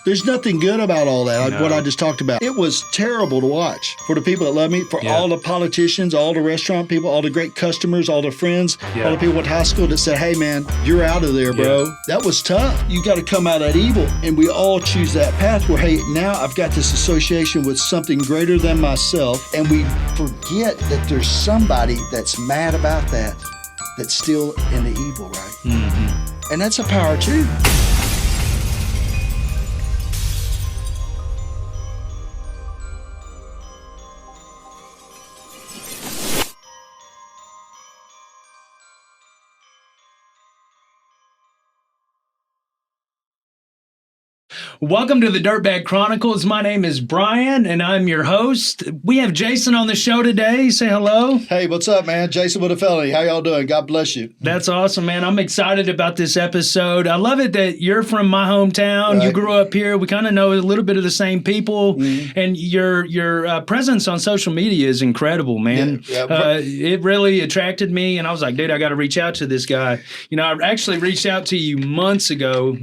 There's nothing good about all that, No. what I just talked about. It was terrible to watch for the people that love me, for all the politicians, all the restaurant people, all the great customers, all the friends, all the people at high school that said, hey, man, you're out of there, bro. That was tough. You got to come out of that evil. And we all choose that path where, hey, now I've got this association with something greater than myself. And we forget that there's somebody that's mad about that, that's still in the evil, right? And that's a power too. Welcome to the Dirtbag Chronicles. My name is Bryan, and I'm your host. We have Jason on the show today. Say hello. Hey, what's up, man? Jason with a Felony. How y'all doing? God bless you. That's awesome, man. I'm excited about this episode. I love it that you're from my hometown. Right. You grew up here. We kind of know a little bit of the same people, and your presence on social media is incredible, man. It really attracted me, and I was like, dude, I got to reach out to this guy. You know, I actually reached out to you months ago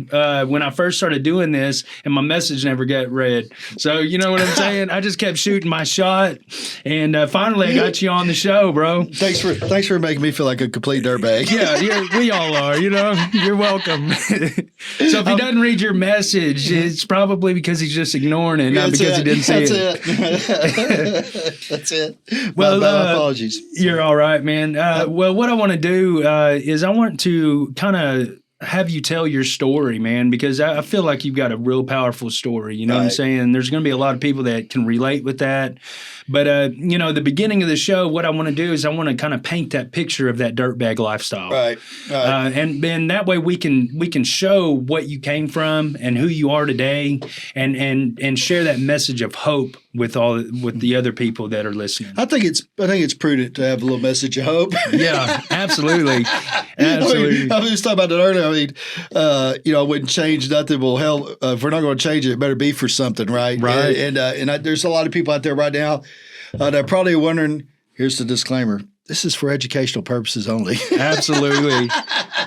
when I first started doing this, and my message never got read. So, you know what I'm saying? I just kept shooting my shot, and finally I got you on the show, bro. Thanks for making me feel like a complete dirtbag. Yeah, we all are, you know. You're welcome. So if he doesn't read your message, it's probably because he's just ignoring it, not because he didn't see it. That's it. Well, my apologies. You're all right, man. Well, what I want to do is I want to kind of have you tell your story, man, because I feel like you've got a real powerful story. You know what I'm saying? There's going to be a lot of people that can relate with that. But, you know, the beginning of the show, what I want to do is I want to kind of paint that picture of that dirtbag lifestyle. Right. And that way we can show what you came from and who you are today and share that message of hope with the other people that are listening. I think it's prudent to have a little message of hope. Yeah, absolutely. Absolutely. I was just talking about that earlier. I mean, you know, I wouldn't change nothing. Well, hell, if we're not going to change it, it better be for something, right? Right. And there's a lot of people out there right now that are probably wondering, here's the disclaimer. This is for educational purposes only. Absolutely.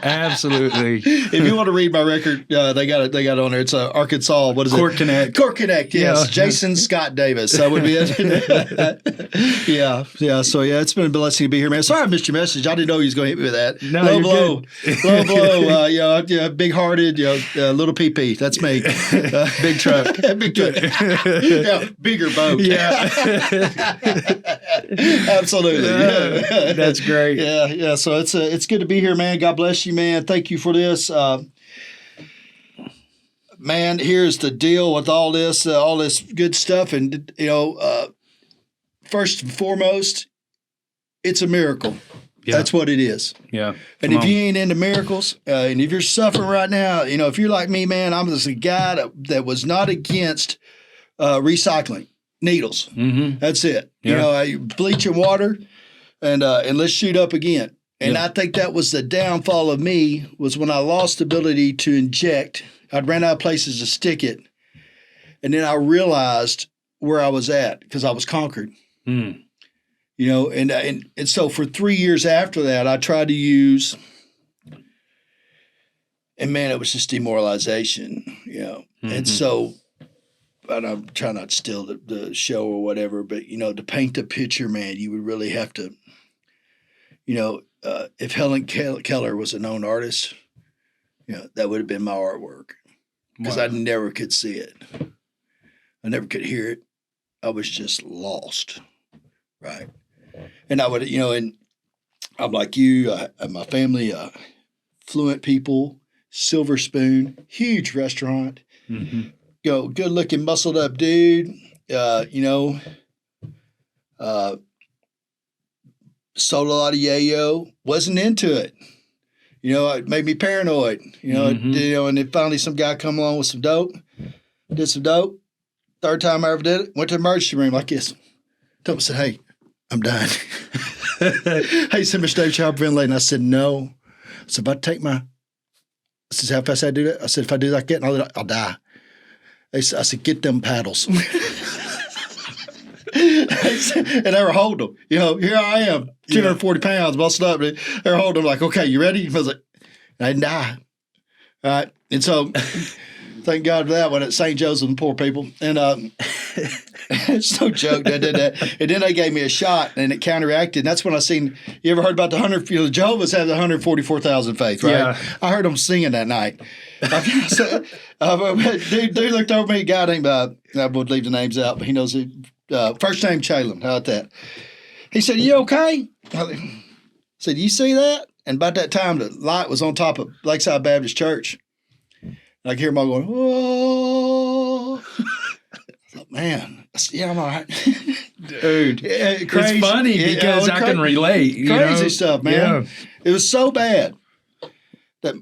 Absolutely. If you want to read my record, they got it on there. It's Arkansas. What is Court it? Connect. Court Connect. Yes, Yeah. Jason Scott Davis. That would be it. Yeah. So it's been a blessing to be here, man. Sorry I missed your message. I didn't know you was going to hit me with that. No, low you're blow, good. low blow. Yeah, big hearted. Little PP. That's me. Big truck. Big truck. Yeah, bigger boat. Yeah. Absolutely. That's great. Yeah. So it's good to be here, man. God bless you, man. Thank you for this. Man, here's the deal with all this good stuff. And, first and foremost, it's a miracle. Yeah. That's what it is. Yeah. And if you ain't into miracles, and if you're suffering right now, if you're like me, man, I'm just a guy that was not against recycling needles. Mm-hmm. That's it. Yeah. I bleach in water and let's shoot up again. And I think that was the downfall of me, was when I lost the ability to inject. I'd ran out of places to stick it. And then I realized where I was at because I was conquered. Mm. And so for 3 years after that, I tried to use, and man, it was just demoralization, Mm-hmm. And so, and I'm trying not to steal the show or whatever, but, to paint the picture, man, you would really have to, if Helen Keller was a known artist, that would have been my artwork because I never could see it. I never could hear it. I was just lost, right? And I would, and I'm like you, my family, fluent people, silver spoon, huge restaurant, mm-hmm. Good looking, muscled up dude, sold a lot of yayo, wasn't into it. It made me paranoid, mm-hmm. And then finally some guy come along with some dope, did some dope. Third time I ever did it, went to the emergency room like this. Told me, said, hey, I'm done. Hey, said, Mr. Dave, hyperventilating. I said, no. I said, if I take I said, how fast I do that? I said, if I do like that, I'll die. I said, get them paddles. And they were holding them. Here I am, 240 pounds, busted up. They were holding them like, okay, you ready? I was like, I didn't die. All right. And so Thank God for that one at St. Joseph and poor people. And it's no joke. They did that. And then they gave me a shot and it counteracted. And that's when I seen, you ever heard about the 100, the Jehovah's have the 144,000 faith, right? Yeah. I heard them singing that night. Dude looked over me, a guy named, I would leave the names out, but he knows it. First name Chalem. How about that? He said, "You okay?" I said, "You see that?" And about that time, the light was on top of Lakeside Baptist Church. And I could hear them all going, "Whoa!" I thought, man, yeah, I'm all right. Dude, crazy. It's funny because I can relate. Crazy stuff, man. Yeah. It was so bad that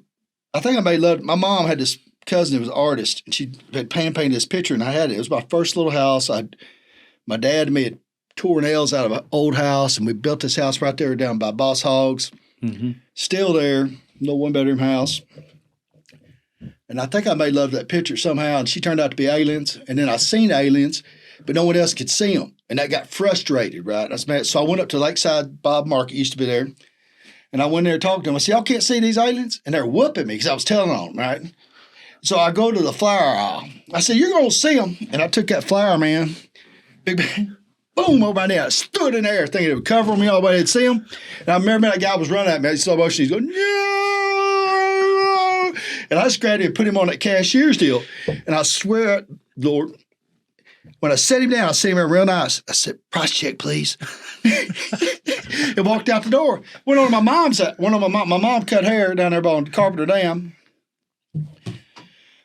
I think I made love. My mom had this cousin who was an artist, and she had painted this picture, and I had it. It was my first little house. My dad and me had tore nails out of an old house, and we built this house right there down by Boss Hogs. Mm-hmm. Still there, little one-bedroom house. And I think I made love to that picture somehow, and she turned out to be aliens. And then I seen aliens, but no one else could see them. And that got frustrated, right? So I went up to Lakeside, Bob Market used to be there, and I went there talking to them. I said, "Y'all can't see these aliens?" And they're whooping me because I was telling on them, right? So I go to the flower aisle. I said, "You're going to see them." And I took that flower, man, big boom, over my knee. I stood in there thinking it would cover me all the way to see him. And I remember that guy was running at me in slow motion. He's going, "No!" And I just grabbed him and put him on that cashier's deal. And I swear, Lord, when I set him down, I see him real nice. I said, "Price check, please." And walked out the door. Went on to my mom's. My mom cut hair down there on Carpenter Dam.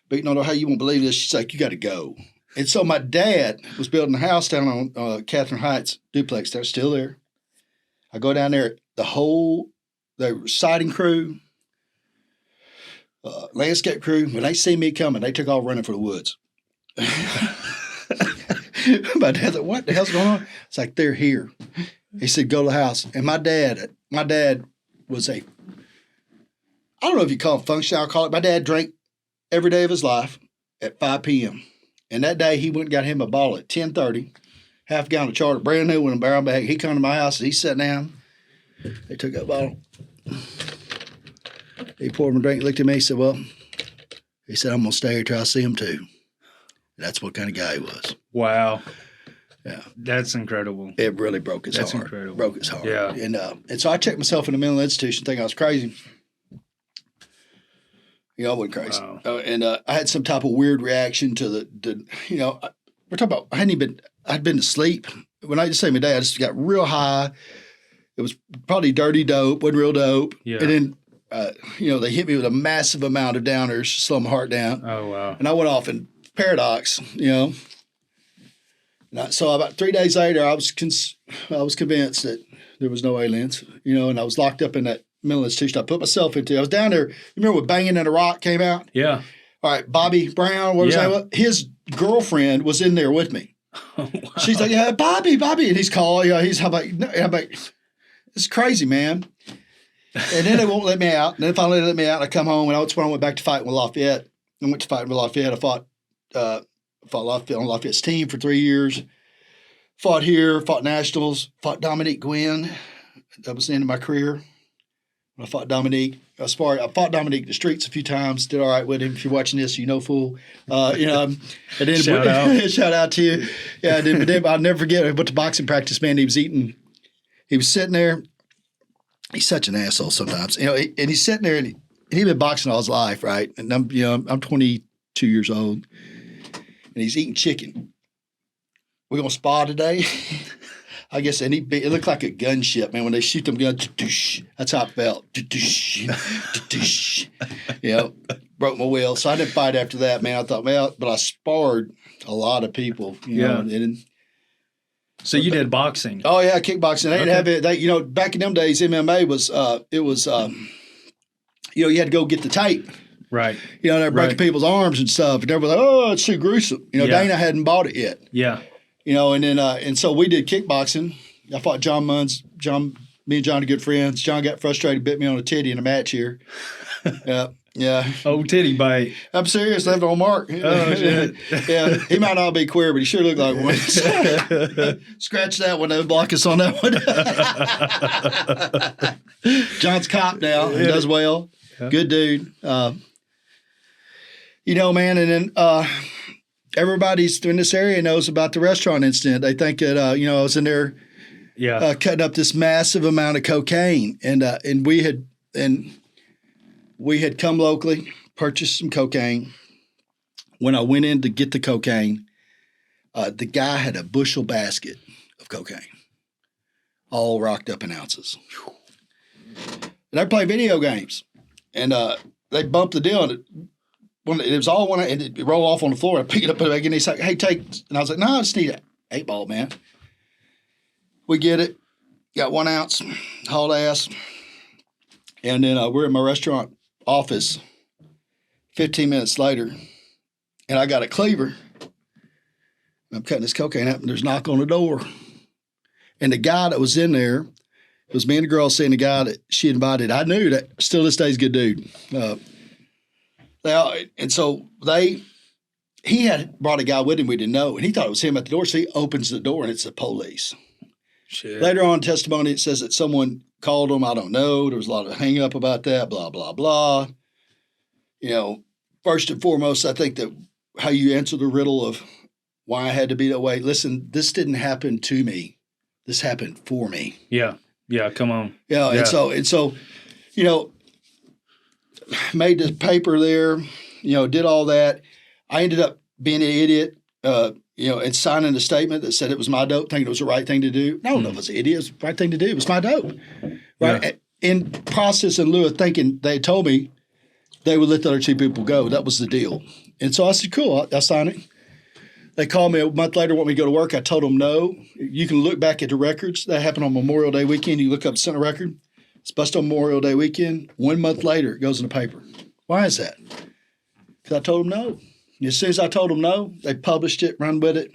But you know how you won't believe this. She's like, "You got to go." And so my dad was building a house down on Catherine Heights duplex. They're still there. I go down there. The siding crew, landscape crew, when they see me coming, they took off running for the woods. My dad's like, "What the hell's going on?" It's like, "They're here." He said, "Go to the house." And my dad was I don't know if you call it function, I'll call it. My dad drank every day of his life at 5 p.m. And that day, he went and got him a bottle at 10:30, half a gallon of charter, brand new one in a barrel bag. He come to my house, and he sat down. They took that bottle. He poured him a drink, looked at me, he said, "Well," he said, "I'm going to stay here till I see him too." That's what kind of guy he was. Wow. Yeah. That's incredible. It really broke his heart. That's incredible. Broke his heart. Yeah. And so I checked myself in a mental institution thinking I was crazy. I wasn't crazy. Wow. I had some type of weird reaction to we're talking about, I'd been to sleep. When I just say my day, I just got real high. It was probably dirty dope, wasn't real dope. Yeah. And then, they hit me with a massive amount of downers to slow my heart down. Oh, wow. And I went off in paradox, So about 3 days later, I was convinced that there was no aliens, and I was locked up in that mental institution I put myself into. I was down there. You remember when Banging in a Rock came out? Yeah. All right, Bobby Brown, what was his name? His girlfriend was in there with me. Oh, wow. She's like, "Yeah, Bobby," and he's calling. I'm like, it's crazy, man. And then they won't let me out. And then finally they let me out. And I come home, and that's when I went back to fighting with Lafayette. I went to fighting with Lafayette. I fought Lafayette on Lafayette's team for 3 years. Fought here, fought nationals, fought Dominique Gwynn. That was the end of my career. When I fought Dominique, I fought Dominique in the streets a few times. Did all right with him. If you're watching this, fool. And then shout out. Shout out to you. Yeah, then I'll never forget. I went to boxing practice, man. He was sitting there. He's such an asshole sometimes. And he's sitting there, and he'd been boxing all his life, right? And I'm 22 years old, and he's eating chicken. We're gonna spar today. I guess, and it looked like a gunship, man. When they shoot them guns, that's how it felt. Broke my will. So I didn't fight after that, man. I thought, but I sparred a lot of people. So you did boxing? Oh yeah, kickboxing. They didn't have it. Back in them days, MMA was you had to go get the tape. Right. They're breaking people's arms and stuff, and everybody, "Oh, it's too gruesome." Dana hadn't bought it yet. Yeah. And then and so we did kickboxing. I fought John Munns. Me and John are good friends. John got frustrated, bit me on a titty in a match here. Yeah. Oh, titty bite. I'm serious. Left on Mark. Oh, shit. Yeah. He might not be queer, but he sure looked like one. Scratch that one. They'll block us on that one. John's cop now. He does well. Yeah. Good dude. man, and then everybody's in this area knows about the restaurant incident. They think that, I was in there cutting up this massive amount of cocaine. And we had come locally, purchased some cocaine. When I went in to get the cocaine, the guy had a bushel basket of cocaine, all rocked up in ounces. And I play video games, and they bumped the deal, and it was all one, and it rolled off on the floor. I picked it up, put it back in. He's like, "Hey, take," and I was like, "No, I just need an 8-ball, man." We get it, got 1 ounce, hauled ass, and then we're in my restaurant office. 15 minutes later, and I got a cleaver. I'm cutting this cocaine up, and there's a knock on the door. And the guy that was in there, it was me and the girl seeing the guy that she invited. I knew that still this day's a good dude. He had brought a guy with him we didn't know, and he thought it was him at the door. So he opens the door, and it's the police. Shit. Later on in testimony, it says that someone called him. I don't know. There was a lot of hang up about that, blah, blah, blah. First and foremost, I think that how you answer the riddle of why I had to be that way. Listen, this didn't happen to me. This happened for me. Yeah. Yeah. Come on. Yeah. And so, made this paper there, did all that. I ended up being an idiot, and signing a statement that said it was my dope, thinking it was the right thing to do. No, no, it was an idiot. It was the right thing to do. It was my dope. Right. Yeah. In process, in lieu of thinking, they told me they would let the other 2 people go. That was the deal. And so I said, cool, I'll sign it. They called me a month later, want me to go to work. I told them no. You can look back at the records. That happened on Memorial Day weekend. You look up the Senate record. It's busted on Memorial Day weekend. 1 month later, it goes in the paper. Why is that? Because I told them no. And as soon as I told them no, they published it, run with it,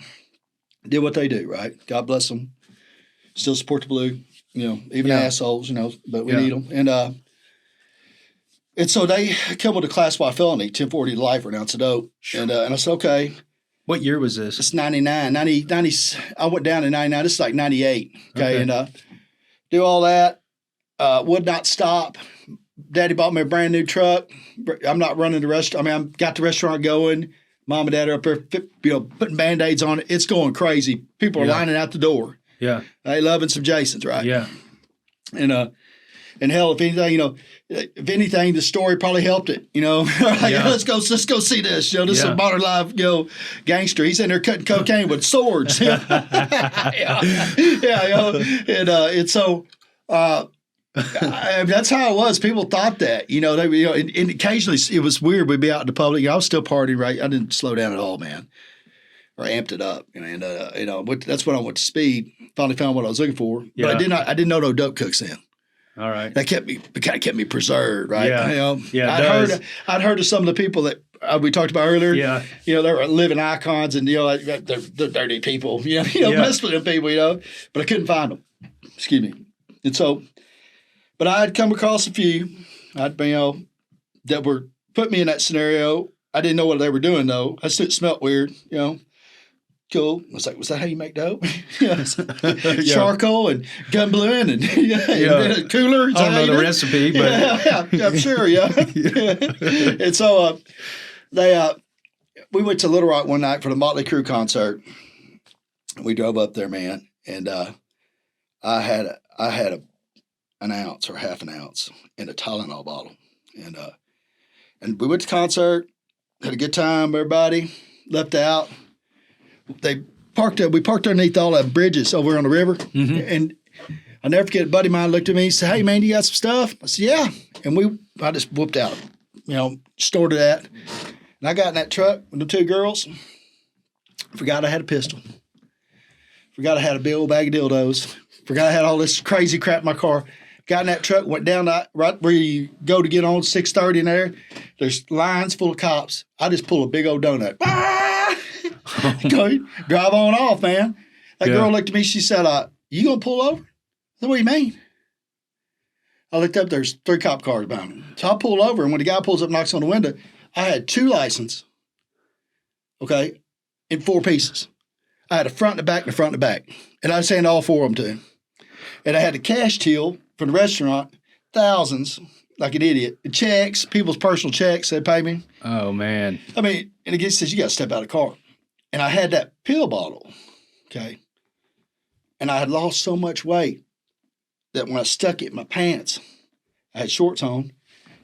did what they do, right? God bless them. Still support the blue, even assholes, but we need them. And so they come with a Class Y felony, 1040 to life for an ounce of dope. Sure. And I said, okay. What year was this? It's 99. 90, I went down to 99. This is like 98. Okay. And do all that. Would not stop. Daddy bought me a brand new truck. I'm not running the restaurant. I got the restaurant going. Mom and Dad are up there, putting Band-Aids on it. It's going crazy. People are lining out the door. Yeah. They loving some Jasons, right? Yeah. And hell, if anything, the story probably helped it. Let's go see this. This is a modern life, gangster. He's in there cutting cocaine with swords. And so that's how it was. People thought that. And occasionally it was weird. We'd be out in the public. I was still partying, right? I didn't slow down at all, man, or amped it up. And that's when I went to speed. Finally found what I was looking for. Yeah. But I didn't know no dope cooks then. All right. That kind of kept me preserved, right? Yeah. I'd heard of some of the people that we talked about earlier. Yeah. They were living icons, and they're dirty people. Mess with them people. But I couldn't find them. Excuse me. And so, but I had come across a few, that were put me in that scenario. I didn't know what they were doing though. I still smelled weird. Cool. I was like, was that how you make dope? Charcoal and gun blue and cooler. I don't know the recipe, but I'm sure. Yeah. And so we went to Little Rock one night for the Motley Crue concert. We drove up there, man, and I had an ounce or half an ounce in a Tylenol bottle, and we went to the concert, had a good time. Everybody left out. We parked underneath all the bridges over on the river. Mm-hmm. And I'll never forget, a buddy of mine looked at me and said, "Hey, man, you got some stuff?" I said, "Yeah." And I just whooped out, snorted that. And I got in that truck with the 2 girls. Forgot I had a pistol. Forgot I had a big old bag of dildos. Forgot I had all this crazy crap in my car. Got in that truck, went down right where you go to get on 630 in there. There's lines full of cops. I just pull a big old donut. Go drive on off, man. That girl looked at me. She said, "You gonna pull over?" I said, "What do you mean?" I looked up. There's 3 cop cars behind me. So I pull over, and when the guy pulls up, knocks on the window, I had 2 licenses. Okay, in 4 pieces. I had a front and a back and a front and a back, and I was saying all 4 of them to him. And I had the cash till from the restaurant, thousands, like an idiot. Checks, people's personal checks, they pay me. Oh, man. I mean, and again, he says, you got to step out of the car. And I had that pill bottle, okay? And I had lost so much weight that when I stuck it in my pants, I had shorts on,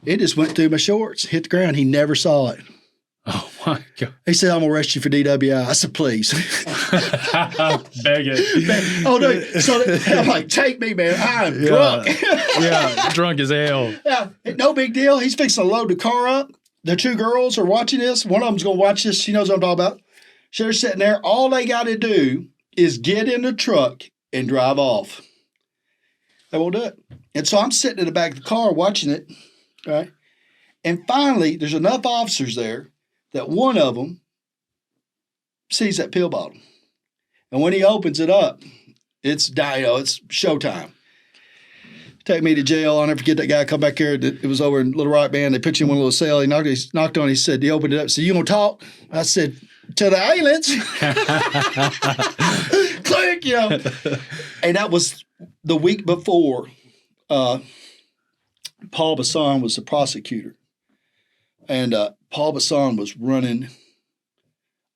it just went through my shorts, hit the ground. He never saw it. Oh, my God. He said, I'm going to arrest you for DWI. I said, please. Beg it. Oh, no. So I'm like, take me, man. I'm drunk. Yeah, drunk as hell. Yeah, no big deal. He's fixing to load the car up. The two girls are watching this. One of them's going to watch this. She knows what I'm talking about. They're sitting there. All they got to do is get in the truck and drive off. They won't do it. And so I'm sitting in the back of the car watching it, right? And finally, there's enough officers there that one of them sees that pill bottle. And when he opens it up, it's showtime. Take me to jail. I'll never forget that guy come back here. It was over in Little Rock Band. They put you in one little cell. He knocked on it. He said, he opened it up. Said, you gonna talk? I said, to the aliens. Click, And that was the week before Paul Bassan was the prosecutor. And Paul Bassan was running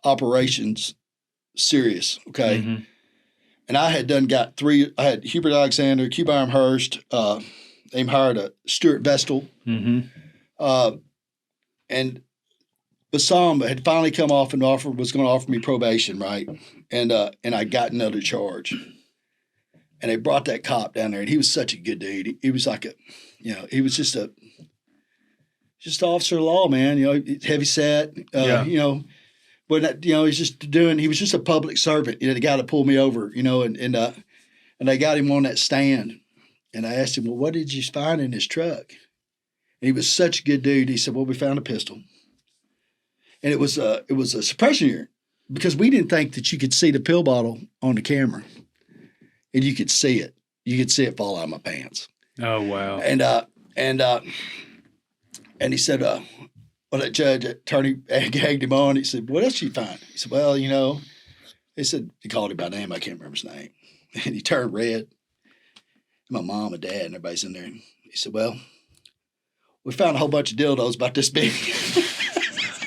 operations serious, okay? Mm-hmm. And I had I had Hubert Alexander, Q. Byram Hurst, they hired a Stuart Vestal. Mm-hmm. And Bassan had finally come off and was going to offer me probation, right? And I got another charge. And they brought that cop down there, and he was such a good dude. He was like he was just an officer of law, man. Heavy set, but he was just a public servant. The guy that pulled me over, and they got him on that stand, and I asked him, well, what did you find in his truck? And he was such a good dude. He said, well, we found a pistol, and it was a suppression unit because we didn't think that you could see the pill bottle on the camera, and you could see it. You could see it fall out of my pants. Oh wow! And he said, well, that judge, attorney gagged him on. He said, what else did you find? He said, well, he said, he called him by name. I can't remember his name. And he turned red. My mom and dad and everybody's in there. And he said, well, we found a whole bunch of dildos about this big.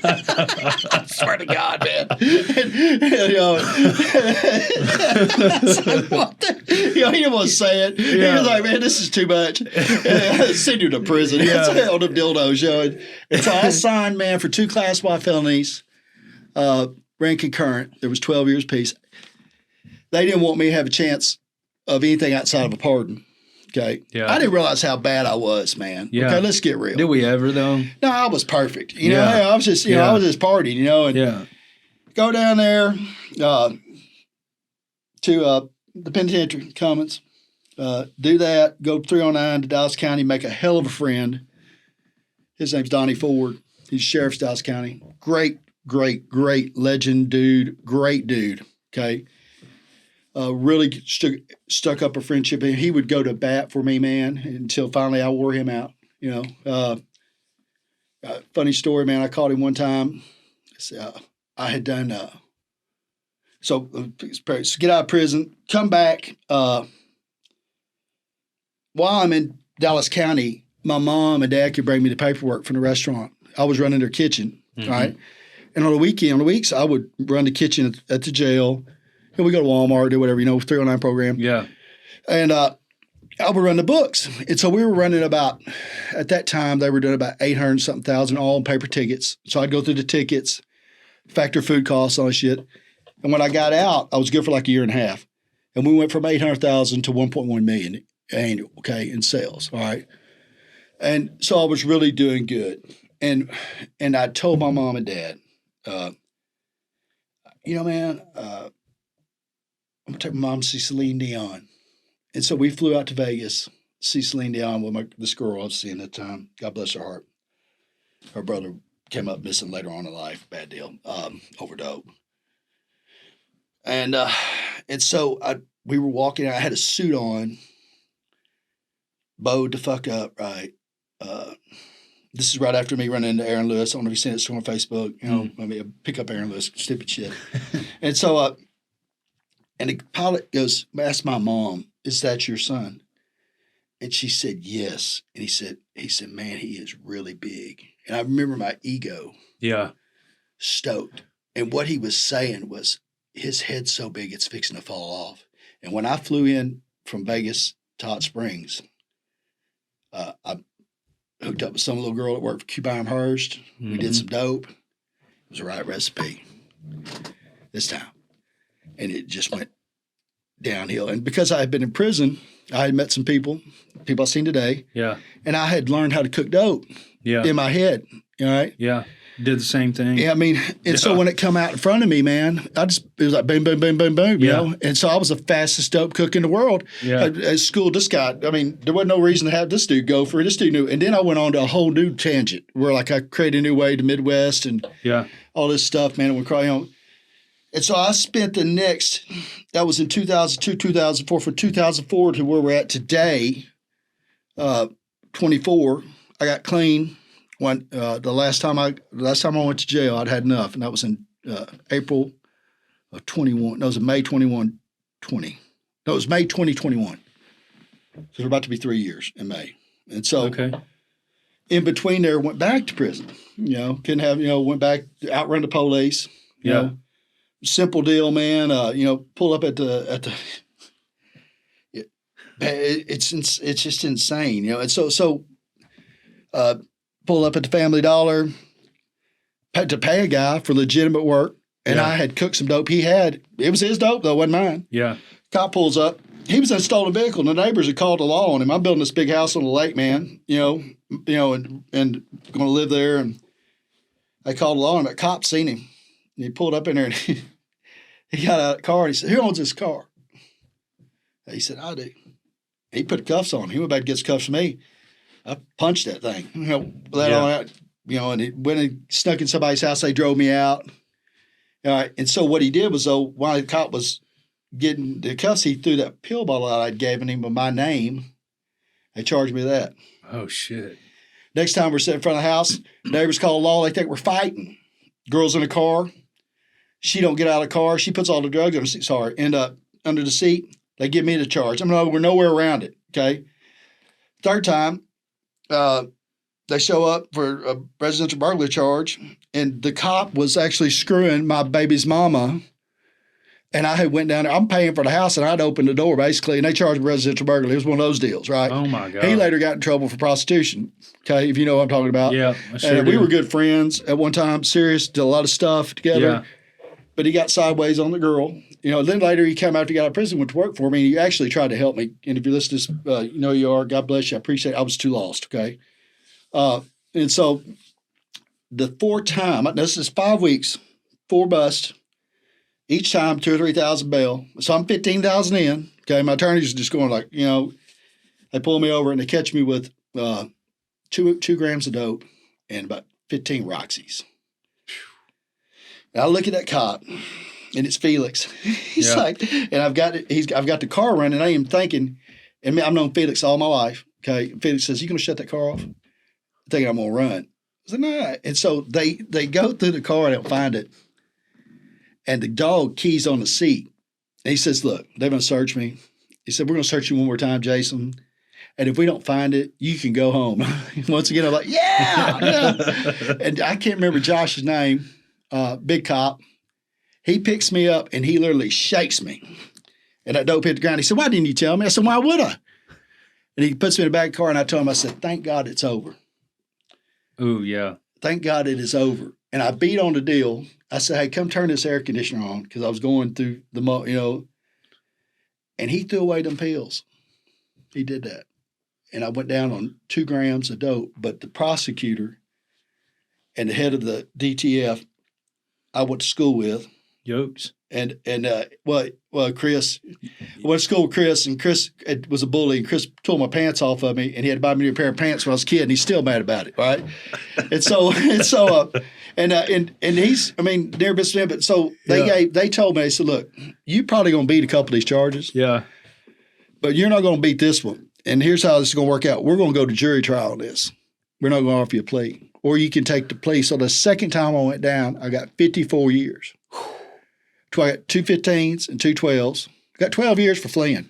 I swear to God, man. He didn't want to say it. Yeah. He was like, man, this is too much. Send you to prison. Yeah. On them dildos, And so I signed, man, for 2 Class Y felonies, ran concurrent. There was 12 years apiece. They didn't want me to have a chance of anything outside of a pardon. Okay. Yeah. I didn't realize how bad I was, man. Yeah. Okay, let's get real. Did we ever though? No, I was perfect. I was just, I was just partying, and go down there to the penitentiary, Cummins, do that, go 309 to Dallas County, make a hell of a friend. His name's Donnie Ford. He's sheriff's Dallas County. Great legend dude. Great dude. Okay. Really stuck up a friendship, and he would go to bat for me, man, until finally I wore him out. Funny story, man. I caught him one time. I had done so get out of prison, come back. While I'm in Dallas County, my mom and dad could bring me the paperwork from the restaurant. I was running their kitchen, right? And on the weeks, I would run the kitchen at the jail. We go to Walmart, do whatever, 309 program. Yeah. And I would run the books. And so we were running at that time, they were doing about 800-something thousand all on paper tickets. So I'd go through the tickets, factor food costs, all that shit. And when I got out, I was good for like a year and a half. And we went from 800,000 to 1.1 million annual, okay, in sales, all right? And so I was really doing good. And I told my mom and dad, man, I'm going to take my mom to see Celine Dion. And so we flew out to Vegas to see Celine Dion with this girl I was seeing at the time. God bless her heart. Her brother came up missing later on in life. Bad deal. Over dope. And so we were walking. I had a suit on. Bowed the fuck up, right? This is right after me running into Aaron Lewis. I don't know if you seen it on Facebook. Pick up Aaron Lewis, stupid shit. And so... and the pilot asked my mom, is that your son? And she said, yes. And he said, man, he is really big. And I remember my ego. Yeah. Stoked. And what he was saying was, his head's so big, it's fixing to fall off. And when I flew in from Vegas to Hot Springs, I hooked up with some little girl that worked for Q Hurst. Mm-hmm. We did some dope. It was the right recipe this time. And it just went downhill. And because I had been in prison, I had met some people I've seen today. Yeah. And I had learned how to cook dope in my head. All right. Yeah. Did the same thing. Yeah, I mean, and so when it come out in front of me, man, it was like boom, boom, boom, boom, boom, you know? And so I was the fastest dope cook in the world. Yeah. At school, this guy, I mean, there wasn't no reason to have this dude go for it. This dude knew. And then I went on to a whole new tangent where, like, I created a new way to Midwest and all this stuff, man. And we're crying on. And so I spent the next, that was in 2002, 2004, from 2004 to where we're at today, 24, I got clean. The last time I went to jail, I'd had enough, and that was in April of 21. No, it was in May 21, 20. No, it was May 2021. So we're about to be 3 years in May. And so in between there, went back to prison. You know, went back, outrun the police. You know, simple deal, man. Pull up at the it's just insane, you know. And so pull up at the Family Dollar, had to pay a guy for legitimate work, and I had cooked some dope. It was his dope though, wasn't mine. Yeah. Cop pulls up. He was in a stolen vehicle, and the neighbors had called the law on him. I'm building this big house on the lake, man. And going to live there, and they called the law on him. The cop seen him, and he pulled up in there, and he got out of the car, and he said, "Who owns this car?" He said, "I do." He put cuffs on him. He went back to get his cuffs from me. I punched that thing, let on out, and it went and snuck in somebody's house. They drove me out. All right. And so what he did was, though, while the cop was getting the cuffs, he threw that pill bottle out I'd given him with my name. They charged me with that. Oh, shit. Next time we're sitting in front of the house, neighbors call the law. They think we're fighting. Girl's in the car. She don't get out of the car. She puts all the drugs under the seat. They give me the charge. We're nowhere around it, okay? Third time, they show up for a residential burglary charge, and the cop was actually screwing my baby's mama. And I had went down there. I'm paying for the house, and I'd opened the door, basically, and they charged me residential burglary. It was one of those deals, right? Oh, my God. He later got in trouble for prostitution, okay, if you know what I'm talking about. Yeah, I sure And we were good friends at one time, serious, did a lot of stuff together. Yeah. But he got sideways on the girl. Then later he came out after he got out of prison, went to work for me, and he actually tried to help me. And if you listen to this, you know you are. God bless you. I appreciate it. I was too lost, okay? And so the fourth time, this is 5 weeks, 4 busts, each time 2,000 or 3,000 bail. So I'm 15,000 in, okay? My attorney's just going like, they pull me over and they catch me with 2 grams of dope and about 15 Roxys. And I look at that cop, and it's Felix. He's like, and I've got the car running. I am thinking, and I've known Felix all my life. Okay, Felix says, "You gonna shut that car off?" I'm thinking I'm gonna run. I said, "No." And so they go through the car and don't find it, and the dog keys on the seat. And he says, "Look, they're gonna search me." He said, "We're gonna search you one more time, Jason. And if we don't find it, you can go home." Once again, I'm like, yeah. And I can't remember Josh's name. Big cop. He picks me up and he literally shakes me. And that dope hit the ground. He said, "Why didn't you tell me?" I said, "Why would I?" And he puts me in the back of the car, and I told him, I said, "Thank God it's over." Ooh, yeah. Thank God it is over. And I beat on the deal. I said, "Hey, come turn this air conditioner on," because I was going through and he threw away them pills. He did that. And I went down on 2 grams of dope. But the prosecutor and the head of the DTF I went to school with. Yokes. And Chris, I went to school with Chris, and Chris was a bully, and Chris tore my pants off of me, and he had to buy me a new pair of pants when I was a kid, and he's still mad about it, right? and he's, never been spent, but so they told me, they said, "Look, you probably gonna beat a couple of these charges, but you're not gonna beat this one. And here's how this is gonna work out. We're gonna go to jury trial on this. We're not gonna offer you a plea, or you can take the plea." So the second time I went down, I got 54 years. I got 2 15s and 2 12s. I got 12 years for fleeing.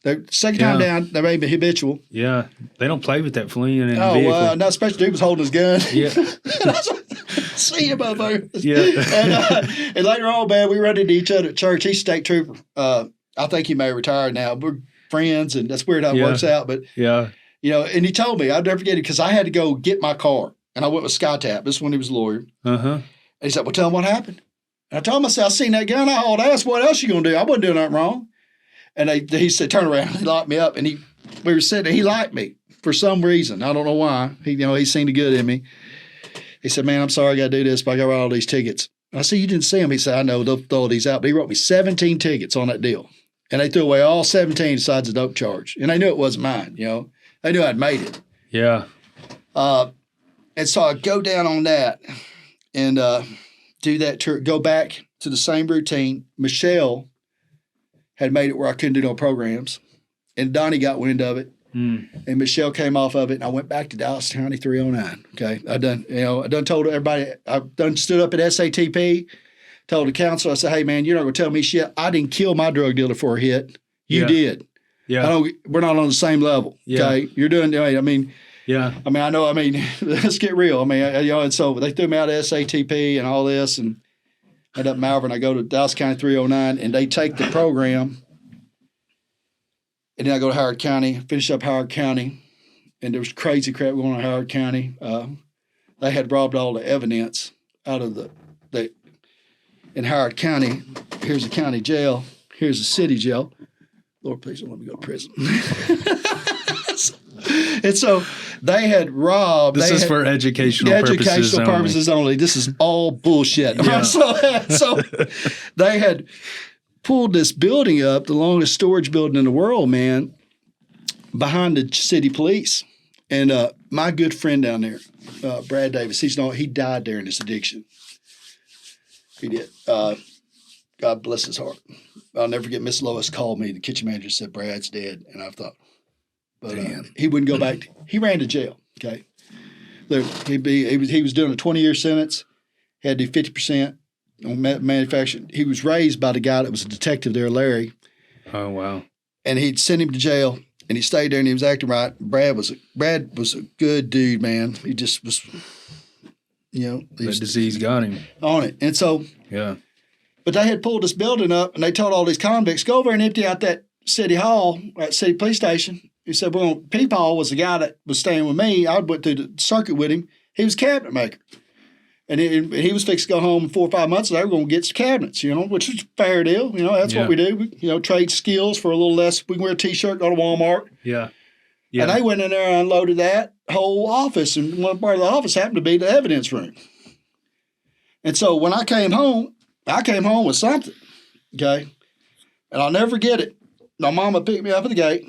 The second time down, they made me habitual. Yeah. They don't play with that fleeing in the Oh, vehicle. no, especially dude was holding his gun. Yeah. And I was like, see you, motherfucker. Yeah. And later on, man, we run into each other at church. He's a state trooper. I think he may retire now. We're friends, and that's weird how it works out. But, and he told me, I'll never forget it, because I had to go get my car. And I went with SkyTap. This is when he was a lawyer. And he said, well, tell him what happened. And I told him, I said, I seen that gun I hauled ass. What else you going to do? I wasn't doing nothing wrong. And he said, turn around. He locked me up. And we were sitting, he liked me for some reason. I don't know why. He seen the good in me. He said, man, I'm sorry I got to do this, but I got to write all these tickets. I said, you didn't see them. He said, I know, they'll throw these out. But he wrote me 17 tickets on that deal. And they threw away all 17 besides the dope charge. And they knew it wasn't mine, They knew I'd made it. Yeah. And so I go down on that and do that, go back to the same routine. Michelle had made it where I couldn't do no programs. And Donnie got wind of it. And Michelle came off of it. And I went back to Dallas County 309. Okay. I done told everybody, I done stood up at SATP, told the counselor, I said, hey man, you're not going to tell me shit. I didn't kill my drug dealer for a hit. You did. Yeah. We're not on the same level. Okay. You're doing, yeah. Let's get real. And so they threw me out of SATP and all this, and I end up in Malvern. I go to Dallas County 309, and they take the program, and then I go to Howard County, finish up Howard County, and there was crazy crap going on in Howard County. They had robbed all the evidence out of in Howard County. Here's the county jail. Here's the city jail. Lord, please don't let me go to prison. And so they had robbed. This is for educational purposes only. This is all bullshit. Yeah. So they had pulled this building up, the longest storage building in the world, man, behind the city police. And my good friend down there, Brad Davis, he died there in his addiction. He did. God bless his heart. I'll never forget, Miss Lois called me. The kitchen manager said, Brad's dead. And I thought, but he wouldn't go back. He ran to jail, okay? He was doing a 20-year sentence, had to do 50% on manufacturing. He was raised by the guy that was a detective there, Larry. Oh, wow. And he'd sent him to jail, and he stayed there, and he was acting right. Brad was a good dude, man. He just was, that disease got him. On it. And so, but they had pulled this building up, and they told all these convicts, go over and empty out that city hall, that city police station. He said, well, Peepaw was the guy that was staying with me. I went through the circuit with him. He was a cabinet maker. And he was fixed to go home in 4 or 5 months, and they were going to get some cabinets, which is a fair deal. That's what we do. We, trade skills for a little less. We can wear a T-shirt, go to Walmart. Yeah. And they went in there and unloaded that whole office, and one part of the office happened to be the evidence room. And so when I came home with something, okay? And I'll never forget it. My mama picked me up at the gate.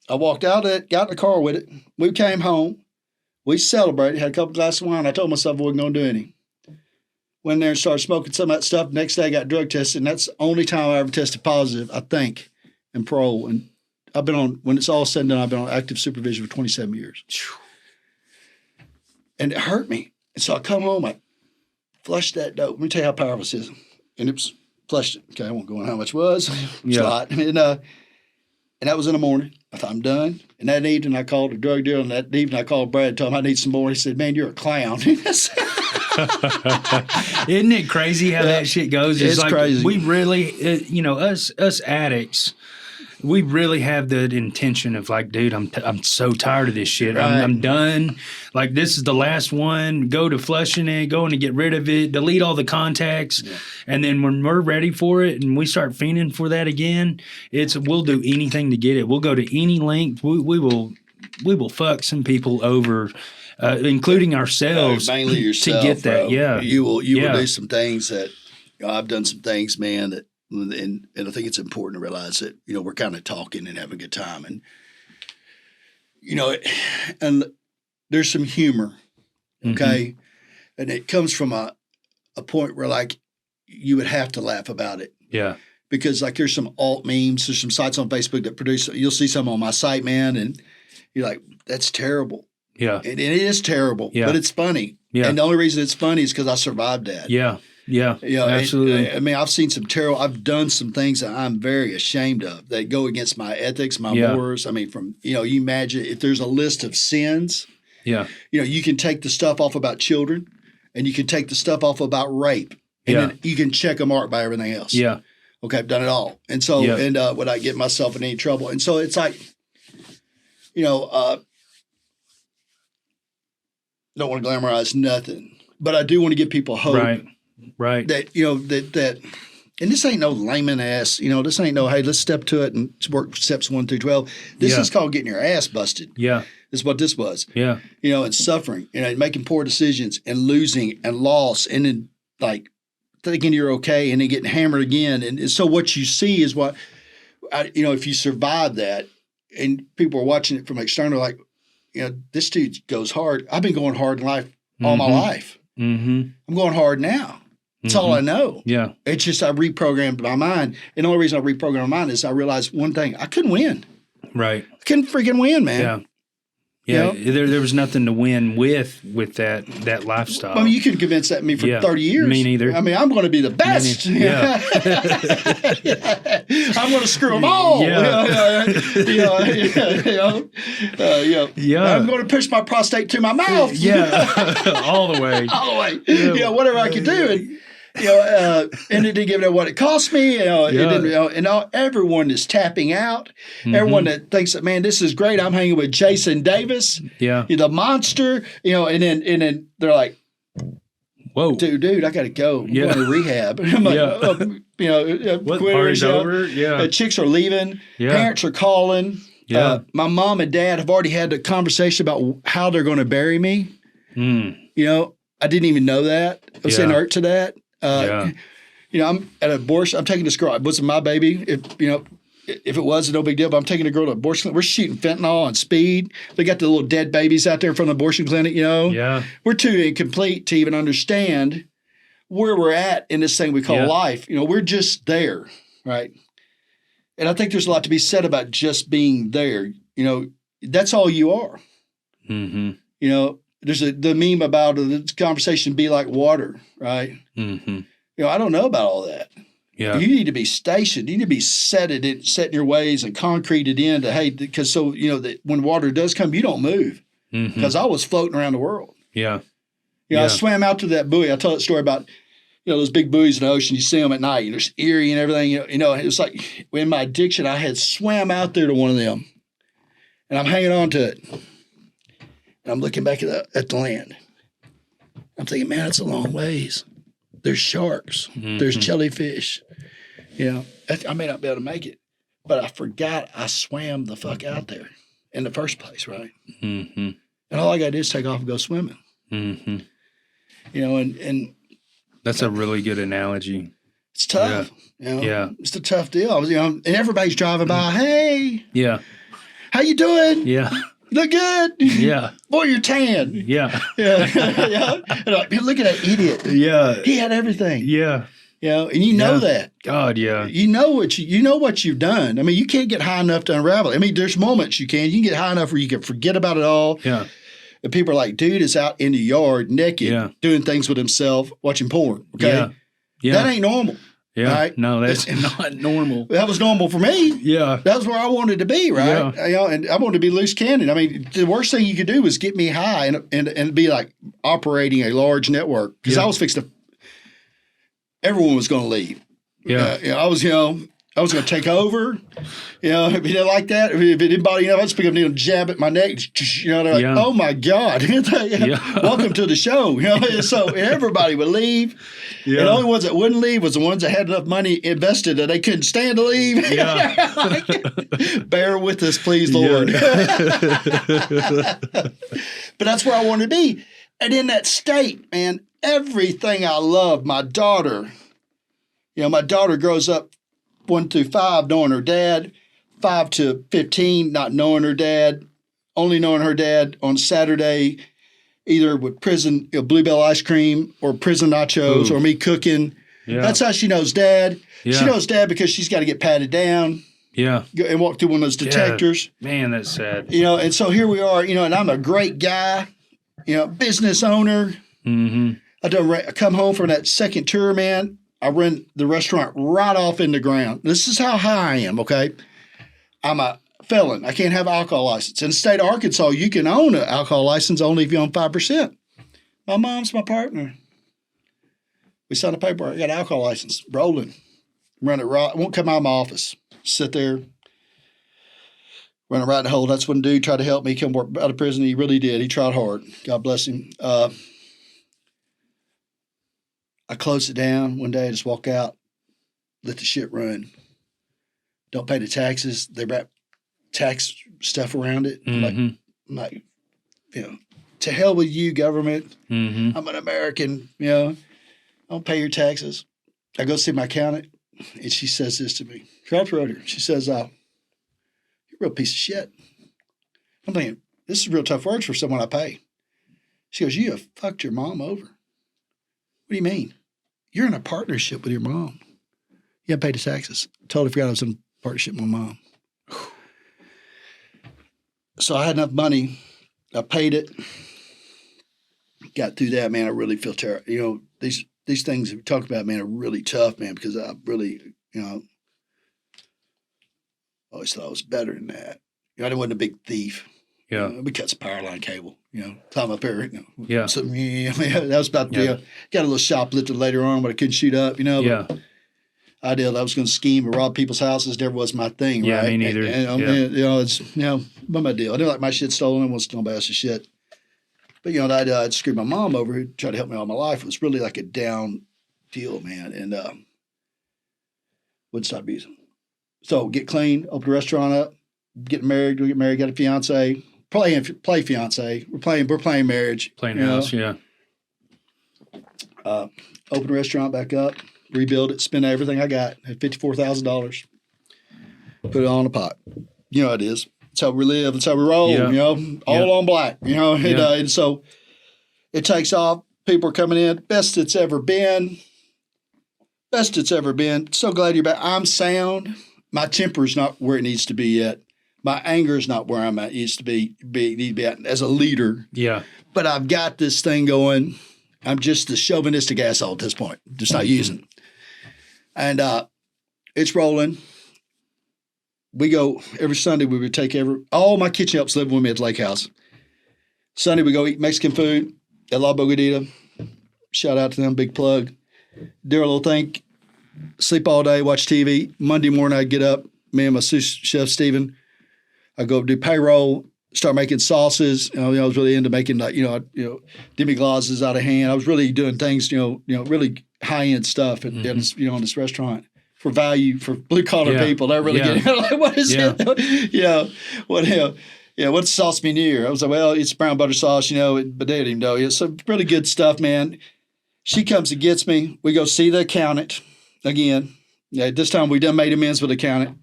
I walked out of it, got in the car with it. We came home. We celebrated, had a couple glasses of wine. I told myself I wasn't going to do any. Went in there and started smoking some of that stuff. Next day I got drug tested, and that's the only time I ever tested positive, I think, in parole. And I've been on, when it's all said and done, I've been on active supervision for 27 years. And it hurt me. And so I come home, I flushed that dope. Let me tell you how powerful this is. And it was flushed it. Okay, I won't go on how much it was. It was a lot. And that was in the morning. I thought, I'm done. And that evening, I called the drug dealer. And that evening, I called Brad and told him I need some more. He said, man, you're a clown. Isn't it crazy how that shit goes? It's like crazy. We really, us addicts, we really have the intention of like, dude, I'm so tired of this shit. Right. I'm done. Like, this is the last one. Go to flushing it, going to get rid of it, delete all the contacts. Yeah. And then when we're ready for it and we start fiending for that again, we'll do anything to get it. We'll go to any length. We will fuck some people over, including ourselves, mainly yourself, to get that. Bro. Yeah, you will do some things that I've done some things, man, that. And I think it's important to realize that, we're kind of talking and having a good time. And, and there's some humor, okay? Mm-hmm. And it comes from a point where, like, you would have to laugh about it. Yeah. Because, like, there's some alt memes. There's some sites on Facebook that produce – you'll see some on my site, man, and you're like, that's terrible. Yeah. And it is terrible, but it's funny. Yeah. And the only reason it's funny is because I survived that. Yeah. Yeah, absolutely. I mean, I've done some things that I'm very ashamed of that go against my ethics, my morals. I mean, you imagine if there's a list of sins. Yeah. You can take the stuff off about children and you can take the stuff off about rape and then you can check a mark by everything else. Yeah. Okay, I've done it all. And so, would I get myself in any trouble? And so it's like, don't want to glamorize nothing, but I do want to give people hope. Right. That, that, and this ain't no layman ass, this ain't no, hey, let's step to it and work steps 1 through 12. This is called getting your ass busted. Yeah. This is what this was. Yeah. And suffering, making poor decisions and losing and loss and then like thinking you're okay and then getting hammered again. And so what you see is what, if you survive that and people are watching it from external, like, this dude goes hard. I've been going hard in life all my life. Mm-hmm. I'm going hard now. That's all I know. Yeah. It's just I reprogrammed my mind. And the only reason I reprogrammed my mind is I realized one thing. I couldn't win. Right. I couldn't freaking win, man. Yeah. Yeah, there was nothing to win with that lifestyle. I mean, you can convince that me for 30 years. Me neither. I mean, I'm going to be the best. Yeah. I'm going to screw them all. Yeah. I'm going to push my prostate to my mouth. Yeah, all the way. All the way. Yeah. Whatever I can do. And it didn't give it what it cost me. It didn't. Everyone is tapping out. Mm-hmm. Everyone that thinks that, man, this is great. I'm hanging with Jason Davis. Yeah, the monster. And then they're like, "Whoa, dude, I got to go. I'm going to rehab." I'm like, what party's over? Yeah, chicks are leaving. Yeah. Parents are calling. Yeah, my mom and dad have already had a conversation about how they're going to bury me. I didn't even know that. I was inert to that. I'm at an abortion. I'm taking this girl. It wasn't my baby. If it was, no big deal. But I'm taking a girl to abortion. We're shooting fentanyl on speed. They got the little dead babies out there from the abortion clinic. Yeah. We're too incomplete to even understand where we're at in this thing we call life. We're just there, right? And I think there's a lot to be said about just being there. That's all you are. Mm-hmm. There's the meme about the conversation be like water, right? Mm-hmm. I don't know about all that. Yeah. You need to be stationed. You need to be set in your ways and concreted into, because that when water does come, you don't move. Because I was floating around the world. Yeah. I swam out to that buoy. I tell that story about, those big buoys in the ocean. You see them at night. There's eerie and everything. It was like in my addiction, I had swam out there to one of them. And I'm hanging on to it. And I'm looking back at the land. I'm thinking, man, it's a long ways. There's sharks. Mm-hmm. There's jellyfish. I may not be able to make it. But I forgot I swam the fuck out there in the first place, right? Mm-hmm. And all I got to do is take off and go swimming. Mm-hmm. And that's a really good analogy. It's tough. It's a tough deal. And everybody's driving by. Hey. Yeah. How you doing? Yeah. Look good. Yeah. Boy, you're tan. Yeah. Yeah. And look at that idiot. Yeah. He had everything. Yeah. And you know that. God, yeah. You know what you've done. I mean, you can't get high enough to unravel it. I mean, there's moments you can. You can get high enough where you can forget about it all. Yeah. And people are like, dude is out in the yard naked, doing things with himself, watching porn. Okay. Yeah. That ain't normal. Yeah, right? No, that's not normal. That was normal for me. Yeah. That was where I wanted to be, right? Yeah. And I wanted to be loose cannon. I mean, the worst thing you could do was get me high and be like operating a large network because I was fixing to – everyone was going to leave. Yeah. I was going to take over. If you didn't like that, if anybody, I just pick up and jab at my neck. They're like, oh, my God. Welcome to the show. So everybody would leave. Yeah. And the only ones that wouldn't leave was the ones that had enough money invested that they couldn't stand to leave. Yeah. Bear with us, please, Lord. But that's where I wanted to be. And in that state, man, everything I love, my daughter grows up 1 through 5 knowing her dad, 5 to 15 not knowing her dad, only knowing her dad on Saturday, either with prison Bluebell ice cream or prison nachos or me cooking. Yeah. That's how she knows dad. Yeah. She knows dad because she's got to get patted down. Yeah. And walk through one of those detectors. Yeah. Man, that's sad. And so here we are, and I'm a great guy, business owner. Mm-hmm. I come home from that second tour, man. I run the restaurant right off in the ground. This is how high I am, okay? I'm a felon. I can't have an alcohol license. In the state of Arkansas, you can own an alcohol license only if you own 5%. My mom's my partner. We signed a paperwork. I got an alcohol license. Rolling. Run it right. Won't come out of my office. Sit there. Run it right in the hole. That's when the dude tried to help me come work out of prison. He really did. He tried hard. God bless him. I closed it down one day. I just walk out. Let the shit run. Don't pay the taxes. They wrap tax stuff around it. I'm like, to hell with you, government. I'm an American, I don't pay your taxes. I go see my accountant, and she says this to me. Charles Roder. She says, you're a real piece of shit. I'm thinking, this is real tough words for someone I pay. She goes, you have fucked your mom over. What do you mean? You're in a partnership with your mom. You haven't paid the taxes. Totally forgot I was in a partnership with my mom. So I had enough money. I paid it. Got through that, man. I really feel terrible. These things we talk about, man, are really tough, man, because I really, always thought I was better than that. I wasn't a big thief. Yeah. We cut some power line cable, climb up there. Yeah. So, that was about got a little shoplifter later on, but I couldn't shoot up, Yeah. I was going to scheme and rob people's houses. Never was my thing, yeah, right? Me neither. It's, what my deal? I didn't like my shit stolen. I wasn't stealing my else's shit. But, I'd screwed my mom over who tried to help me all my life. It was really like a down deal, man. And wouldn't stop using. So get clean, open the restaurant up, get married, got a fiance, play fiance. We're playing marriage. Playing house, yeah. Open the restaurant back up, rebuild it, spend everything I got. Had $54,000. Put it on a pot. You know how it is. That's how we live. That's how we roll. All on black. And so it takes off. People are coming in. Best it's ever been. So glad you're back. I'm sound. My temper's not where it needs to be yet. My anger is not where I'm at. It needs to be at as a leader. Yeah. But I've got this thing going. I'm just a chauvinistic asshole at this point. Just not using it. And it's rolling. We go every Sunday. We would take all my kitchen helps living with me at the lake house. Sunday we go eat Mexican food at La Bogadita. Shout out to them, big plug. Do our little thing. Sleep all day, watch TV. Monday morning I'd get up. Me and my sous chef Steven. I go do payroll. Start making sauces. I was really into making demi-glazes out of hand. I was really doing things, really high-end stuff in this restaurant for value for blue-collar people. They're really getting like, what is it? What's the sauce menu here? I was like, well, it's brown butter sauce, but they didn't even know. It's some really good stuff, man. She comes and gets me. We go see the accountant again. Yeah, this time we done made amends with the accountant.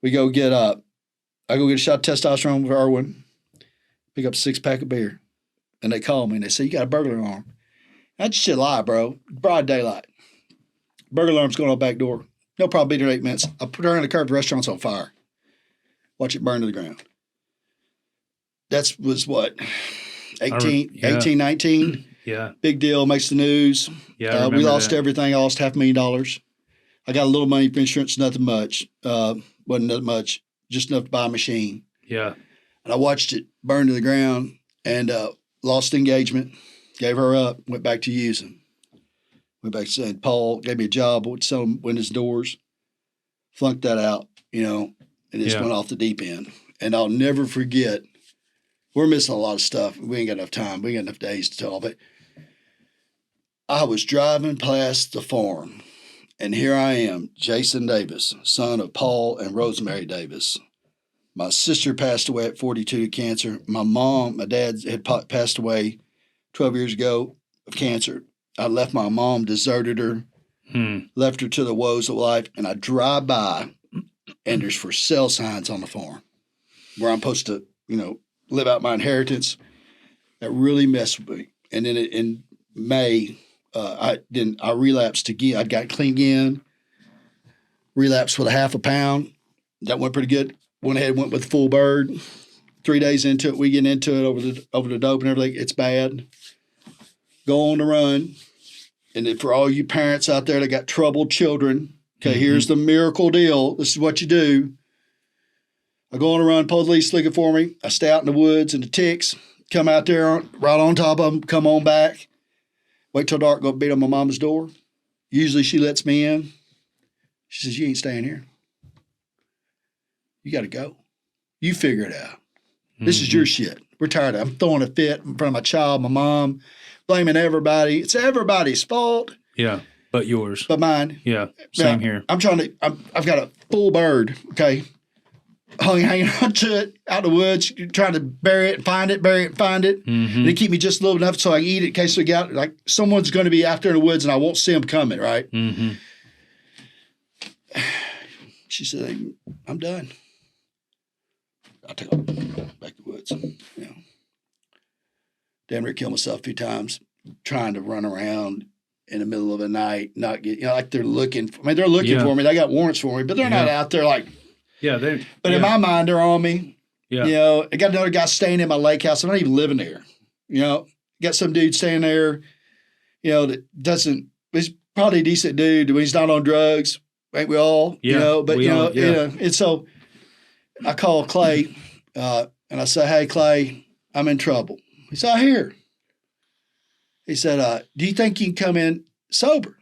We go get I go get a shot of testosterone for Irwin, pick up a 6-pack of beer. And they call me and they say, you got a burglar alarm. That shit lie, bro. Broad daylight. Burglar alarm's going on the back door. No problem, be there in 8 minutes. I put her in the car, the restaurant's on fire. Watch it burn to the ground. That was what, 18, 19? Yeah. Big deal, makes the news. Yeah, we lost everything. I lost $500,000. I got a little money for insurance, nothing much. Wasn't that much, just enough to buy a machine. Yeah. And I watched it burn to the ground and lost engagement, gave her up, went back to using. Went back to saying, Paul gave me a job, would sell windows and doors, flunked that out, and just went off the deep end. And I'll never forget, we're missing a lot of stuff. We ain't got enough time. We ain't got enough days to tell, but I was driving past the farm, and here I am, Jason Davis, son of Paul and Rosemary Davis. My sister passed away at 42 of cancer. My dad had passed away 12 years ago of cancer. I left my mom, deserted her, left her to the woes of life, and I drive by, and there's for sale signs on the farm where I'm supposed to, live out my inheritance. That really messed with me. And then in May, I relapsed again. I got clean again, relapsed with a half a pound. That went pretty good. Went ahead and went with full bird. 3 days into it, we get into it over the dope and everything. It's bad. Go on the run. And for all you parents out there that got troubled children, okay, here's the miracle deal. This is what you do. I go on a run, police looking for me. I stay out in the woods and the ticks come out there right on top of them, come on back. Wait till dark, go beat on my mama's door. Usually she lets me in. She says, you ain't staying here. You got to go. You figure it out. This is your shit. We're tired of it. I'm throwing a fit in front of my child, my mom, blaming everybody. It's everybody's fault. Yeah, but yours. But mine. Yeah, same here. I've got a full bird, okay, hanging on to it out in the woods, trying to bury it and find it, bury it and find it. And they keep me just low enough so I can eat it in case we got, like, someone's going to be out there in the woods and I won't see them coming, right? She said, I'm done. I'll take off back to the woods. You know, damn near killed myself a few times trying to run around in the middle of the night, not get, like they're looking for me. They're looking for me. They got warrants for me, but they're not out there like. Yeah, but in my mind, they're on me. Yeah. You know, I got another guy staying in my lake house. I'm not even living there. You know, got some dude staying there, you know, that doesn't, he's probably a decent dude when he's not on drugs. Ain't we all? Yeah, you know, but, you know, yeah. And so I call Clay and I say, hey, Clay, I'm in trouble. He said, I hear. He said, do you think you can come in sober?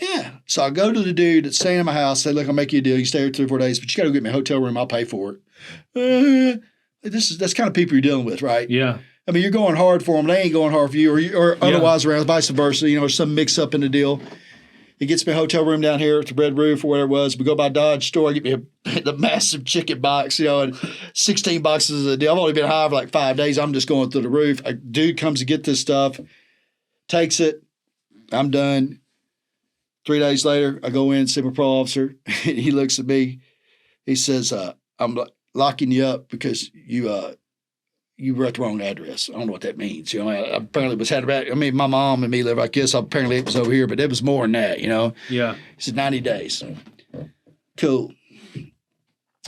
Yeah. So I go to the dude that's staying in my house, say, look, I'll make you a deal. You stay here 3 or 4 days, but you got to get me a hotel room. I'll pay for it. That's kind of people you're dealing with, right? Yeah. I mean, you're going hard for them. They ain't going hard for you or otherwise around, vice versa. You know, there's some mix up in the deal. He gets me a hotel room down here at the Red Roof or whatever it was. We go by Dodge store, get me the massive chicken box, you know, and 16 boxes a deal. I've only been high for like 5 days. I'm just going through the roof. A dude comes to get this stuff, takes it. I'm done. 3 days later, I go in, see my parole officer. And he looks at me. He says, I'm locking you up because you were at the wrong address. I don't know what that means. You know, I apparently was had about. I mean, my mom and me live like this. Apparently it was over here, but it was more than that. You know. Yeah. He said 90 days. Cool.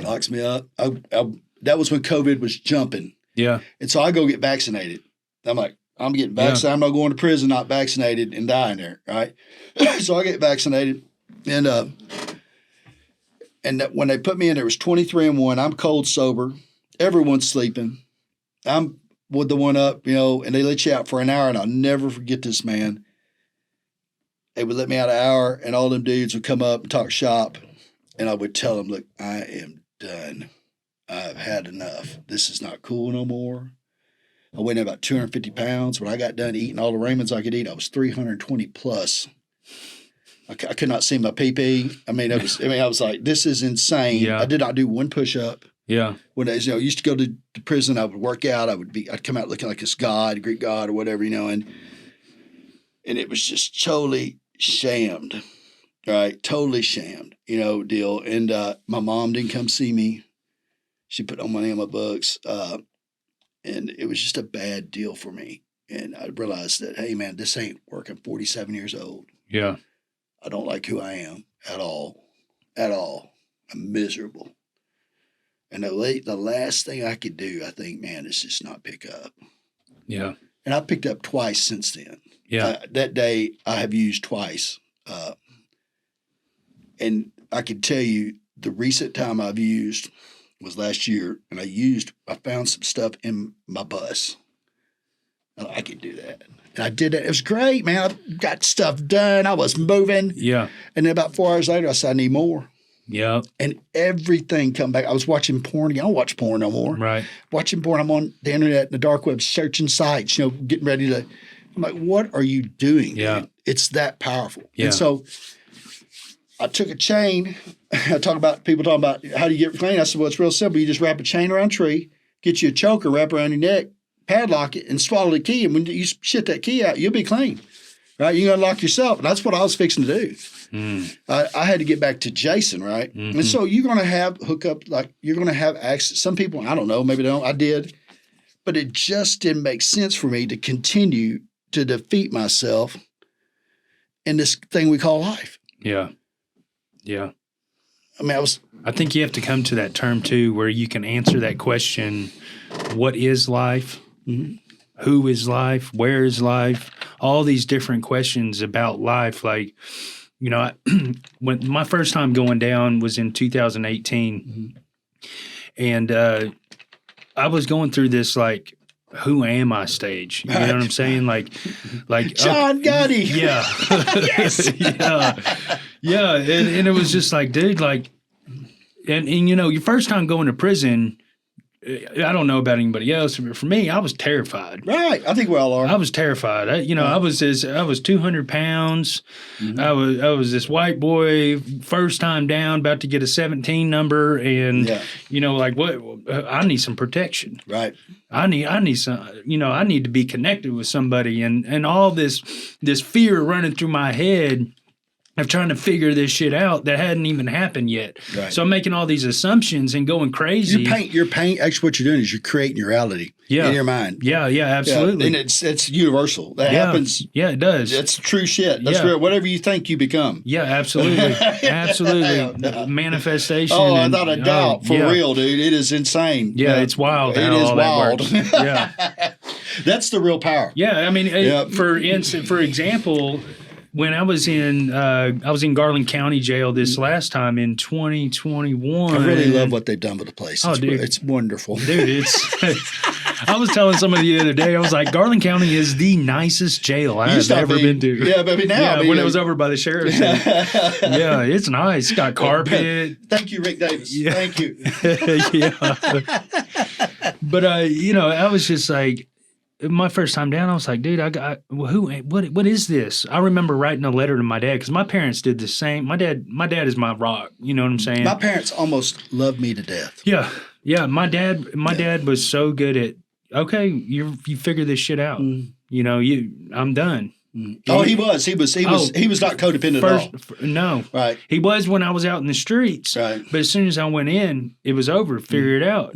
Locks me up. That was when COVID was jumping. Yeah. And so I go get vaccinated. I'm like, I'm getting vaccinated. Yeah. I'm not going to prison not vaccinated and dying there. Right. So I get vaccinated, and when they put me in, there was 23 and 1. I'm cold sober. Everyone's sleeping. I'm with the one up, you know, and they let you out for an hour, and I'll never forget this, man. They would let me out an hour, and all them dudes would come up and talk shop, and I would tell them, look, I am done. I've had enough. This is not cool no more. I weighed in about 250 pounds. When I got done eating all the ramens I could eat, I was 320 plus. I could not see my pee-pee. I was like, this is insane. Yeah. I did not do one push-up. Yeah. When I used to go to prison, I would work out. I'd come out looking like this god, Greek god or whatever, you know, and it was just totally shammed, right? Totally shammed, you know, deal. And my mom didn't come see me. She put no money on my books. And it was just a bad deal for me. And I realized that, hey, man, this ain't working. 47 years old. Yeah. I don't like who I am at all. At all. I'm miserable. And the last thing I could do, I think, man, is just not pick up. Yeah. And I picked up twice since then. Yeah. That day, I have used twice. And I can tell you the recent time I've used was last year, and I found some stuff in my bus. And I could do that. And I did it. It was great, man. I got stuff done. I was moving. Yeah. And then about 4 hours later, I said, I need more. Yeah. And everything come back. I was watching porn again. I don't watch porn no more. Right. Watching porn. I'm on the internet and the dark web searching sites, you know, getting ready to. I'm like, what are you doing? Yeah. Man? It's that powerful. Yeah. And so I took a chain. People talking about how do you get clean? I said, well, it's real simple. You just wrap a chain around a tree, get you a choker, wrap around your neck, padlock it, and swallow the key. And when you shit that key out, you'll be clean. Right? You can unlock yourself. And that's what I was fixing to do. I had to get back to Jason, right? Mm-hmm. And so you're going to have hookup, like you're going to have access. Some people, I don't know, maybe they don't. I did. But it just didn't make sense for me to continue to defeat myself in this thing we call life. Yeah. Yeah. I mean, I think you have to come to that term too, where you can answer that question, what is life? Mm-hmm. Who is life? Where is life? all these different questions about life. Like, you know, when my first time going down was in 2018, and I was going through this like, who am I stage? You know what I'm saying? Like John Gotti. Yeah. Yes. Yeah. And it was just like, dude, like, and you know, your first time going to prison, I don't know about anybody else, but for me, I was terrified. Right. I think we all are. I was terrified. I was 200 pounds. I was this white boy, first time down, about to get a 17 number, and you know, like what? I need some protection. Right. I need some. You know, I need to be connected with somebody, and all this fear running through my head of trying to figure this shit out that hadn't even happened yet. Right. So I'm making all these assumptions and going crazy. Your pain. Actually, what you're doing is you're creating your reality in your mind. Yeah, absolutely. And it's universal. That happens. Yeah, it does. That's true shit. That's real. Whatever you think, you become. Yeah, absolutely. Absolutely. Manifestation. Oh, without a doubt. For real, dude. It is insane. Yeah, it's wild. It is wild. Yeah. That's the real power. Yeah, I mean, for example, when I was in Garland County Jail this last time in 2021. I really love what they've done with the place. Dude, it's wonderful. Dude, I was telling somebody the other day, I was like, Garland County is the nicest jail I've ever been to. Yeah, but now. When it was over by the sheriff's. Yeah, it's nice. It's got carpet. Thank you, Rick Davis. Yeah. Thank you. Yeah. But, you know, I was just like, my first time down, I was like, dude, what is this? I remember writing a letter to my dad because my parents did the same. My dad is my rock. You know what I'm saying? My parents almost loved me to death. Yeah. Yeah. My dad was so good at, okay, you figure this shit out. You know, I'm done. Oh, he was not codependent at all. No. Right. He was when I was out in the streets. Right. But as soon as I went in, it was over. Figure it out.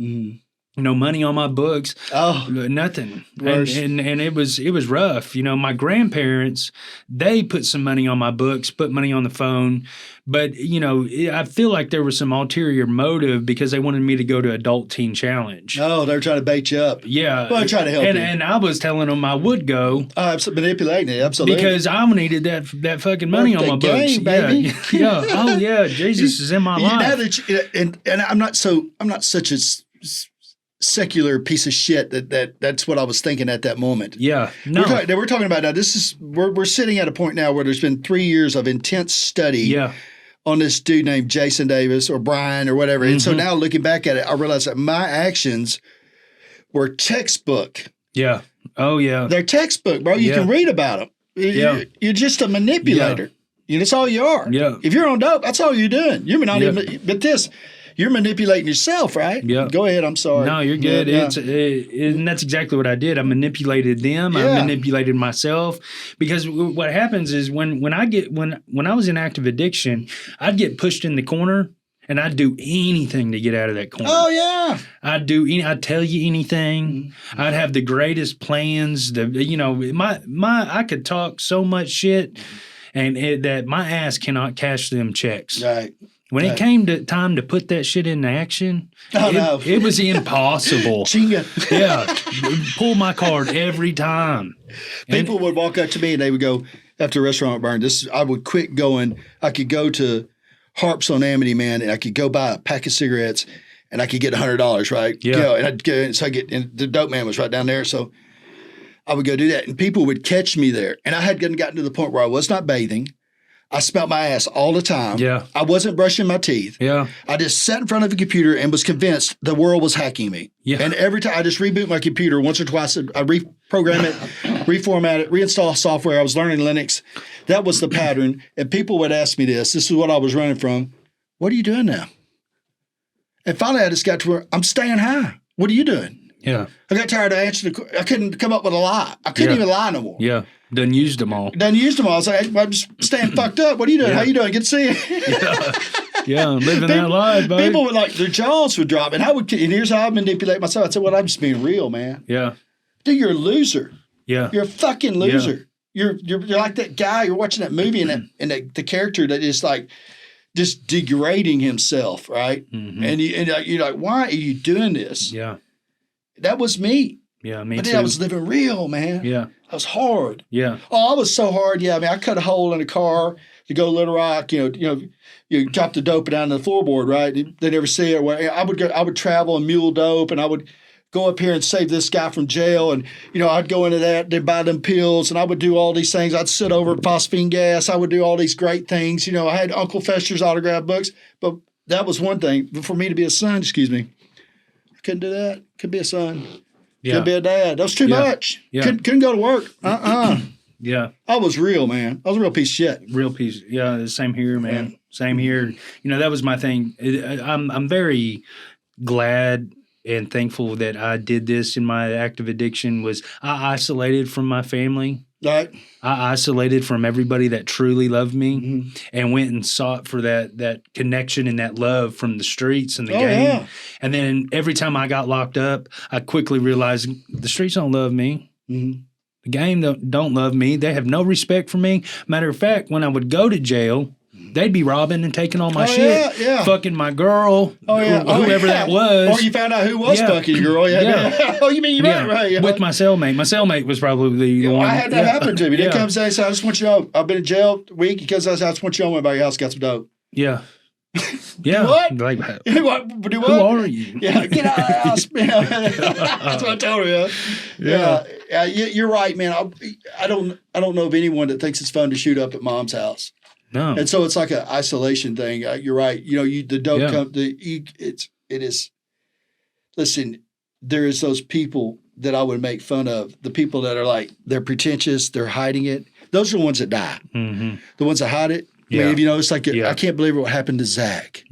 No money on my books. Oh, nothing. And it was rough. You know, my grandparents, they put some money on my books, put money on the phone. But, you know, I feel like there was some ulterior motive because they wanted me to go to Adult Teen Challenge. Oh, they're trying to bait you up. Yeah. Well, they're trying to help you. And I was telling them I would go. Manipulating it, absolutely. Because I needed that fucking money on my books. Baby. Yeah. Oh, yeah. Jesus is in my life. And I'm not such a secular piece of shit that's what I was thinking at that moment. Yeah. No. We're talking about now. We're sitting at a point now where there's been 3 years of intense study on this dude named Jason Davis or Bryan or whatever. And so now looking back at it, I realize that my actions were textbook. Yeah. Oh, yeah. They're textbook, bro. You can read about them. You're just a manipulator. Yeah. You know, that's all you are. Yeah. If you're on dope, that's all you're doing. You're not even, but you're manipulating yourself, right? Yeah. Go ahead. I'm sorry. No, you're good. Yeah. And that's exactly what I did. I manipulated them. I manipulated myself because what happens is when I was in active addiction, I'd get pushed in the corner and I'd do anything to get out of that corner. Oh yeah. I'd tell you anything. I'd have the greatest plans. I could talk so much shit and that my ass cannot cash them checks. Right. When it came to time to put that shit into action, it was impossible. Chinga. Yeah. Pull my card every time. People would walk up to me and they would go, after a restaurant burn, I would quit going. I could go to Harps on Amity, man, and I could go buy a pack of cigarettes and I could get $100, right? Yeah. And I'd go, and the dope man was right down there. So I would go do that. And people would catch me there. And I had gotten to the point where I was not bathing. I smelled my ass all the time. Yeah. I wasn't brushing my teeth. Yeah. I just sat in front of a computer and was convinced the world was hacking me. Yeah. And every time I just reboot my computer once or twice, I reprogram it, reformat it, reinstall software. I was learning Linux. That was the pattern. And people would ask me this is what I was running from. What are you doing now? And finally I just got to where I'm staying high. What are you doing? Yeah. I got tired of answering I couldn't come up with a lie. I couldn't even lie no more. Yeah. Done used them all. I was like, I'm just staying fucked up. What are you doing? How you doing? Good to see you. Yeah, living that life, buddy. People would their jaws would drop. And here's how I manipulate myself. I said, well, I'm just being real, man. Yeah. Dude, you're a loser. Yeah. You're a fucking loser. Yeah. You're like that guy, you're watching that movie and the character that is just degrading himself, right? Mm-hmm. And you're like, why are you doing this? Yeah. That was me. Yeah, me but too. then I was living real, man. Yeah. I was hard. Yeah. Oh, I was so hard. Yeah, I mean, I cut a hole in a car to go to Little Rock. You drop the dope down to the floorboard, right? They never see it. I would travel and mule dope, and I would go up here and save this guy from jail, and I'd go into that, they'd buy them pills, and I would do all these things. I'd sit over phosphine gas. I would do all these great things. I had Uncle Fester's autograph books, but that was one thing. But for me to be a son, I couldn't do that. Couldn't be a son. Yeah. Couldn't be a dad. That was too much. Yeah. Couldn't go to work. Yeah. I was real, man. I was a real piece of shit. Real piece. Yeah, the same here, man. Yeah. Same here. That was my thing. I'm very glad and thankful that I did this in my active addiction. Was I isolated from my family. Right. I isolated from everybody that truly loved me and went and sought for that connection and that love from the streets and the game. Yeah. And then every time I got locked up, I quickly realized the streets don't love me. Mm-hmm. The game don't love me. They have no respect for me. Matter of fact, when I would go to jail, they'd be robbing and taking all my shit, fucking my girl, whoever that was. Or you found out who was fucking your girl. Yeah. Oh, you mean you're right. Yeah. With my cellmate. My cellmate was probably the one. I had that happen to me. They comes and says, I just want you to know, I've been in jail a week because I just want you to know about your house, got some dope. Yeah. Yeah. Do what? Like, Do what? Who are you? Yeah, get out of the house. That's what I told her. Yeah. You're right, man. I don't know of anyone that thinks it's fun to shoot up at mom's house. No. And so it's like an isolation thing. You're right. The dope it is. Listen, there is those people that I would make fun of. The people that are like, they're pretentious, they're hiding it. Those are the ones that die. Mm-hmm. The ones that hide it. I mean, if you notice, like, I can't believe what happened to Zach.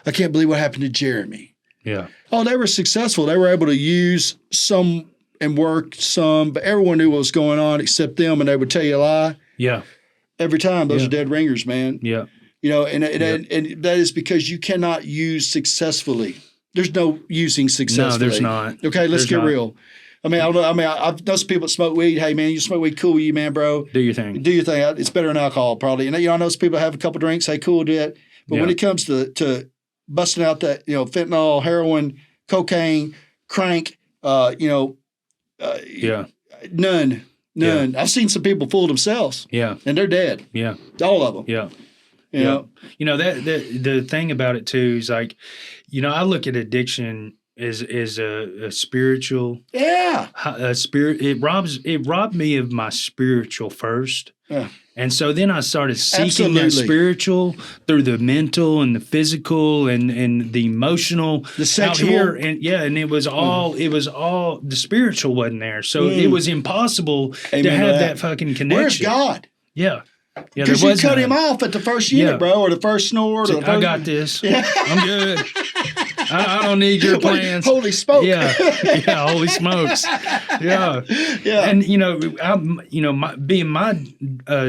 I can't believe what happened to Jeremy. Yeah. Oh, they were successful. They were able to use some and work some, but everyone knew what was going on except them, and they would tell you a lie. Yeah. Every time. Those are dead ringers, man. Yeah. And that is because you cannot use successfully. There's no using successfully. No, there's not. Okay, let's get real. I mean, I don't know. I mean, I've known some people that smoke weed. Hey, man, you smoke weed, cool with you, man, bro. Do your thing. Do your thing. It's better than alcohol, probably. And I know some people have a couple drinks. Hey, cool, do it. But when it comes to busting out that, fentanyl, heroin, cocaine, crank, none. Yeah. I've seen some people fool themselves. Yeah. And they're dead. Yeah. All of them. Yeah. You know? That the thing about it too is like, I look at addiction as a spiritual. Yeah. A spirit. It robbed me of my spiritual first. Yeah. And so then I started seeking that spiritual through the mental and the physical and the emotional, the sexual. Out here. And it was all the spiritual wasn't there. So it was impossible to have that fucking connection. Where's God? Yeah. Yeah, because you cut him off at the first unit, bro, or the first snort. I got this. Yeah. I'm good. I don't need your plans. Holy smoke. Yeah. Holy smokes. Yeah. Yeah. And my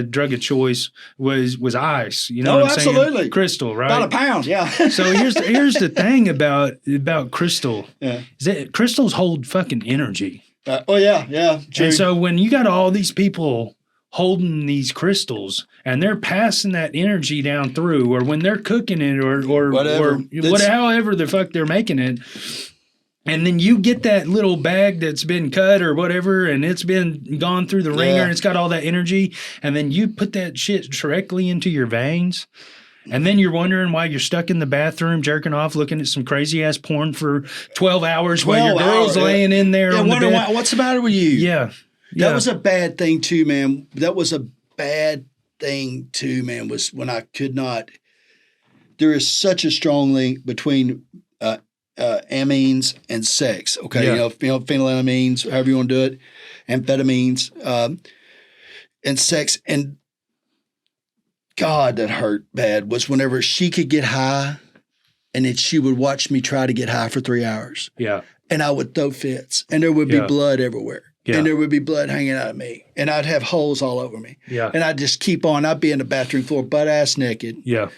drug of choice was ice. You know what I'm absolutely. Saying? Crystal, right? About a pound. Yeah. So here's the thing about crystal. Yeah. Is that crystals hold fucking energy. Yeah. True. And so when you got all these people holding these crystals and they're passing that energy down through, or when they're cooking it or however the fuck they're making it, and then you get that little bag that's been cut or whatever and it's been gone through the ringer and it's got all that energy, and then you put that shit directly into your veins. And then you're wondering why you're stuck in the bathroom jerking off, looking at some crazy ass porn for 12 hours while your girl's laying in there on the bed. What's the matter with you? Yeah. That was a bad thing too, man. That was a bad thing too, man, was when I could not. There is such a strong link between amines and sex. Okay. Yeah. Phenylamines, however you want to do it, amphetamines, and sex. And God, that hurt bad was whenever she could get high and then she would watch me try to get high for 3 hours. Yeah. And I would throw fits and there would be blood everywhere. Yeah. And there would be blood hanging out of me. And I'd have holes all over me. Yeah. And I'd just keep on. I'd be in the bathroom floor, butt-ass naked. Yeah.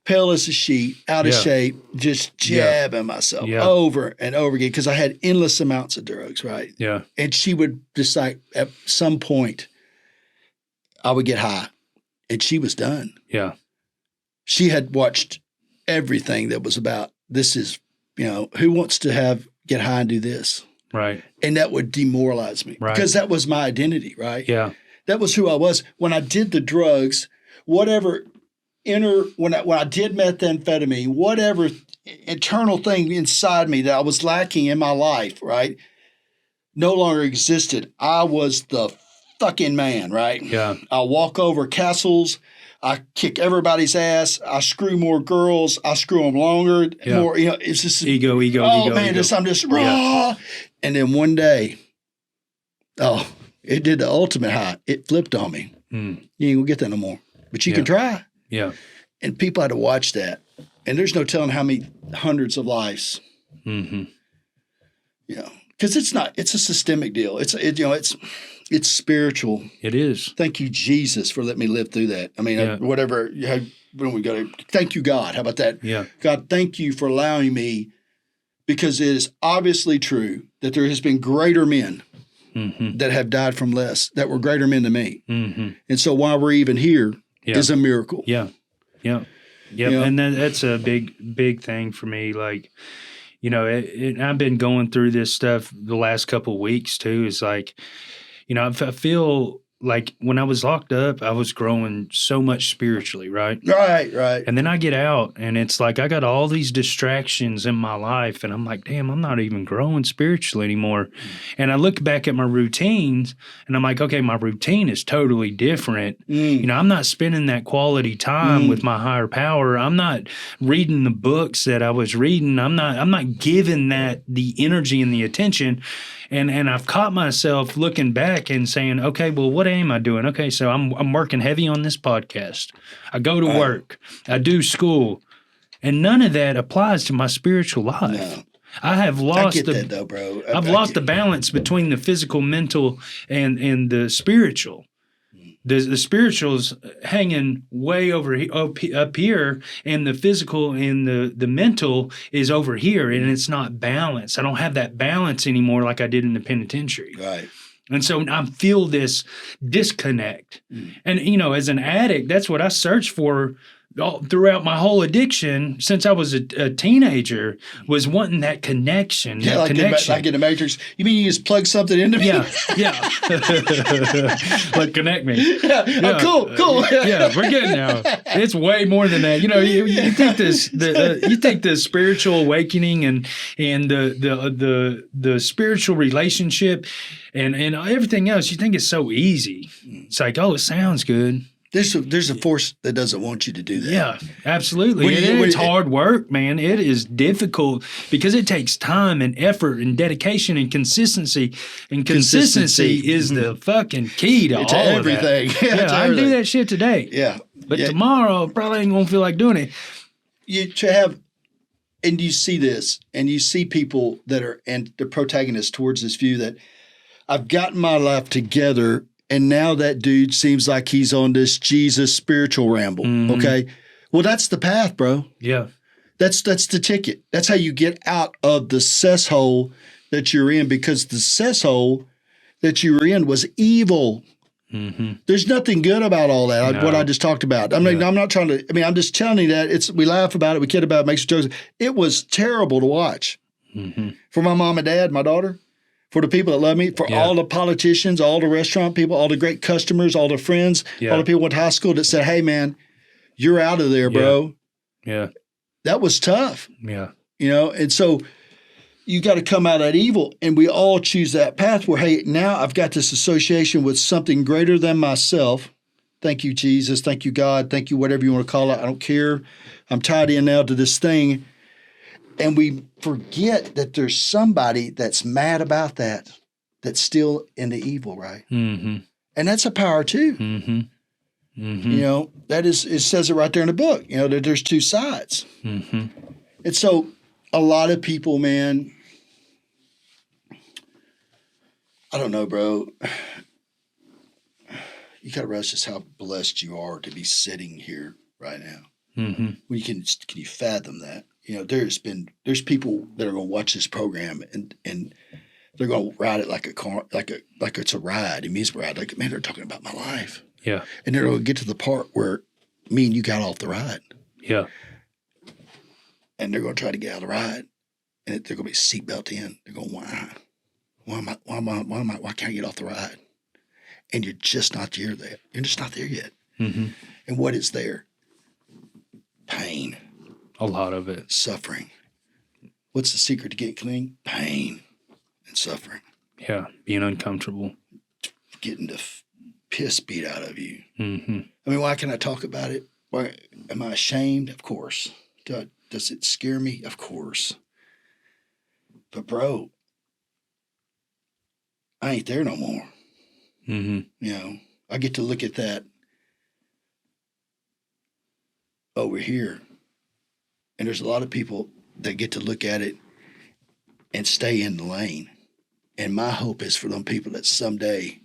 Pale as a sheet, out of shape, just jabbing myself over and over again because I had endless amounts of drugs, right? Yeah. And she would just like, at some point, I would get high. And she was done. Yeah. She had watched everything that was about, this is, who wants to get high and do this? Right. And that would demoralize me because that was my identity, right? Yeah. That was who I was. When I did the drugs, whatever when I did methamphetamine, whatever internal thing inside me that I was lacking in my life, right, no longer existed. I was the fucking man, right? Yeah. I walk over castles. I kick everybody's ass. I screw more girls. I screw them longer. Yeah. More, it's just ego. Oh man, ego. I'm just raw. Yeah. And then one day, it did the ultimate high. It flipped on me. You ain't gonna get that no more. But you can try. Yeah. And people had to watch that. And there's no telling how many hundreds of lives. Mm-hmm. Because it's a systemic deal. It's spiritual. It is. Thank you, Jesus, for letting me live through that. I mean, whatever. When we go to thank you, God. How about that? Yeah. God, thank you for allowing me, because it is obviously true that there has been greater men that have died from less, that were greater men than me. Mm-hmm. And so while we're even here is a miracle. Yeah. Yeah. Yeah. And that's a big thing for me. Like, I've been going through this stuff the last couple of weeks too. It's like, I feel like when I was locked up, I was growing so much spiritually, right? Right. And then I get out and it's like I got all these distractions in my life and I'm like, damn, I'm not even growing spiritually anymore. And I look back at my routines and I'm like, okay, my routine is totally different. I'm not spending that quality time with my higher power. I'm not reading the books that I was reading. I'm not giving that the energy and the attention. And I've caught myself looking back and saying, okay, well, what am I doing? Okay, so I'm working heavy on this podcast. I go to work. I do school. And none of that applies to my spiritual life. No. I have lost that though, bro. I've lost the balance between the physical, mental, and the spiritual. The spiritual's hanging way up here, and the physical and the mental is over here, and it's not balanced. I don't have that balance anymore like I did in the penitentiary. Right. And so I feel this disconnect. And, as an addict, that's what I search for throughout my whole addiction since I was a teenager, was wanting that connection. Yeah, like in the Matrix. You mean you just plug something into me? Yeah. Like connect me. Yeah. Oh, cool. Yeah, we're getting there. It's way more than that. You think you think the spiritual awakening and the spiritual relationship and everything else, you think it's so easy. It's like, oh, it sounds good. There's a force that doesn't want you to do that. Yeah, absolutely. It's hard work, man. It is difficult because it takes time and effort and dedication and consistency. And consistency is the fucking key to all everything. Of that. Yeah, I can do that shit today. Yeah. But tomorrow, probably ain't going to feel like doing it. And you see this, and you see people that are, and the protagonists towards this view that I've gotten my life together, and now that dude seems like he's on this Jesus spiritual ramble. Okay. Well, that's the path, bro. Yeah. That's the ticket. That's how you get out of the cesshole that you're in, because the cesshole that you were in was evil. There's nothing good about all that, what I just talked about. I'm not trying to, I'm just telling you that we laugh about it, we kid about it, makes jokes. It was terrible to watch for my mom and dad, my daughter. For the people that love me, for all the politicians, all the restaurant people, all the great customers, all the friends, all the people went to high school that said, hey, man, you're out of there, bro. Yeah. That was tough. Yeah. And so you got to come out of that evil. And we all choose that path where, hey, now I've got this association with something greater than myself. Thank you, Jesus. Thank you, God. Thank you, whatever you want to call it. I don't care. I'm tied in now to this thing. And we forget that there's somebody that's mad about that's still in the evil, right? And that's a power too. That is, it says it right there in the book, that there's two sides. And so a lot of people, man, I don't know, bro. You got to realize just how blessed you are to be sitting here right now. Well, can you fathom that? There's people that are going to watch this program and they're going to ride it like a car, like it's a ride. It means ride. Like, man, they're talking about my life. Yeah. And they're going to get to the part where me and you got off the ride. Yeah. And they're going to try to get out of the ride, and they're going to be seatbelt in. They're going to whine. Why can't I get off the ride? And you're just not there. You're just not there yet. Mm-hmm. And what is there? Pain. A lot of it. Suffering. What's the secret to get clean? Pain and suffering. Yeah, being uncomfortable. Getting the piss beat out of you. Mm-hmm. I mean, why can I talk about it? Why am I ashamed? Of course. Does it scare me? Of course. But bro, I ain't there no more. Mm-hmm. You know, I get to look at that over here. And there's a lot of people that get to look at it and stay in the lane. And my hope is for them people that someday,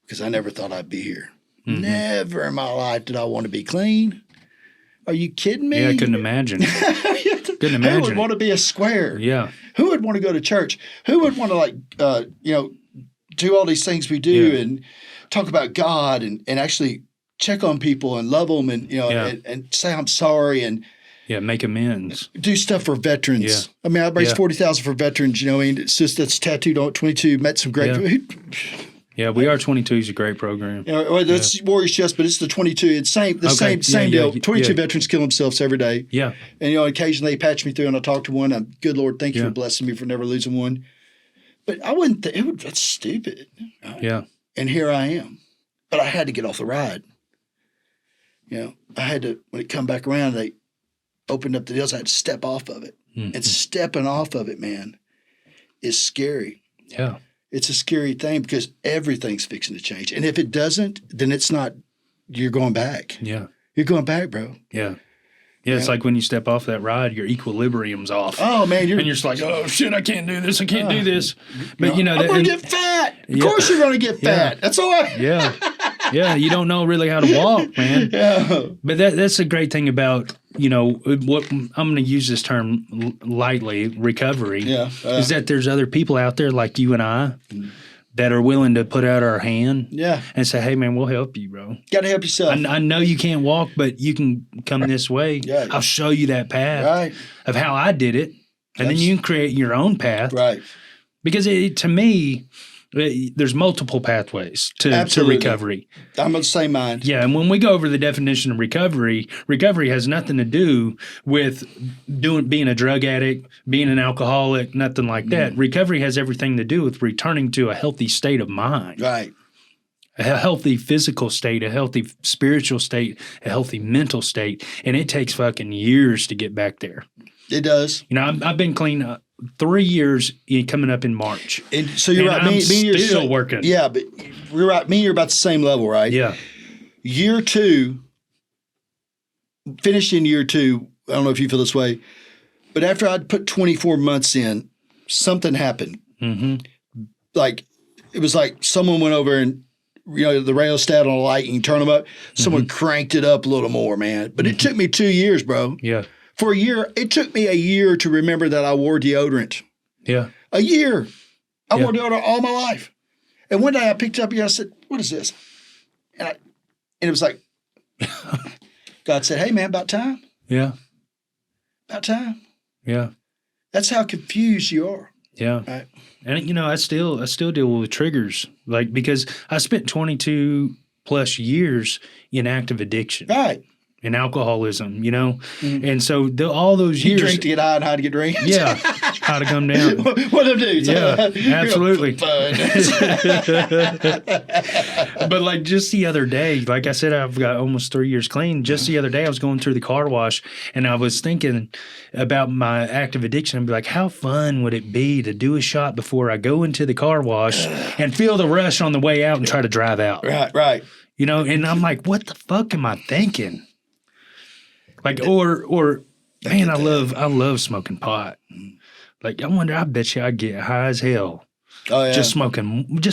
because I never thought I'd be here. Mm-hmm. Never in my life did I want to be clean. Are you kidding me? Yeah, I couldn't imagine. Couldn't imagine. Who would want to be a square? Yeah. Who would want to go to church? Who would want to do all these things we do and talk about God and actually check on people and love them and and say I'm sorry and make amends. Do stuff for veterans. Yeah. I mean, I raised $40,000 for veterans. You know, and it's just that's tattooed on 22. Met some great. Yeah, We Are 22 is a great program. That's Warriors Chest, but it's the 22. It's same deal. 22 veterans kill themselves every day. Yeah. And occasionally they patch me through and I talk to one. I'm, good Lord, thank you for blessing me for never losing one. But I wouldn't that's stupid. Yeah. And here I am. But I had to get off the ride. I had to, when it come back around, they opened up the deals, I had to step off of it. Mm-hmm. And stepping off of it, man, is scary. Yeah. It's a scary thing because everything's fixing to change. And if it doesn't, then it's not, you're going back. Yeah. You're going back, bro. Yeah. Yeah, it's like when you step off that ride, your equilibrium's off. Oh, man. And you're just like, oh, shit, I can't do this. I can't do this. But, I'm going to get fat. Of course you're going to get fat. That's all right. Yeah. Yeah, you don't know really how to walk, man. Yeah. But that's a great thing about, what I'm going to use this term lightly, recovery, is that there's other people out there like you and I that are willing to put out our hand and say, hey, man, we'll help you, bro. Got to help yourself. I know you can't walk, but you can come this way. Yeah. I'll show you that path of how I did it, and then you can create your own path. Right. Because to me, there's multiple pathways to recovery. I'm of the same mind. Yeah, and when we go over the definition of recovery has nothing to do with being a drug addict, being an alcoholic, nothing like that. Recovery has everything to do with returning to a healthy state of mind. Right. A healthy physical state, a healthy spiritual state, a healthy mental state, and it takes fucking years to get back there. It does. I've been clean 3 years coming up in March. And so you're right. I'm still working. Yeah, but you're right. Me and you're about the same level, right? Yeah. Year 2, finished in year 2, I don't know if you feel this way, but after I'd put 24 months in, something happened. Mm-hmm. Like, it was like someone went over and, the rheostat on a light, and you turn them up. Someone cranked it up a little more, man. But it took me 2 years, bro. Yeah. For a year, it took me a year to remember that I wore deodorant. Yeah. A year. I wore deodorant all my life. And one day I picked it up and I said, what is this? And it was like, God said, hey, man, about time. Yeah. About time. Yeah. That's how confused you are. Yeah. Right. And, I still deal with triggers, because I spent 22 plus years in active addiction. Right. And alcoholism, and so all those years. You drink to get high and high to get drunk. Yeah, how to come down. What them dudes? Yeah, absolutely. But just the other day, like I said, I've got almost 3 years clean. Just the other day, I was going through the car wash, and I was thinking about my active addiction. I'd be like, how fun would it be to do a shot before I go into the car wash and feel the rush on the way out and try to drive out? Right. And I'm like, what the fuck am I thinking? Or man, I love smoking pot. I bet you I get high as hell. Oh, yeah. Just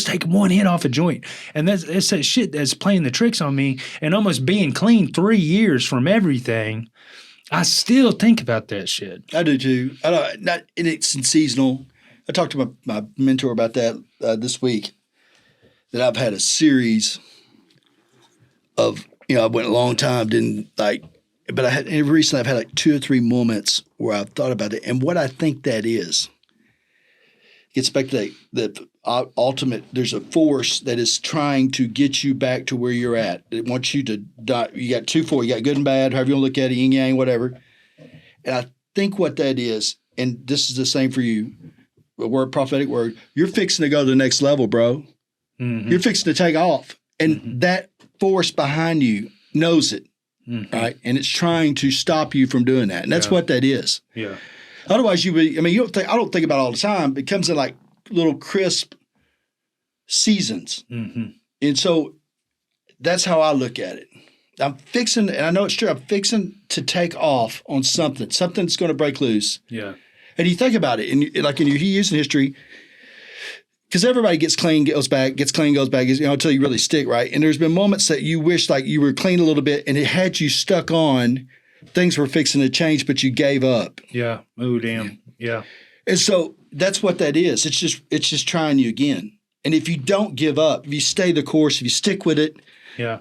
taking one hit off a joint. And it's that shit that's playing the tricks on me, and almost being clean 3 years from everything. I still think about that shit. I do too. It's seasonal. I talked to my mentor about that this week, that I've had a series of, I went a long time, but recently I've had 2 or 3 moments where I've thought about it. And what I think that is gets back to the ultimate. There's a force that is trying to get you back to where you're at. It wants you to die. You got two forces. You got good and bad, however you want to look at it, yin yang, whatever. And I think what that is, and this is the same for you, a word, prophetic word. You're fixing to go to the next level, bro. Mm-hmm. You're fixing to take off, and that force behind you knows it, right? And it's trying to stop you from doing that, and that's what that is. Yeah. Otherwise, I don't think about it all the time. It comes in like little crisp seasons. And so that's how I look at it. I'm fixing, and I know it's true, I'm fixing to take off on something's going to break loose. Yeah. And you think about it, and like in your using history, because everybody gets clean, goes back, until you really stick, right? And there's been moments that you wish like you were clean a little bit, and it had you stuck on. Things were fixing to change, but you gave up. Yeah. Oh, damn. Yeah. And so that's what that is. It's just trying you again. And if you don't give up, if you stay the course, if you stick with it, yeah.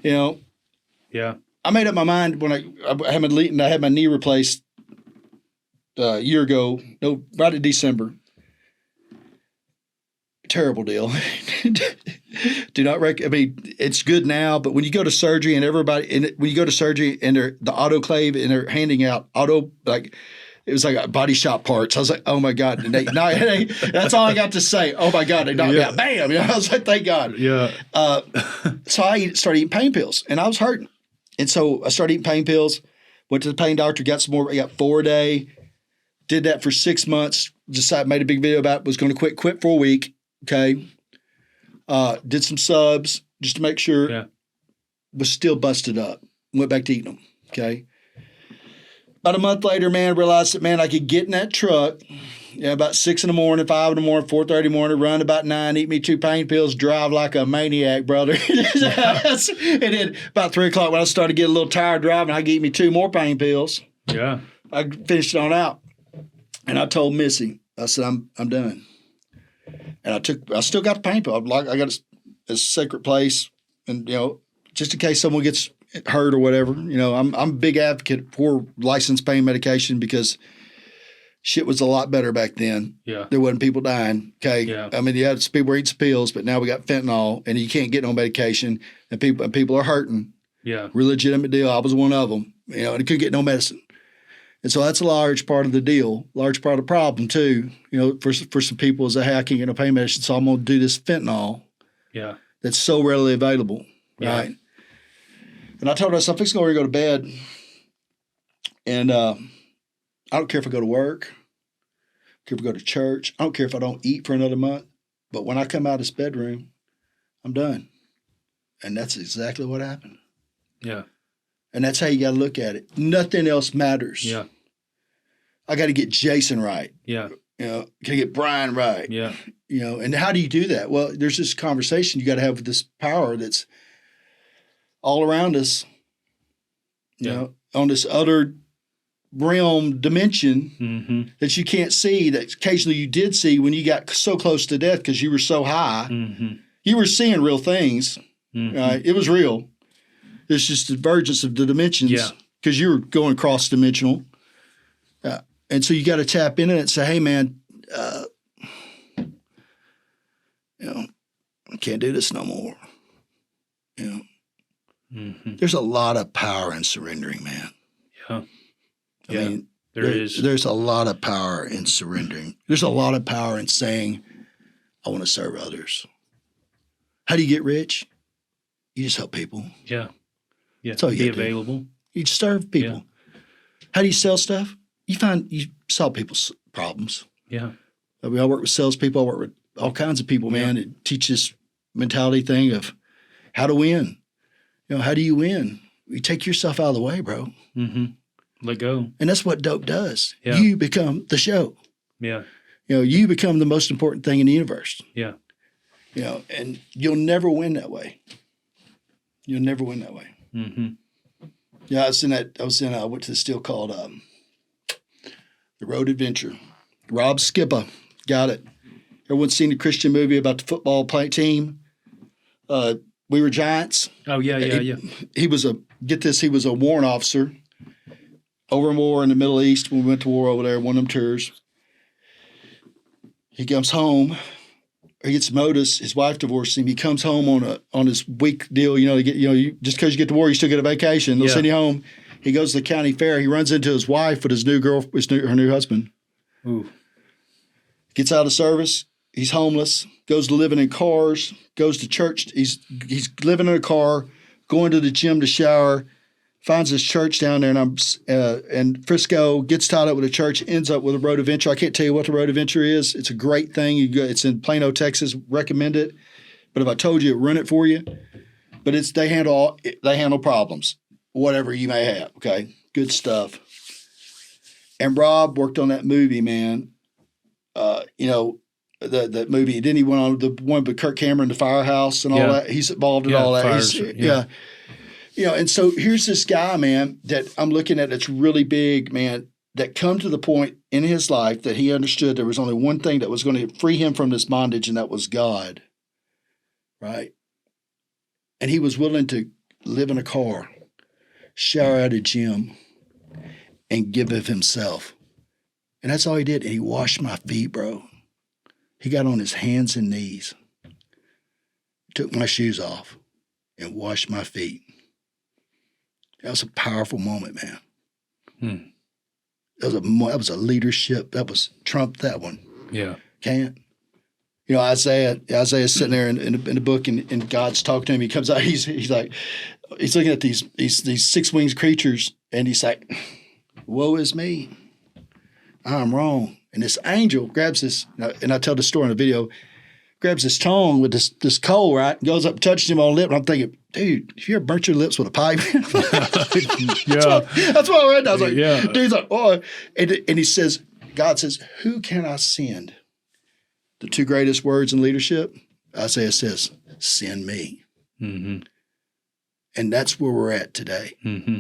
Yeah. I made up my mind when I had my knee replaced a year ago. No, right in December. Terrible deal. Do not it's good now, but when you go to surgery and the autoclave and they're handing out it was like body shop parts. I was like, oh my God. And that's all I got to say. Oh my God. They knocked me out. Bam. I was like, thank God. Yeah. So I started eating pain pills and I was hurting. And so I started eating pain pills, went to the pain doctor, got some more, I got 4 a day, did that for 6 months, decided, made a big video about it, was going to quit for a week. Okay. Did some subs just to make sure. Yeah. Was still busted up. Went back to eating them. Okay. About a month later, man, realized that, man, I could get in that truck about 6 in the morning, 5 in the morning, 4:30 in the morning, run about 9, eat me 2 pain pills, drive like a maniac, brother. And then about 3 o'clock when I started getting a little tired driving, I could eat me 2 more pain pills. Yeah. I finished it on out. And I told Missy, I said, I'm done. And I still got the pain pill. I got a sacred place, and just in case someone gets hurt or whatever, I'm a big advocate for licensed pain medication because shit was a lot better back then. Yeah, there wasn't people dying. Okay, yeah. I mean, people were eating pills, but now we got fentanyl, and you can't get no medication, and people are hurting. Yeah, real legitimate deal. I was one of them. And you couldn't get no medicine. And so that's a large part of the deal, large part of the problem too, for some people is that, hey, I can't get no pain medicine, so I'm going to do this fentanyl. Yeah. That's so readily available, right? And I told her, I'm fixing to go to bed, and I don't care if I go to work, I don't care if I go to church, I don't care if I don't eat for another month, but when I come out of this bedroom, I'm done. And that's exactly what happened. Yeah. And that's how you got to look at it. Nothing else matters. Yeah. I got to get Jason right. Yeah. Got to get Bryan right. Yeah. And how do you do that? Well, there's this conversation you got to have with this power that's all around us, on this other realm dimension that you can't see, that occasionally you did see when you got so close to death because you were so high. You were seeing real things. Right? It was real. It's just the divergence of the dimensions because you were going cross-dimensional. And so you got to tap into it and say, hey, man, I can't do this no more. There's a lot of power in surrendering, man. Yeah. I mean, there's a lot of power in surrendering. There's a lot of power in saying, I want to serve others. How do you get rich? You just help people. Yeah. Yeah. That's all you be available. You just serve people. Yeah. How do you sell stuff? You solve people's problems. Yeah. I work with salespeople. I work with all kinds of people, man. It teaches mentality thing of how to win. How do you win? You take yourself out of the way, bro. Let go. And that's what dope does. Yeah. You become the show. Yeah. You become the most important thing in the universe. Yeah. And you'll never win that way. You'll never win that way. Yeah, I went to this deal called The Road Adventure. Rob Skipper got it. Everyone's seen the Christian movie about the football team. We Were Giants. Oh, yeah. He was a warrant officer over in war in the Middle East when we went to war over there, one of them tours. He comes home. He gets notice. His wife divorced him. He comes home on his week deal. Just because you get to war, you still get a vacation. They'll send you home. He goes to the county fair. He runs into his wife with her new husband. Ooh. Gets out of service. He's homeless. Goes to living in cars. Goes to church. He's living in a car. Going to the gym to shower. Finds his church down there in Frisco. Gets tied up with a church. Ends up with a road adventure. I can't tell you what the road adventure is. It's a great thing. It's in Plano, Texas. Recommend it. But if I told you, run it for you. But they handle problems, whatever you may have. Okay, good stuff. And Rob worked on that movie, man. That movie. Then he went on the one with Kirk Cameron, The Firehouse, and all that. He's involved in all that. And so here's this guy, man, that I'm looking at that's really big, man, that come to the point in his life that he understood there was only one thing that was going to free him from this bondage, and that was God, right? And he was willing to live in a car, shower at a gym, and give of himself. And that's all he did. And he washed my feet, bro. He got on his hands and knees, took my shoes off, and washed my feet. That was a powerful moment, man. That was a leadership. That was Trump, that one. Yeah. Can't. Isaiah's sitting there in the book, and God's talking to him. He comes out. He's looking at these six-winged creatures, and he's like, woe is me. I'm wrong. And this angel grabs this, and I tell the story in the video, grabs his tongue with this coal, right? Goes up, touches him on the lip, and I'm thinking, dude, have you ever burnt your lips with a pipe? That's what I read. I was like, dude's like, oh. And he says, God says, who can I send? The two greatest words in leadership, Isaiah says, send me. Mm-hmm. And that's where we're at today. Mm-hmm.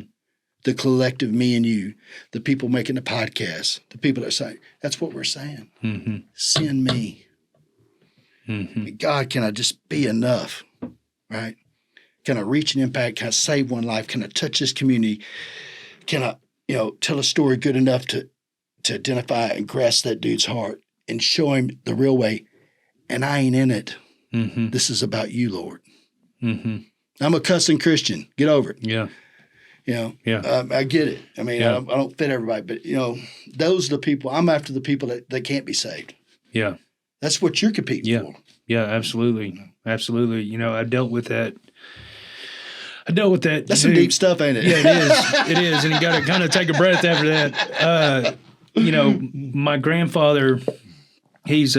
The collective, me and you, the people making the podcast, the people that are saying, that's what we're saying. Mm-hmm. Send me. Mm-hmm. God, can I just be enough, right? Can I reach an impact? Can I save one life? Can I touch this community? Can I, tell a story good enough to identify and grasp that dude's heart and show him the real way? And I ain't in it. Mm-hmm. This is about you, Lord. Mm-hmm. I'm a cussing Christian. Get over it. Yeah. I get it. I mean, I don't fit everybody, but, those are the people. I'm after the people that can't be saved. Yeah. That's what you're competing for. Yeah, absolutely. Absolutely. I dealt with that. That's some deep stuff, ain't it? Yeah, it is. It is. And you got to kind of take a breath after that. My grandfather, he was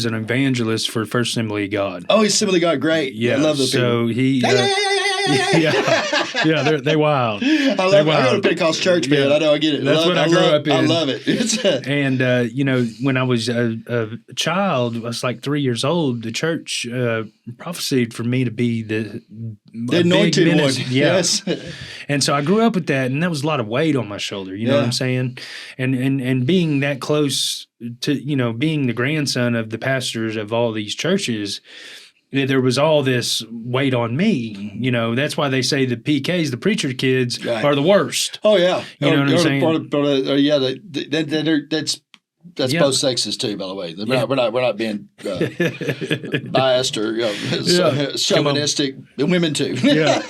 an evangelist for First Assembly of God. Oh, he's Assembly of God. Great. Yeah. I love those people. So he... they're wild. I go to Pentecost church, man. I know, I get it. That's what I grew up in. I love it. And when I was a child, I was like 3 years old. The church prophesied for me to be the anointed one. Yeah. Yes. And so I grew up with that, and that was a lot of weight on my shoulder. You know what I'm saying? And being that close to being the grandson of the pastors of all these churches. There was all this weight on me. That's why they say the PKs, the preacher kids, are the worst. Oh, yeah. You know what I'm saying? That's both sexes too, by the way. We're not being biased or chauvinistic. Women too. Yeah.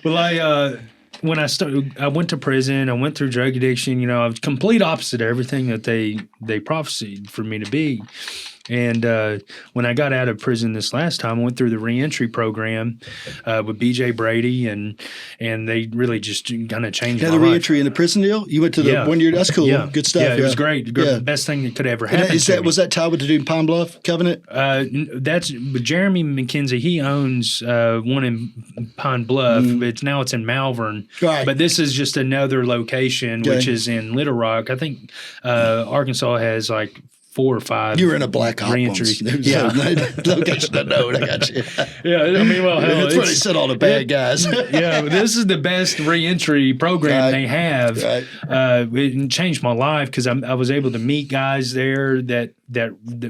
Well, when I went to prison, I went through drug addiction. I was complete opposite of everything that they prophesied for me to be. And when I got out of prison this last time, I went through the reentry program with BJ Brady, and they really just kind of changed my life. The reentry in the prison deal? You went to the 1 year? That's cool. Yeah. Good stuff. Yeah, it was great. Best thing that could ever happen. Was that tied with the dude in Pine Bluff Covenant? That's Jeremy McKenzie. He owns one in Pine Bluff, but now it's in Malvern. Right. But this is just another location, which is in Little Rock. I think Arkansas has like 4 or 5. You were in a black hop reentry. Yeah. Location unknown. I got you. Yeah. I mean, well, hell, that's where they sent all the bad guys. Yeah. This is the best reentry program they have. Right. It changed my life because I was able to meet guys there that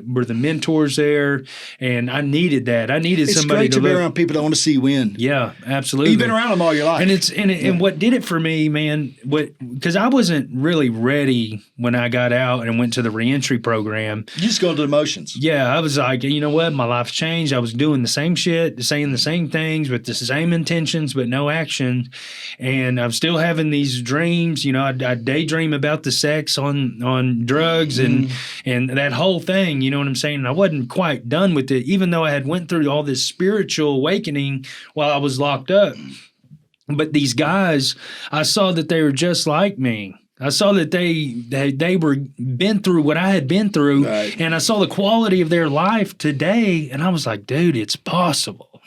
were the mentors there, and I needed that. I needed somebody to be around people that want to see you win. Yeah, absolutely. You've been around them all your life. And what did it for me, man, because I wasn't really ready when I got out and went to the reentry program. program. You just go to the motions. Yeah, I was like, you know what? My life's changed. I was doing the same shit, saying the same things with the same intentions, but no action. And I'm still having these dreams. You know, I daydream about the sex on drugs and that whole thing. You know what I'm saying? And I wasn't quite done with it, even though I had went through all this spiritual awakening while I was locked up. But these guys, I saw that they were just like me. I saw that they were been through what I had been through, right. And I saw the quality of their life today, and I was like, dude, it's possible.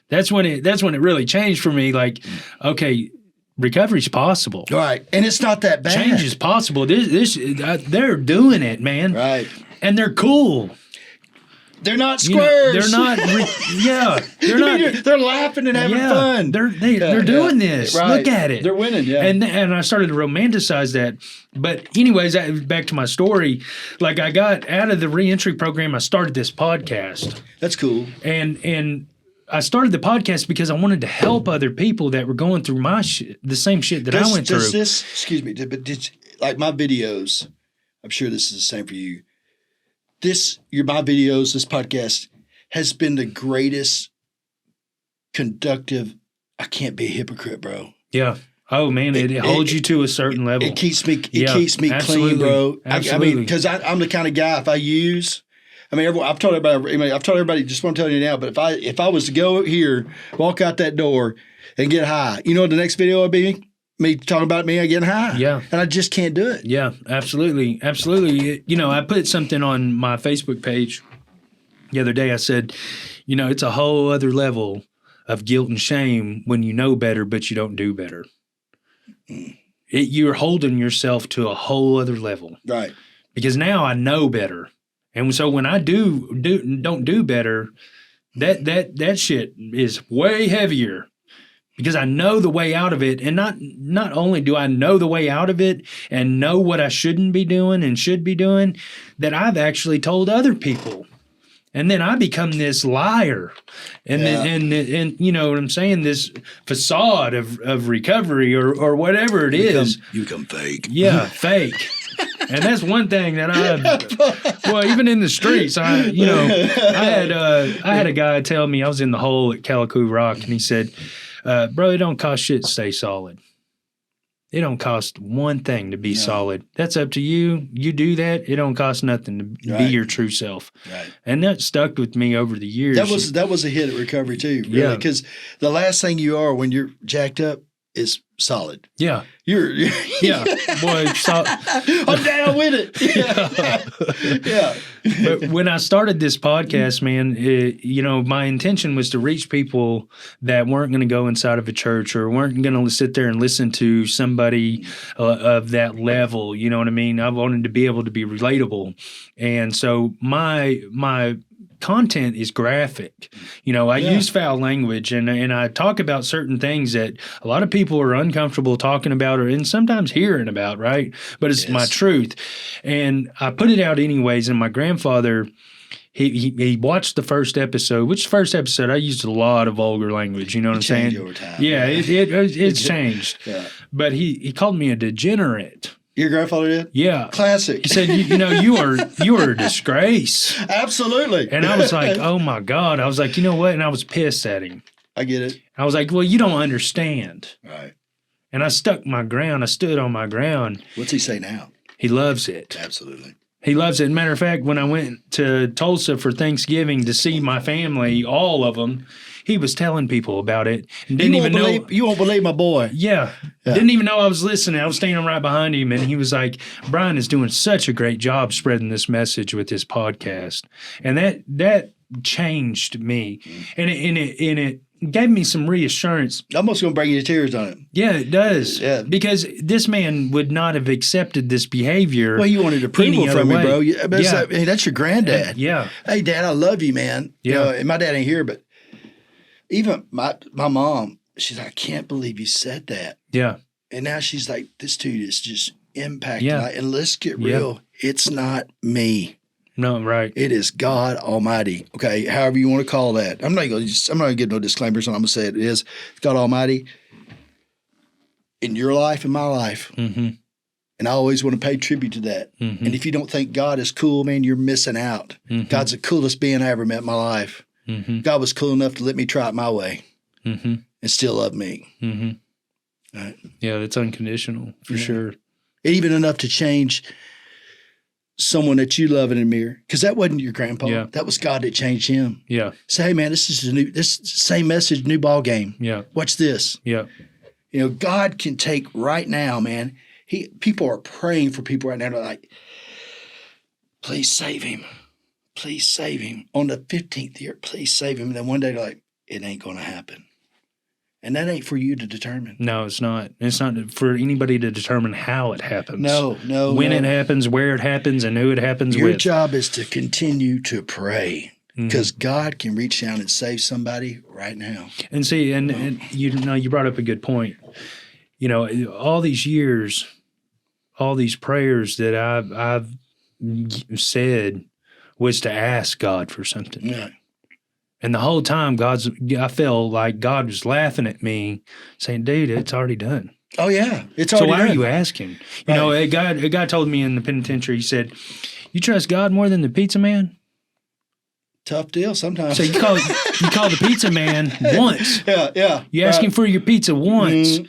That's when it really changed for me. Like, okay, recovery's possible, right? And it's not that bad. Change is possible. They're doing it, man, right? And they're cool. They're not squares. They're not. They're not. They're laughing and having fun. They're doing this. Right. Look at it. They're winning. Yeah. And I started to romanticize that. But anyways, back to my story. Like I got out of the reentry program. I started this podcast. That's cool. And I started the podcast because I wanted to help other people that were going through the same shit that I went through. Excuse me, but like my videos, I'm sure this is the same for you. My videos, this podcast has been the greatest conductive. I can't be a hypocrite, bro. Yeah. Oh man, it holds you to a certain level. It keeps me clean, bro. Absolutely. I mean, because I'm the kind of guy, if I use, I mean, I've told everybody, just want to tell you now, but if I was to go here, walk out that door and get high, you know what the next video would be? Me talking about me getting high. Yeah. And I just can't do it. Yeah, absolutely. Absolutely. You know, I put something on my Facebook page the other day. I said, you know, it's a whole other level of guilt and shame when you know better, but you don't do better. You're holding yourself to a whole other level. Right. Because now I know better. And so when I don't do better, that shit is way heavier. Because I know the way out of it, and not only do I know the way out of it and know what I shouldn't be doing and should be doing, that I've actually told other people. And then I become this liar. And you know what I'm saying? This facade of recovery or whatever it is. You become fake. Yeah, fake. And that's one thing that well, even in the streets, I had a guy tell me, I was in the hole at Calico Rock, and he said, bro, it don't cost shit to stay solid. It don't cost one thing to be solid. That's up to you. You do that, it don't cost nothing to be your true self. Right. And that stuck with me over the years. That was a hit at recovery too, really. Yeah. Because the last thing you are when you're jacked up is solid. Yeah. You're yeah. Boy, I'm down with it. Yeah. But when I started this podcast, man, you know, my intention was to reach people that weren't going to go inside of a church or weren't going to sit there and listen to somebody of that level. You know what I mean? I wanted to be able to be relatable. And so my content is graphic. You know, I use foul language and I talk about certain things that a lot of people are uncomfortable talking about and sometimes hearing about, right? But it's my truth. And I put it out anyways, and my grandfather, he watched the first episode, I used a lot of vulgar language, you know what I'm saying? Over time. Yeah, it's changed. Yeah. But he called me a degenerate. Your grandfather did? Yeah. Classic. He said, you are a disgrace. Absolutely. And I was like, oh my God. I was like, you know what? And I was pissed at him. I get it. I was like, well, you don't understand. Right. And I stuck my ground. I stood on my ground. What's he say now? He loves it. Absolutely. He loves it. Matter of fact, when I went to Tulsa for Thanksgiving to see my family, all of them, he was telling people about it. And didn't even know. You won't believe my boy. Yeah. Didn't even know I was listening. I was standing right behind him, and he was like, Bryan is doing such a great job spreading this message with this podcast. And that changed me. And it gave me some reassurance. Almost going to bring you to tears on it. Yeah, it does. Yeah. Because this man would not have accepted this behavior. Well, you wanted approval from me, bro. Hey, that's your granddad. Yeah. Hey, Dad, I love you, man. Yeah. You know, and my dad ain't here, but even my mom, she's like, I can't believe you said that. Yeah. And now she's like, this dude is just impacting. Yeah. And let's get real. It's not me. No, right. It is God Almighty. Okay, however you want to call that. I'm not gonna give no disclaimers. I'm gonna say it is God Almighty in your life and my life. Mm-hmm. And I always want to pay tribute to that. Mm-hmm. And if you don't think God is cool, man, you're missing out. Mm-hmm. God's the coolest being I ever met in my life. Mm-hmm. God was cool enough to let me try it my way Mm-hmm. and still love me. Mm-hmm. Right? Yeah, it's unconditional for sure. Even enough to change someone that you love and admire. Because that wasn't your grandpa. Yeah. That was God that changed him. Yeah. Say, hey, man, this is this same message, new ball game. Yeah. Watch this. Yeah. You know, God can take right now, man. People are praying for people right now. They're like, please save him. Please save him. On the 15th year, please save him. And then one day they're like, it ain't going to happen. And that ain't for you to determine. No, it's not. It's not for anybody to determine how it happens. No. When it happens, where it happens, and who it happens Your with. job is to continue to pray because God can reach down and save somebody right now. And see, and you brought up a good point. You know, all these years, all these prayers that I've said was to ask God for something. Yeah. And the whole time, I felt like God was laughing at me, saying, "Dude, it's already done." Oh yeah, it's already done. So why done. are you asking? You know, a guy told me in the penitentiary. He said, "You trust God more than the pizza man?" Tough deal sometimes. So you call the pizza man once. Yeah. You ask him for your pizza once,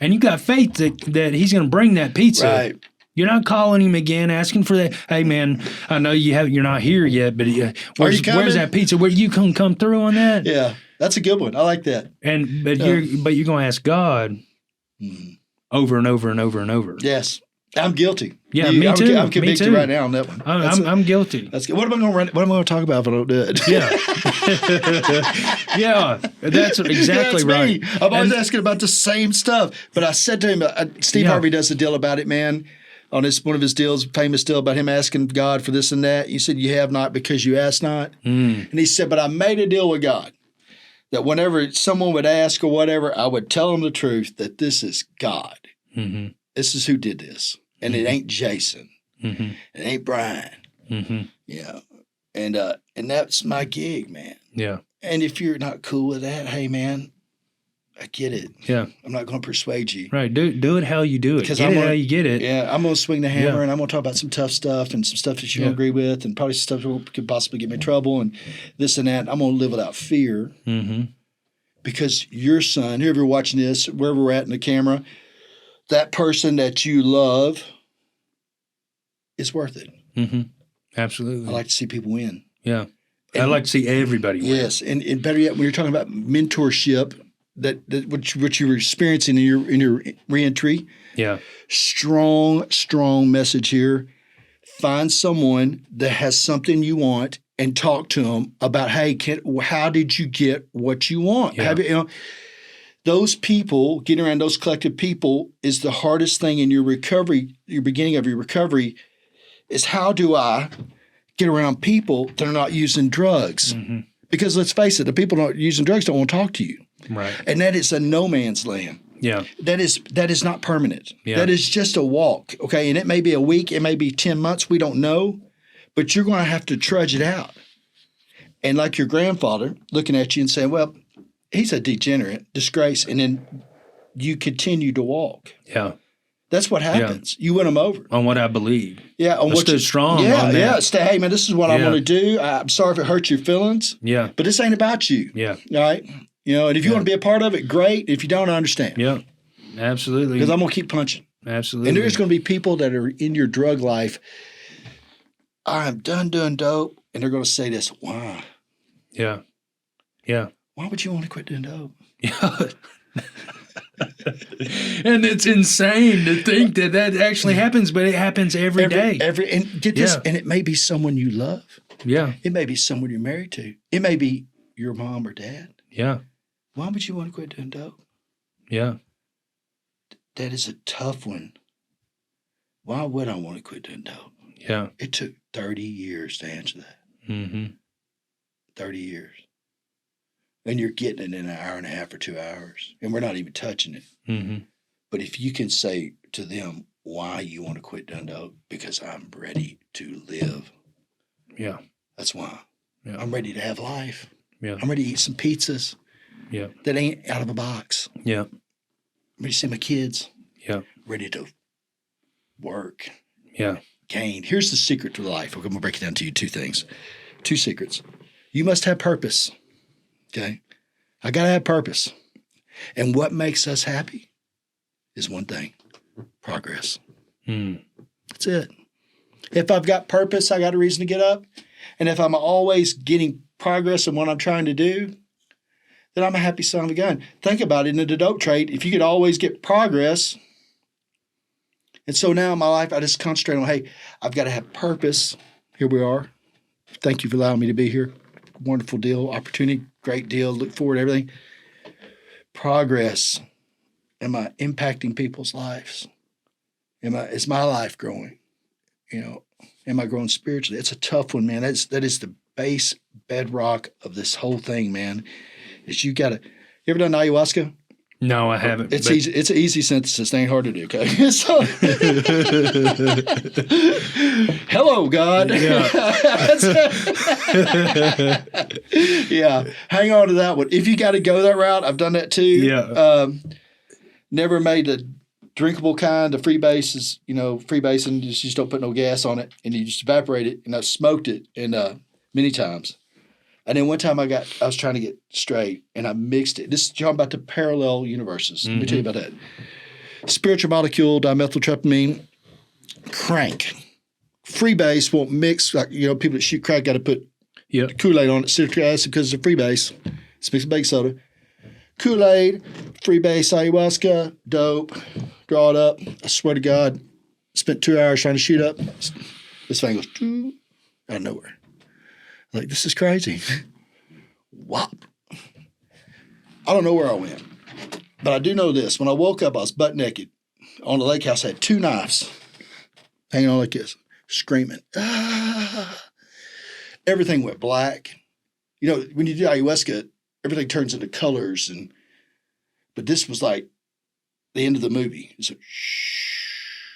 and you got faith that he's going to bring that pizza. Right. You're not calling him again, asking for that. Hey man, I know you're not here yet, but where's that pizza? Where you can come through on that? Yeah, that's a good one. I like that. But you're going to ask God over and over and over and over. Yes, I'm guilty. Yeah, me too. I'm convicted right now on that one. I'm guilty. That's good. What am I going to talk about if I don't do it? Yeah, yeah, that's exactly right. Me. I'm always asking about the same stuff. But I said to him, Steve Harvey does a deal about it, man. On one of his deals, famous deal about him asking God for this and that. He said, you have not because you ask not. And he said, but I made a deal with God that whenever someone would ask or whatever, I would tell them the truth that this is God. Mm-hmm. This is who did this. And it ain't Jason. Mm-hmm. It ain't Bryan. Mm-hmm. Yeah. And that's my gig, man. Yeah. And if you're not cool with that, hey, man, I get it. Yeah. I'm not going to persuade you. Right. Do it how you do it. Get it how you get it. Yeah. I'm going to swing the hammer and I'm going to talk about some tough stuff and some stuff that you don't agree with and probably some stuff that could possibly get me in trouble and this and that. I'm going to live without fear because your son, whoever watching this, wherever we're at in the camera, that person that you love is worth it. Mm-hmm. Absolutely. I like to see people win. Yeah. I like to see everybody win. Yes. And better yet, when you're talking about mentorship, that what you were experiencing in your reentry. Yeah. Strong message here. Find someone that has something you want and talk to them about, hey, how did you get what you want? Yeah. Those people, getting around those collective people is the hardest thing in your recovery, your beginning of your recovery, is how do I get around people that are not using drugs? Mm-hmm. Because let's face it, the people not using drugs don't want to talk to you. Right. And that is a no man's land. Yeah. That is not permanent. Yeah. That is just a walk. Okay. And it may be a week, it may be 10 months, we don't know, but you're going to have to trudge it out. And like your grandfather looking at you and saying, well, he's a degenerate, disgrace, and then you continue to walk. Yeah. That's what happens. Yeah. You win them over. On what I believe. Yeah. On what stood strong yeah, on that. Yeah. Stay, hey, man, this is what I'm going to do. I'm sorry if it hurts your feelings. Yeah. But this ain't about you. Yeah. All right? And if you want to be a part of it, great. If you don't, I understand. Yeah. Absolutely. Because I'm going to keep punching. Absolutely. And there's going to be people that are in your drug life, I'm done doing dope. And they're going to say this, why? Yeah. Yeah. Why would you want to quit doing dope? Yeah. And it's insane to think that actually happens, but it happens every day. And get this, and it may be someone you love. Yeah. It may be someone you're married to. It may be your mom or dad. Yeah. Why would you want to quit doing dope? Yeah. That is a tough one. Why would I want to quit doing dope? Yeah. It took 30 years to answer that. Mm-hmm. 30 years. And you're getting it in an hour and a half or 2 hours. And we're not even touching it. Mm-hmm. But if you can say to them why you want to quit doing dope, because I'm ready to live. Yeah. That's why. Yeah. I'm ready to have life. Yeah. I'm ready to eat some pizzas. Yeah. That ain't out of a box. Yeah. I'm ready to see my kids. Yeah. Ready to work, Yeah. gain. Here's the secret to life. I'm going to break it down to you. Two things, two secrets. You must have purpose. Okay. I got to have purpose. And what makes us happy is one thing, progress. That's it. If I've got purpose, I got a reason to get up. And if I'm always getting progress in what I'm trying to do, then I'm a happy son of a gun. Think about it in the dope trade. If you could always get progress. And so now in my life, I just concentrate on, hey, I've got to have purpose. Here we are. Thank you for allowing me to be here. Wonderful deal, opportunity, great deal. Look forward to everything. Progress. Am I impacting people's lives? Is my life growing? Am I growing spiritually? It's a tough one, man. That is the base bedrock of this whole thing, man. Is you ever done ayahuasca? No, I haven't. It's easy. It's an easy synthesis. It ain't hard to do. Okay. So, hello, God. Yeah. Hang on to that one. If you got to go that route, I've done that too. Yeah. Never made the drinkable kind. The freebase is, freebase, and you just don't put no gas on it, and you just evaporate it. And I smoked it many times. And then one time I was trying to get straight, and I mixed it. This is talking about the parallel universes. Let me tell you about that. Spiritual molecule, dimethyltryptamine, crank. Freebase won't mix. Like, people that shoot crack got to put Kool-Aid on it, citric acid, because it's a freebase. It's mixed with baking soda. Kool-Aid, freebase, ayahuasca, dope, draw it up. I swear to God, spent 2 hours trying to shoot up. This thing goes out of nowhere. Like, this is crazy. Whop. I don't know where I went, but I do know this. When I woke up, I was butt naked on the lake house. I had 2 knives hanging on like this, screaming. Ah. Everything went black. When you do ayahuasca, everything turns into colors, but this was like the end of the movie. It's like shh,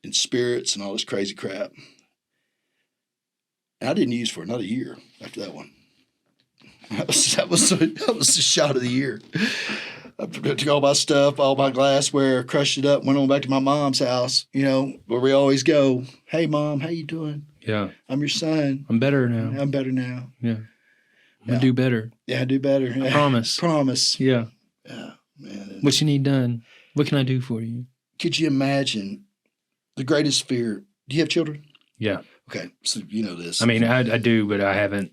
and spirits and all this crazy crap. And I didn't use for another year after that one. That was the shot of the year. I took all my stuff, all my glassware, crushed it up, went on back to my mom's house, where we always go. Hey, Mom, how you doing? Yeah. I'm your son. I'm better now. I'm better now. Yeah. I'm going to do better. Yeah, I do better. I promise. Promise. Yeah. Yeah, man. What you need done? What can I do for you? Could you imagine the greatest fear? Do you have children? Yeah. Okay, so you know this. I mean, I do, but I haven't.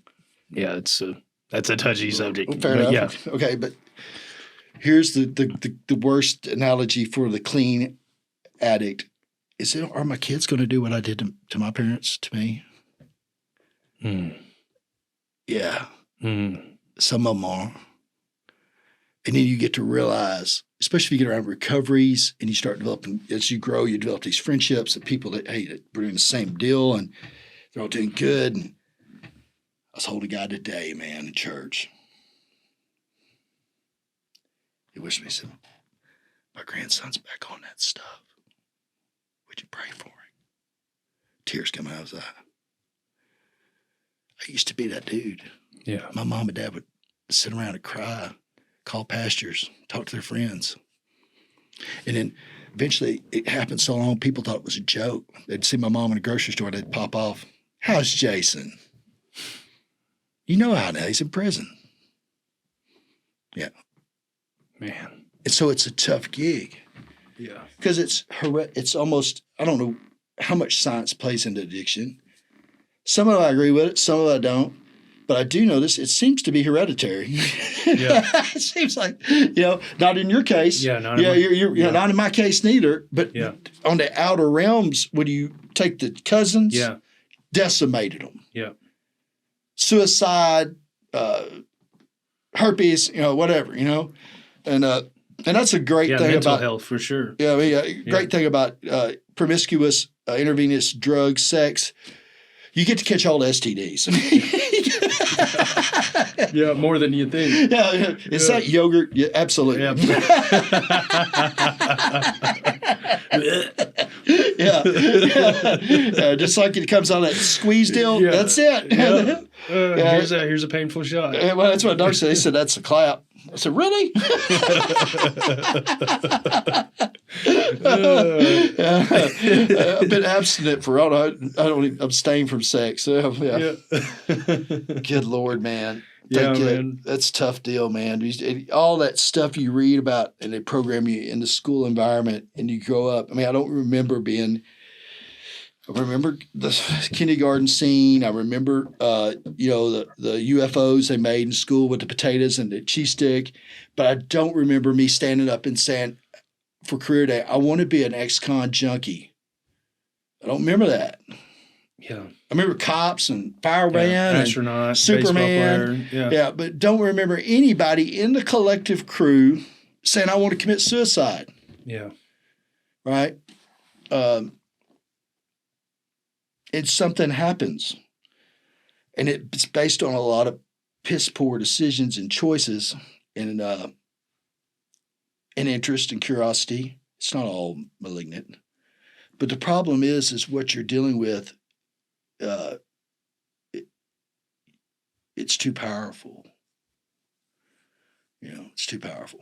Yeah, that's a touchy subject. Fair enough. Yeah. Okay, but here's the worst analogy for the clean addict. Are my kids going to do what I did to my parents, to me? Yeah. Some of them are. And then you get to realize, especially if you get around recoveries and you start developing, as you grow, you develop these friendships of people that, hey, we're doing the same deal and they're all doing good. And I was holding a guy today, man, in church. He wished me, he said, my grandson's back on that stuff. Would you pray for him? Tears come out of his eye. I used to be that dude. Yeah. My mom and dad would sit around and cry, call pastors, talk to their friends. And then eventually it happened so long, people thought it was a joke. They'd see my mom in a grocery store, they'd pop off. How's Jason? You know how now, he's in prison. Yeah. Man. And so it's a tough gig. Yeah. Because it's almost, I don't know how much science plays into addiction. Some of it I agree with it, some of it I don't. But I do know this, it seems to be hereditary. Yeah. It seems like, not in your case. Yeah, not in my case neither. But on the outer realms, when you take the cousins, decimated them. Yeah. Suicide, herpes, whatever, And that's a great thing mental about health for sure. Yeah, great thing about promiscuous, intravenous drug, sex. You get to catch all the STDs. Yeah, more than you think. Yeah. Is that yogurt? Yeah, absolutely. Yeah. Just like it comes out of that squeeze deal. Yeah. That's it. Yeah. Here's a painful shot. Well, that's what the doctor said. He said, that's a clap. I said, really? I've been abstinent for I don't even abstain from sex. So, yeah. Good Lord, man. Man. That's a tough deal, man. All that stuff you read about and they program you in the school environment and you grow up. I mean, I remember the kindergarten scene. I remember, the UFOs they made in school with the potatoes and the cheese stick. But I don't remember me standing up and saying for career day, I want to be an ex-con junkie. I don't remember that. Yeah. I remember cops and fireman and astronaut, Superman. Yeah, but don't remember anybody in the collective crew saying, I want to commit suicide. Yeah. Right? And something happens. And it's based on a lot of piss poor decisions and choices and interest and curiosity. It's not all malignant. But the problem is what you're dealing with. It's too powerful. It's too powerful.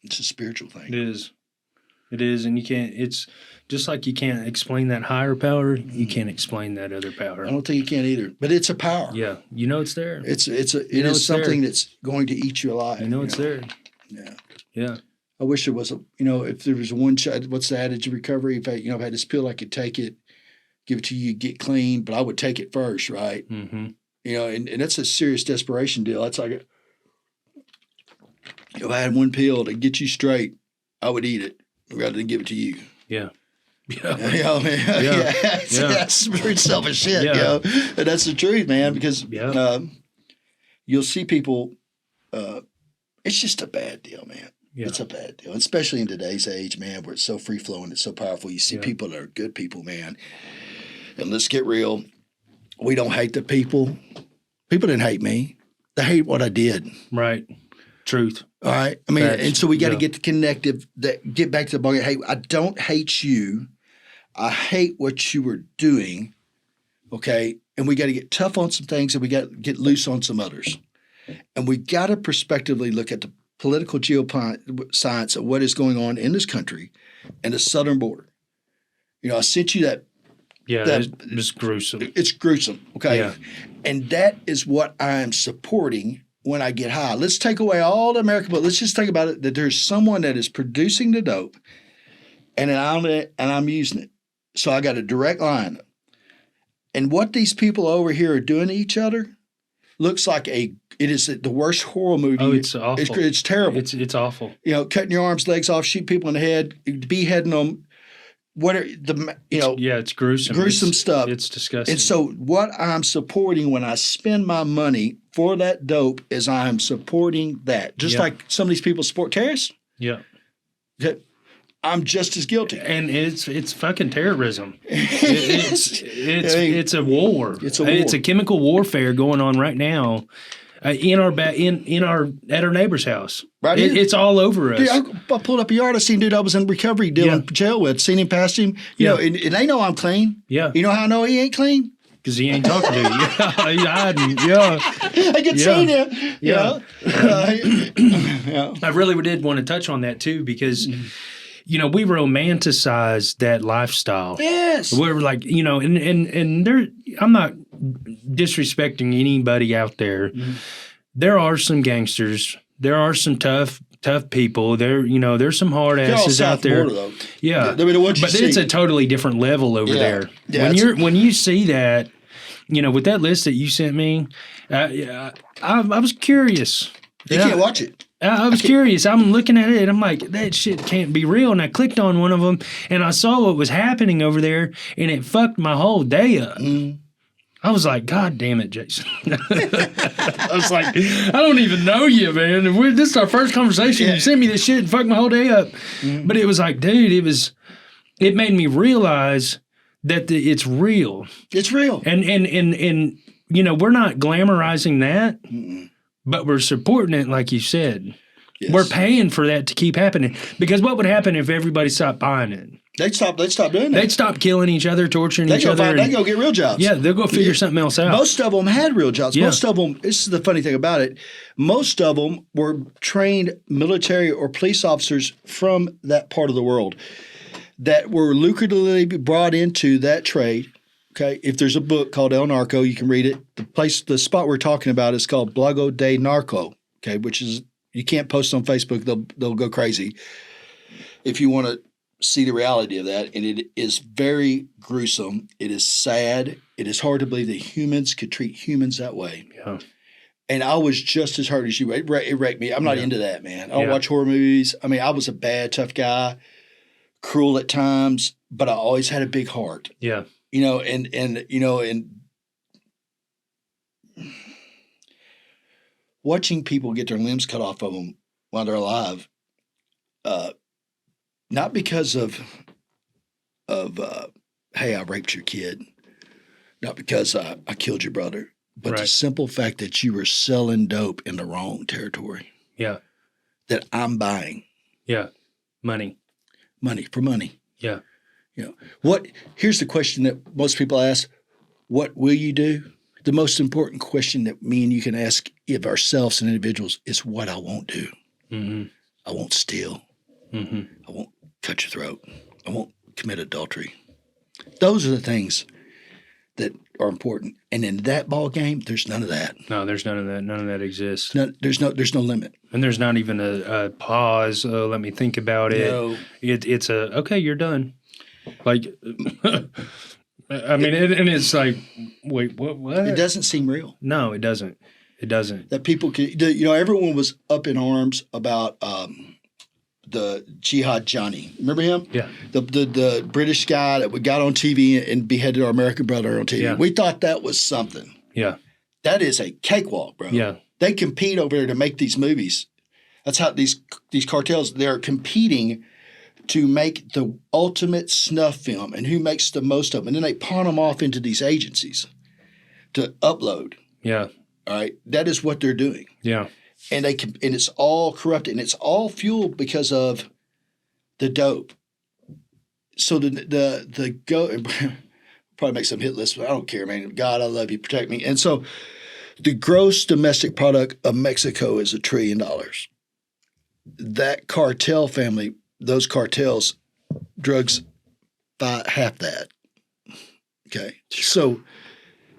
It's a spiritual thing. It is, and you can't. It's just like you can't explain that higher power. You can't explain that other power. I don't think you can either. But it's a power. Yeah, it's there. It is something that's going to eat you alive. It's there. Yeah. Yeah. I wish there was if there was one shot. What's the adage of recovery? If I had this pill, I could take it. Give it to you, get clean, but I would take it first, right? Mm-hmm. And that's a serious desperation deal. That's like, if I had one pill to get you straight, I would eat it rather than give it to you. Yeah. That's pretty selfish shit, And that's the truth, man, because you'll see people, it's just a bad deal, man. Yeah. It's a bad deal, especially in today's age, man, where it's so free-flowing, it's so powerful. You see people that are good people, man. And let's get real. We don't hate the people. People didn't hate me. They hate what I did. Right. Truth. All right. I mean, and so we got to get the connective, get back to the ballgame. Hey, I don't hate you. I hate what you were doing. Okay. And we got to get tough on some things and we got to get loose on some others. And we got to prospectively look at the political geoscience of what is going on in this country and the southern border. I sent you that. Yeah, it's gruesome. It's gruesome, okay? Yeah. And that is what I'm supporting when I get high. Let's take away all the American, but let's just think about it, that there's someone that is producing the dope and I'm using it. So I got a direct line. And what these people over here are doing to each other looks like it is the worst horror movie. Oh, it's awful. It's terrible. It's awful. Cutting your arms, legs off, shoot people in the head, beheading them. It's gruesome. Gruesome stuff. It's disgusting. And so what I'm supporting when I spend my money for that dope is I'm supporting that. Just like some of these people support terrorists. Yeah. I'm just as guilty. And it's fucking terrorism. It's a war. It's a war. It's a chemical warfare going on right now. At our neighbor's house. Right it's all over us. Dude, I pulled up a yard. I seen dude I was in recovery dealing jail with. Seen him past him. You know, and they know I'm clean. Yeah. You know how I know he ain't clean? Because he ain't talking to you. He's hiding. Yeah. I could see him. Yeah. I really did want to touch on that too because, we romanticize that lifestyle. Yes. We're like, and there, I'm not disrespecting anybody out there. Mm-hmm. There are some gangsters. There are some tough people. There's some hard asses out there. Border, yeah. But it's a totally different level over there. Yeah, when you see that, with that list that you sent me, I was curious. You can't watch it. I was curious. I'm looking at it and I'm like, that shit can't be real. And I clicked on one of them and I saw what was happening over there and it fucked my whole day up. Mm. I was like, God damn it, Jason. I was like, I don't even know you, man. This is our first conversation. Yeah. You sent me this shit and fucked my whole day up. Mm. But it was like, dude, it made me realize that it's real. It's real. And we're not glamorizing that. Mm-mm. But we're supporting it, like you said. Yes. We're paying for that to keep happening. Because what would happen if everybody stopped buying it? They'd stop doing that. They'd stop killing each other, torturing each other. They go get real jobs. Yeah, they'll go figure something else out. Most of them had real jobs. Yeah. Most of them, this is the funny thing about it, most of them were trained military or police officers from that part of the world that were lucratively brought into that trade. Okay, if there's a book called El Narco, you can read it. The spot we're talking about is called Blago de Narco, okay, which is, you can't post on Facebook, they'll go crazy. If you want to see the reality of that, and it is very gruesome. It is sad. It is hard to believe that humans could treat humans that way. Yeah. And I was just as hurt as you. It wrecked me. I'm not into that, man. I don't watch horror movies. I mean, I was a bad, tough guy, cruel at times, but I always had a big heart. Yeah. And watching people get their limbs cut off of them while they're alive, not because of hey, I raped your kid, not because I killed your brother, but the simple fact that you were selling dope in the wrong territory. Yeah. That I'm buying. Yeah. Money. Yeah. Here's the question that most people ask, what will you do? The most important question that me and you can ask of ourselves and individuals is what I won't do. Mm-hmm. I won't steal. Mm-hmm. I won't cut your throat. I won't commit adultery. Those are the things that are important. And in that ball game, there's none of that. No, there's none of that. None of that exists. There's no limit. And there's not even a pause. Let me think about it. No. It's okay, you're done. Like, I mean, and it's like, wait, what? It doesn't seem real. No, it doesn't. It doesn't. That people could, everyone was up in arms about the Jihad Johnny. Remember him? Yeah. The British guy that we got on TV and beheaded our American brother on TV. Yeah. We thought that was something. Yeah. That is a cakewalk, bro. Yeah. They compete over there to make these movies. That's how these cartels, they're competing to make the ultimate snuff film and who makes the most of them. And then they pawn them off into these agencies to upload. Yeah. All right. That is what they're doing. Yeah. And it's all corrupted, and it's all fueled because of the dope. So the go probably make some hit lists, but I don't care, man. God, I love you, protect me. And so the gross domestic product of Mexico is $1 trillion. That cartel family, those cartels, drugs half that. Okay, so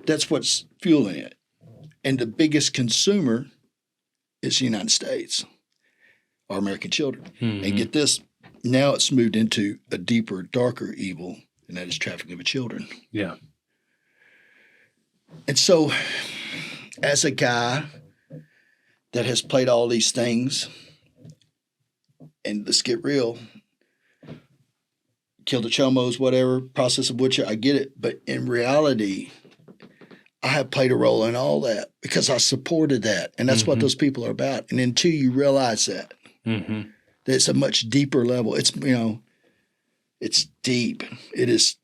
that's what's fueling it, and the biggest consumer is the United States, our American children. Mm-hmm. And get this, now it's moved into a deeper, darker evil, and that is trafficking of children. Yeah. And so, as a guy that has played all these things, and let's get real, kill the chomos, whatever, process of which I get it, but in reality, I have played a role in all that because I supported that. And that's what those people are about. And until you realize that, that it's a much deeper level. It's, it's deep. It is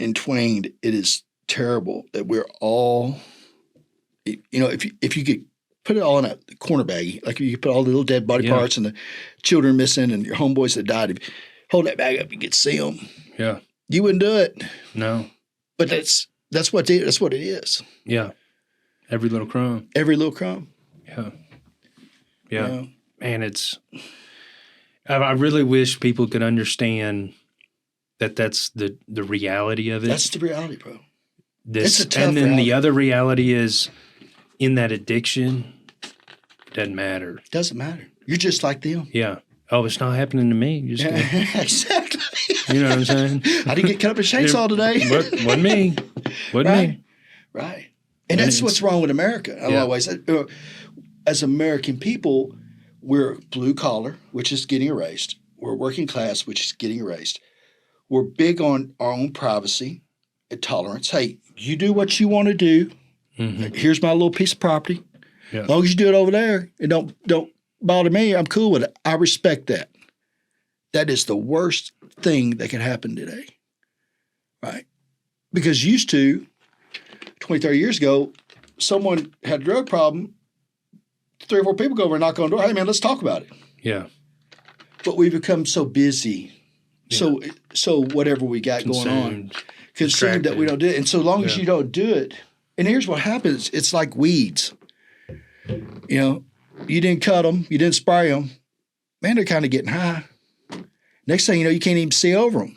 entwined. It is terrible that we're all, if you could put it all in a corner baggie, like you could put all the little dead body parts and the children missing and your homeboys that died, if you hold that bag up, you could see them. Yeah. You wouldn't do it. No. But that's what it is. Yeah. Every little crumb. Every little crumb. Yeah. Yeah. Man, I really wish people could understand that that's the reality of it. That's the reality, bro. It's a tough and then reality. the other reality is in that addiction, it doesn't matter. Doesn't matter. You're just like them. Yeah. Oh, it's not happening to me. You just exactly. You know what I'm saying? I didn't get cut up in chainsaw today. Wasn't me. Wasn't me. Right. And that's what's wrong with America. I always say, as American people, we're blue collar, which is getting erased. We're working class, which is getting erased. We're big on our own privacy and tolerance. Hey, you do what you want to do. Mm-hmm. Here's my little piece of property. Yeah. As long as you do it over there, and don't bother me, I'm cool with it. I respect that. That is the worst thing that can happen today, right? Because used to, 20, 30 years ago, someone had a drug problem, 3 or 4 people go over and knock on the door. Hey, man, let's talk about it. Yeah. But we've become so busy So whatever we got going on, consumed that we don't do it. And so long as you don't do it, and here's what happens: it's like weeds. You know, you didn't cut them, you didn't spray them. Man, they're kind of getting high. Next thing you know, you can't even see over them.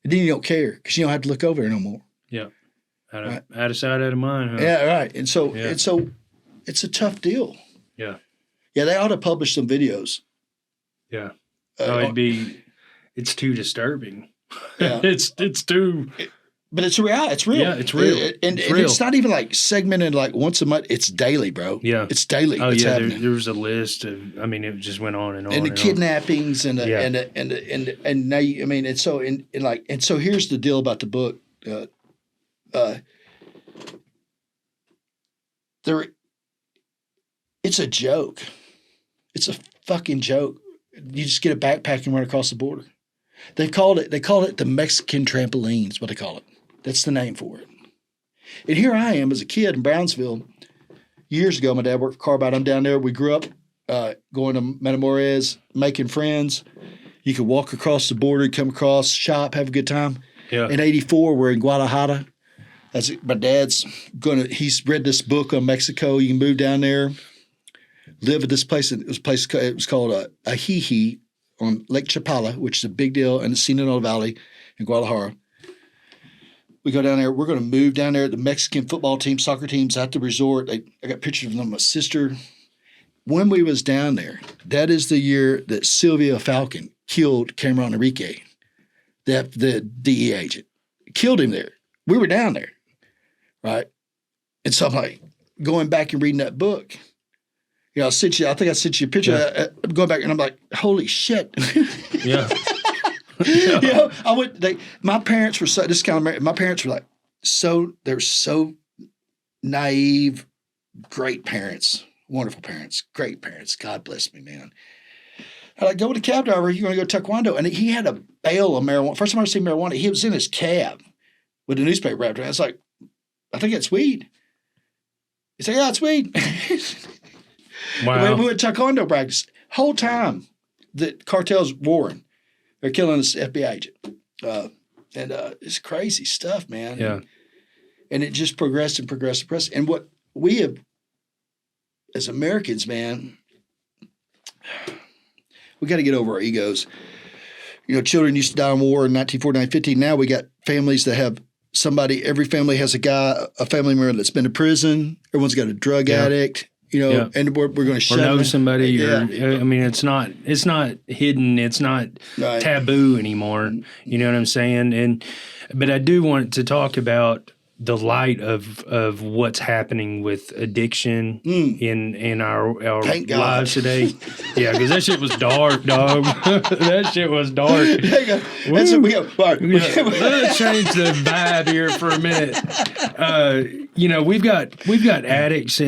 And then you don't care because you don't have to look over there no more. Yeah. Out of sight, out of mind. Huh? Yeah, right. And so it's a tough deal. Yeah. Yeah, they ought to publish some videos. Yeah. It's too disturbing. Yeah. it's too. But it's real. It's real. Yeah, it's real. And it's not even like segmented like once a month. It's daily, bro. Yeah. It's daily. Oh, yeah. There was a list of, it just went on and on. And the kidnappings and now, and so here's the deal about the book. It's a joke. It's a fucking joke. You just get a backpack and run across the border. They call it the Mexican trampoline is what they call it. That's the name for it. And here I am as a kid in Brownsville. Years ago, my dad worked for Carbide. I'm down there. We grew up going to Matamoros, making friends. You could walk across the border, come across, shop, have a good time. Yeah. In 84, we're in Guadalajara. My dad's he's read this book on Mexico. You can move down there, live at this place. It was called Ajijic on Lake Chapala, which is a big deal in the Sinaloa Valley in Guadalajara. We go down there. We're going to move down there. The Mexican football team, soccer teams at the resort. I got pictures of them. My sister. When we was down there, that is the year that Sylvia Falcon killed Cameron Enrique, the DEA agent. Killed him there. We were down there, right? And so I'm like, going back and reading that book. You know, I think I sent you a picture. Yeah. I'm going back and I'm like, holy shit. Yeah. You know, my parents were my parents were like, they're so naive, great parents, wonderful parents, great parents. God bless me, man. I like, go with a cab driver. You're going to go taekwondo. And he had a bale of marijuana. First time I ever seen marijuana, he was in his cab with a newspaper wrapped around. I was like, I think it's weed. He said, yeah, it's weed. Wow. We went taekwondo practice. Whole time the cartel's warring. They're killing this FBI agent. It's crazy stuff, man. Yeah. And it just progressed and progressed and progressed. And what we have, as Americans, man, we got to get over our egos. You know, children used to die in war in 1949, 15. Now we got families that have every family has a family member that's been to prison. Everyone's got a drug addict. You know, and we're going to shut know somebody. Yeah. It's not hidden. It's not taboo anymore. You know what I'm saying? But I do want to talk about the light of what's happening with addiction in our lives today. Yeah, because that shit was dark, dog. That shit was dark. Let's change the vibe here for a minute. We've got addicts,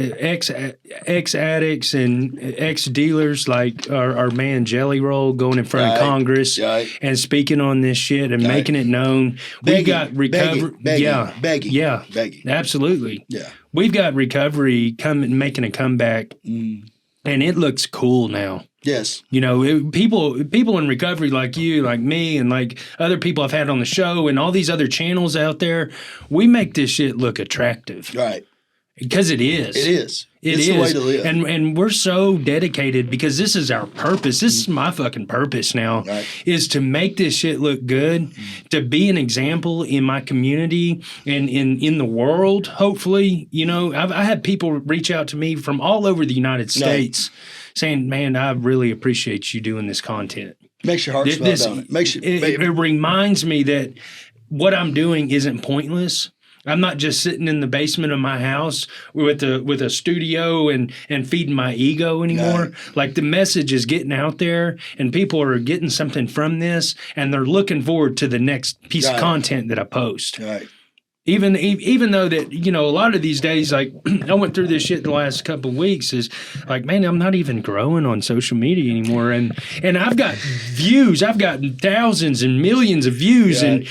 ex-addicts, and ex-dealers like our man Jelly Roll going in front of Congress and speaking on this shit and making it known. We've got recovery. Begging. Yeah, absolutely. Yeah, we've got recovery making a comeback, and it looks cool now. Yes, you know, people in recovery like you, like me, and like other people I've had on the show, and all these other channels out there. We make this shit look attractive, right? Because it is. It is. It's the way to live. And we're so dedicated because this is our purpose. This is my fucking purpose now, is to make this shit look good, to be an example in my community and in the world, hopefully. You know, I had people reach out to me from all over the United States saying, man, I really appreciate you doing this content. Makes your heart swell, don't it? It reminds me that what I'm doing isn't pointless. I'm not just sitting in the basement of my house with a studio and feeding my ego anymore. Right. Like the message is getting out there and people are getting something from this and they're looking forward to the next piece of content that I post. Right. Even though that, you know, a lot of these days, like I went through this shit the last couple of weeks, is like, man, I'm not even growing on social media anymore. And I've got views. I've gotten thousands and millions of views and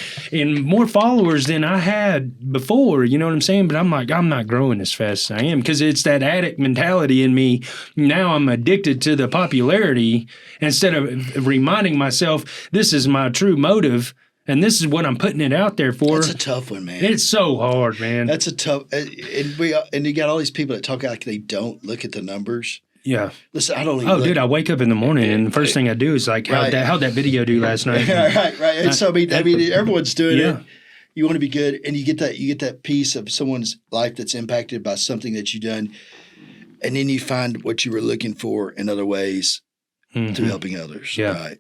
more followers than I had before. You know what I'm saying? But I'm like, I'm not growing as fast as I am because it's that addict mentality in me. Now I'm addicted to the popularity instead of reminding myself this is my true motive. And this is what I'm putting it out there for. That's a tough one, man. It's so hard, man. That's a tough, and you got all these people that talk like they don't look at the numbers. Yeah. Listen, I don't even. Oh, dude, I wake up in the morning and the first thing I do is like, how'd that video do last night? right. And so I mean, everyone's doing it. You want to be good, and you get that piece of someone's life that's impacted by something that you've done, and then you find what you were looking for in other ways through helping others. Yeah. Right.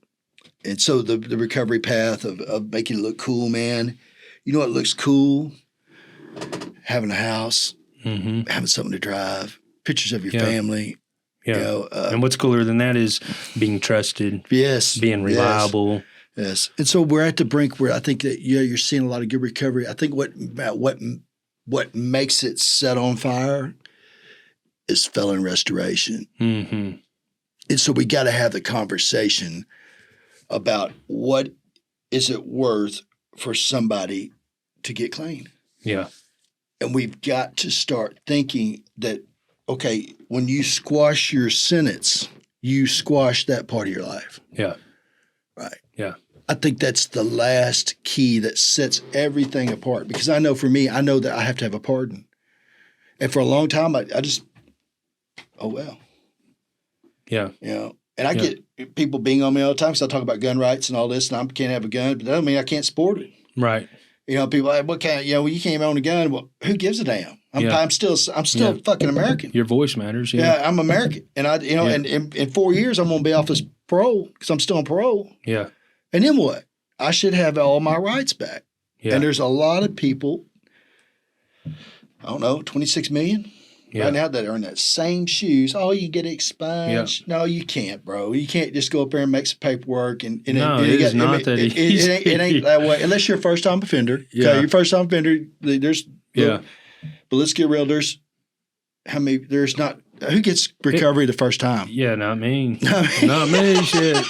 And so the recovery path of making it look cool, man. You know what looks cool? Having a house, having something to drive, pictures of your family. Yeah. You know, and what's cooler than that is being trusted. Yes. Being reliable. Yes. And so we're at the brink where I think that you're seeing a lot of good recovery. I think what makes it set on fire is felon restoration. Mm-hmm. And so we got to have the conversation about what is it worth for somebody to get clean. Yeah. And we've got to start thinking that, okay, when you squash your sentence, you squash that part of your life. Yeah. Right. Yeah. I think that's the last key that sets everything apart. Because I know for me, I know that I have to have a pardon. And for a long time, I just, oh, well. Yeah. You know, and I get people being on me all the time because I talk about gun rights and all this, and I can't have a gun, but that doesn't mean I can't sport it. Right. You know, people are like, what kind? You know, you can't own a gun. Well, who gives a damn? I'm still fucking American. Your voice matters. Yeah, I'm American, and and in 4 years I'm gonna be off this parole because I'm still on parole. Yeah. And then what? I should have all my rights back. Yeah. And there's a lot of people. I don't know, 26 million. Right now that are in that same shoes. Oh, you get expunged. Yeah. No, you can't, bro. You can't just go up there and make some paperwork. And it ain't that way. Unless you're a first-time offender. Yeah. Okay, you're first-time offender. There's but let's get real. There's not who gets recovery the first time? Yeah, not me. Not me, shit.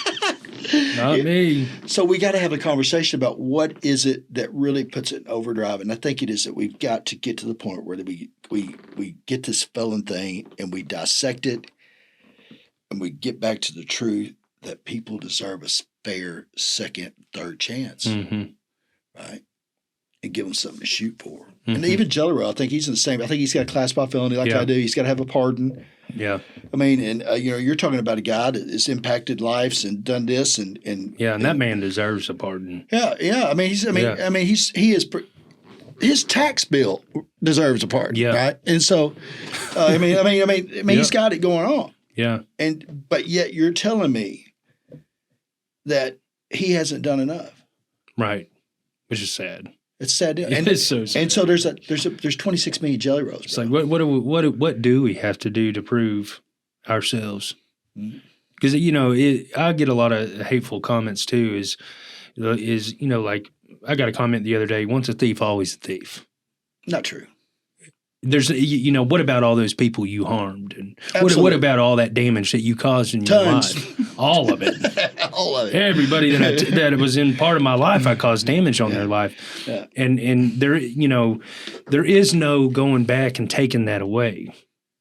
Not me. So we got to have a conversation about what is it that really puts it in overdrive, and I think it is that we've got to get to the point where we get this felon thing and we dissect it, and we get back to the truth that people deserve a fair second, third chance, right? And give them something to shoot for. And even Jelly Roll, I think he's in the same. I think he's got a class by felony like I do. He's got to have a pardon. Yeah. I mean, and you're talking about a guy that has impacted lives and done this and that man deserves a pardon. Yeah. I mean, his tax bill deserves a pardon. Yeah. Right. And so, he's got it going on. Yeah. But yet you're telling me that he hasn't done enough. Right. Which is sad. It's sad. And it's so sad. And so there's 26 million Jelly Rolls. It's like what do we have to do to prove ourselves? Because I get a lot of hateful comments too. Is like I got a comment the other day. Once a thief, always a thief. Not true. There's what about all those people you harmed, and what about all that damage that you caused in your life? All of it. All of it. Everybody that was in part of my life, I caused damage on their life. Yeah. And there is no going back and taking that away.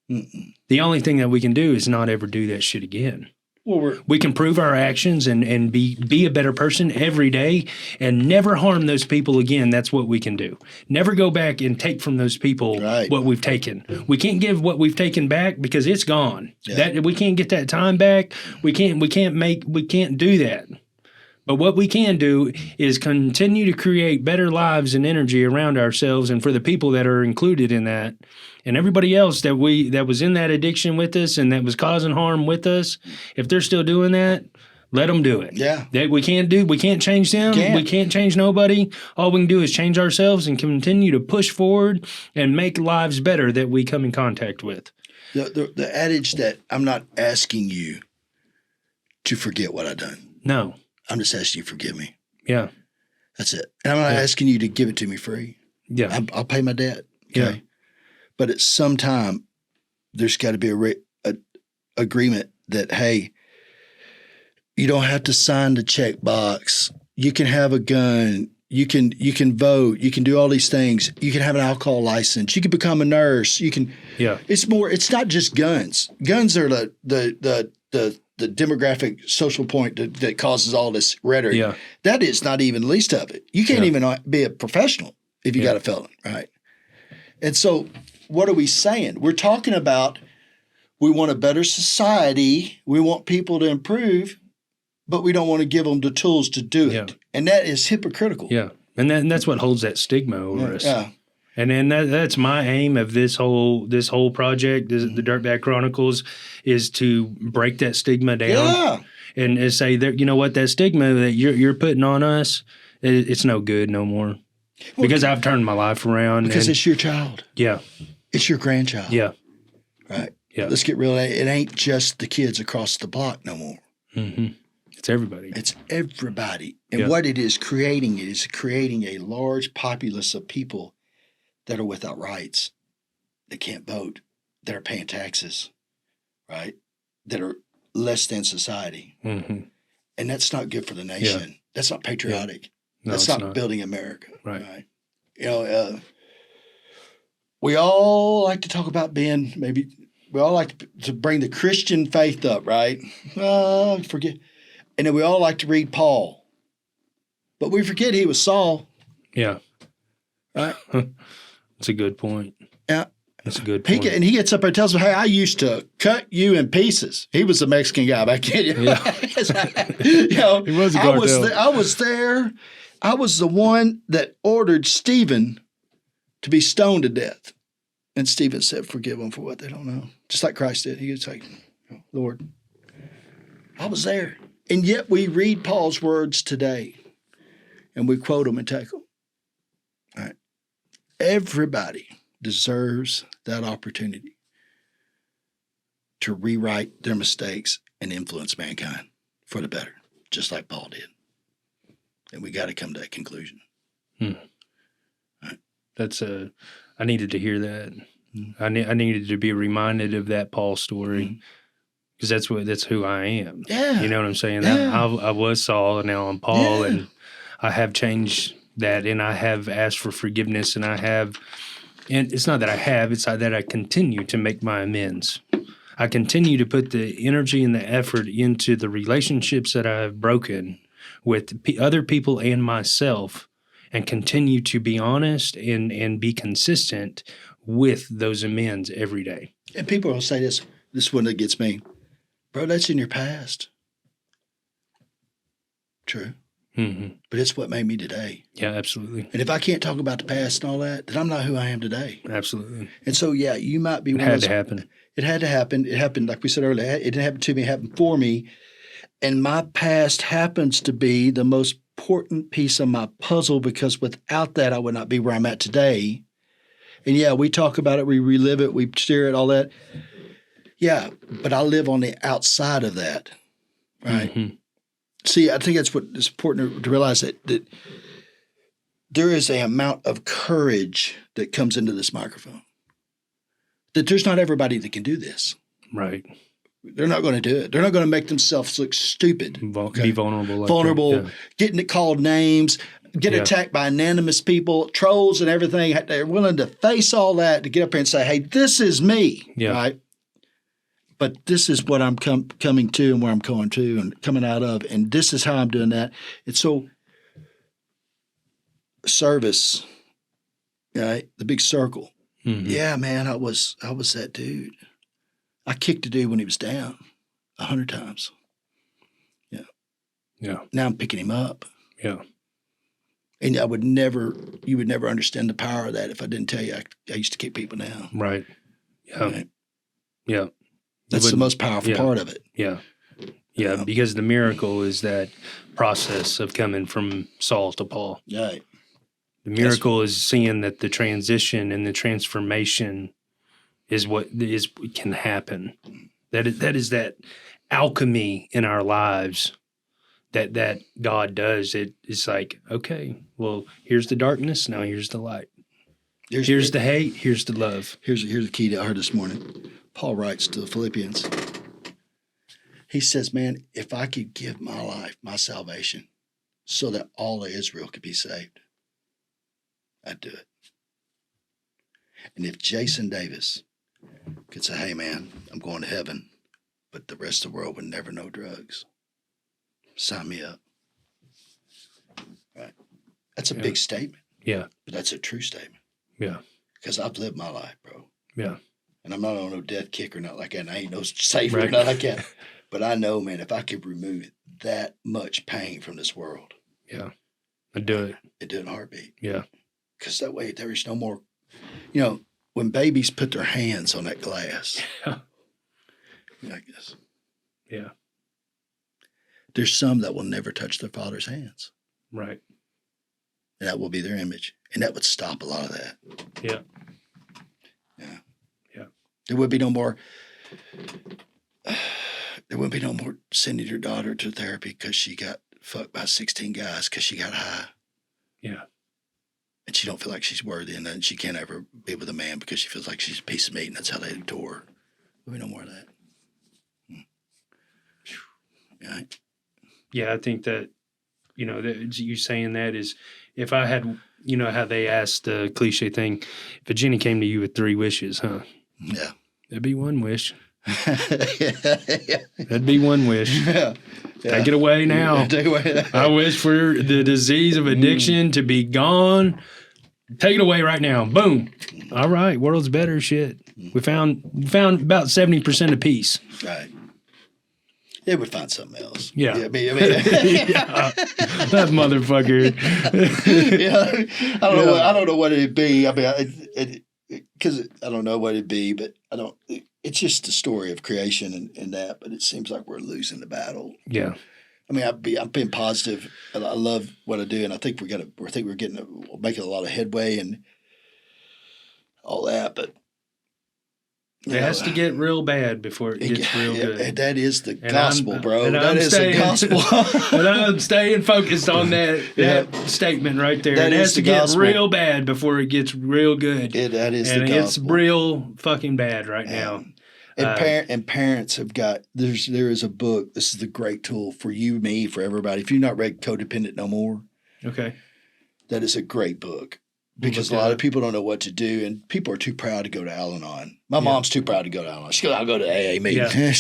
Mm-mm. The only thing that we can do is not ever do that shit again. Well, we can prove our actions and be a better person every day and never harm those people again. That's what we can do. Never go back and take from those people what we've taken. We can't give what we've taken back because it's gone. Yeah. That we can't get that time back. We can't do that. But what we can do is continue to create better lives and energy around ourselves and for the people that are included in that. And everybody else that was in that addiction with us and that was causing harm with us, if they're still doing that, let them do it. Yeah. We can't change them. We can't change nobody. All we can do is change ourselves and continue to push forward and make lives better that we come in contact with. The adage that I'm not asking you to forget what I've done. No. I'm just asking you to forgive me. Yeah. That's it. And I'm not asking you to give it to me free. Yeah. I'll pay my debt. Okay. Yeah. But at some time, there's got to be a agreement that, hey, you don't have to sign the check box. You can have a gun. You can vote. You can do all these things. You can have an alcohol license. You can become a nurse. You can. Yeah. It's not just guns. Guns are the demographic social point that causes all this rhetoric. Yeah. That is not even the least of it. You can't even be a professional if you got a felony, right? And so what are we saying? We're talking about we want a better society. We want people to improve, but we don't want to give them the tools to do it. Yeah. And that is hypocritical. Yeah. And that's what holds that stigma over us. Yeah. And then that's my aim of this whole project, the Dirtbag Chronicles, is to break that stigma down and say that, you know what, that stigma that you're putting on us, it's no good no more. Because I've turned my life around. Because it's your child. Yeah. It's your grandchild. Yeah. Right. Yeah. Let's get real. It ain't just the kids across the block no more. Mm-hmm. It's everybody. It's everybody. And what it is creating a large populace of people that are without rights, that can't vote, that are paying taxes, right? That are less than society. Mm-hmm. And that's not good for the nation. Yeah. That's not patriotic. Yeah. No, that's not building America. Right. You know, we all like to talk about we all like to bring the Christian faith up, right? Forget. And then we all like to read Paul. But we forget he was Saul. Yeah. Right? That's a good point. Yeah. That's a good point. And he gets up there and tells me, hey, I used to cut you in pieces. He was a Mexican guy back then. Yeah. You know, he was a cartel. I was there. I was the one that ordered Stephen to be stoned to death. And Stephen said, forgive them for what they don't know. Just like Christ did. He was like, Lord, I was there. And yet we read Paul's words today and we quote them and take them. All right. Everybody deserves that opportunity to rewrite their mistakes and influence mankind for the better, just like Paul did. And we got to come to that conclusion. All right. I needed to hear that. I needed to be reminded of that Paul story because that's who I am. Yeah. You know what I'm saying? Yeah. I was Saul and now I'm Paul and I have changed that and I have asked for forgiveness and it's not that I have, it's that I continue to make my amends. I continue to put the energy and the effort into the relationships that I have broken with other people and myself and continue to be honest and be consistent with those amends every day. And people will say this one that gets me. Bro, that's in your past. True. Mm-hmm. But it's what made me today. Yeah, absolutely. And if I can't talk about the past and all that, then I'm not who I am today. Absolutely. And so, yeah, you might be It had to happen. It had to happen. It happened, like we said earlier. It didn't happen to me. It happened for me. And my past happens to be the most important piece of my puzzle because without that, I would not be where I'm at today. And yeah, we talk about it, we relive it, we share it, all that. Yeah, but I live on the outside of that, right? Mm-hmm. See, I think that's what is important to realize that there is an amount of courage that comes into this microphone. That there's not everybody that can do this. Right. They're not going to do it. They're not going to make themselves look stupid. Be vulnerable. Getting called names, get attacked by anonymous people, trolls and everything. They're willing to face all that to get up here and say, hey, this is me, right? But this is what I'm coming to and where I'm going to and coming out of, and this is how I'm doing that. It's so service, right? The big circle. Mm-hmm. Yeah, man, I was that dude. I kicked a dude when he was down 100 times. Yeah. Yeah. Now I'm picking him up. Yeah. And you would never understand the power of that if I didn't tell you I used to kick people down. Right. Yeah. Right? Yeah. That's the most powerful part of it. Yeah. Yeah. Because the miracle is that process of coming from Saul to Paul. Right. The miracle is seeing that the transition and the transformation is what can happen. That is that alchemy in our lives that God does. It's like, okay, well, here's the darkness, now here's the light. Here's the hate. Here's the love. Here's the key that I heard this morning. Paul writes to the Philippians. He says, man, if I could give my life, my salvation, so that all of Israel could be saved, I'd do it. And if Jason Davis could say, hey, man, I'm going to heaven, but the rest of the world would never know drugs, sign me up. Right? That's a big statement. Yeah. But that's a true statement. Yeah. Because I've lived my life, bro. Yeah. And I'm not on no death kick or not like that. And I ain't no savior or not like that. But I know, man, if I could remove that much pain from this world. Yeah. I'd do it. It'd do it in a heartbeat. Yeah. Because that way there is no more, you know, when babies put their hands on that glass. Like this. Yeah. There's some that will never touch their father's hands. Right. And that will be their image. And that would stop a lot of that. Yeah. Yeah. Yeah. There would be no more. There wouldn't be no more sending your daughter to therapy because she got fucked by 16 guys because she got high. Yeah. And she don't feel like she's worthy, and then she can't ever be with a man because she feels like she's a piece of meat, and that's how they adore her. There'll be no more of that. Yeah. Yeah, I think that, you know, you saying that is, if I had, you know, how they asked the cliche thing, if a genie came to you with 3 wishes, huh? Yeah. That'd be one wish. Yeah. That'd be one wish. Yeah. Take it away now. Take it away. I wish for the disease of addiction to be gone. Take it away right now. Boom. All right, world's better. Shit. We found about 70% of peace. Right. They would find something else. Yeah. I mean, Yeah. That motherfucker. Yeah. I don't know what it'd be. I mean, because I don't know what it'd be, but I don't. It's just the story of creation and that. But it seems like we're losing the battle. Yeah. I mean, I'm being positive. I love what I do, and I think we're making a lot of headway and all that. But it has to get real bad before it gets real good. And that is the gospel, bro. That is the gospel. And I'm staying focused on that statement right there. It has to get real bad before it gets real good. That is the gospel. And it's real fucking bad right now. And parents have got, there is a book. This is the great tool for you, me, for everybody. If you've not read Codependent No More, okay, that is a great book. Because a lot of people don't know what to do, and people are too proud to go to Al-Anon. My mom's too proud to go to Al-Anon. She goes, I'll go to AA meetings. Yeah.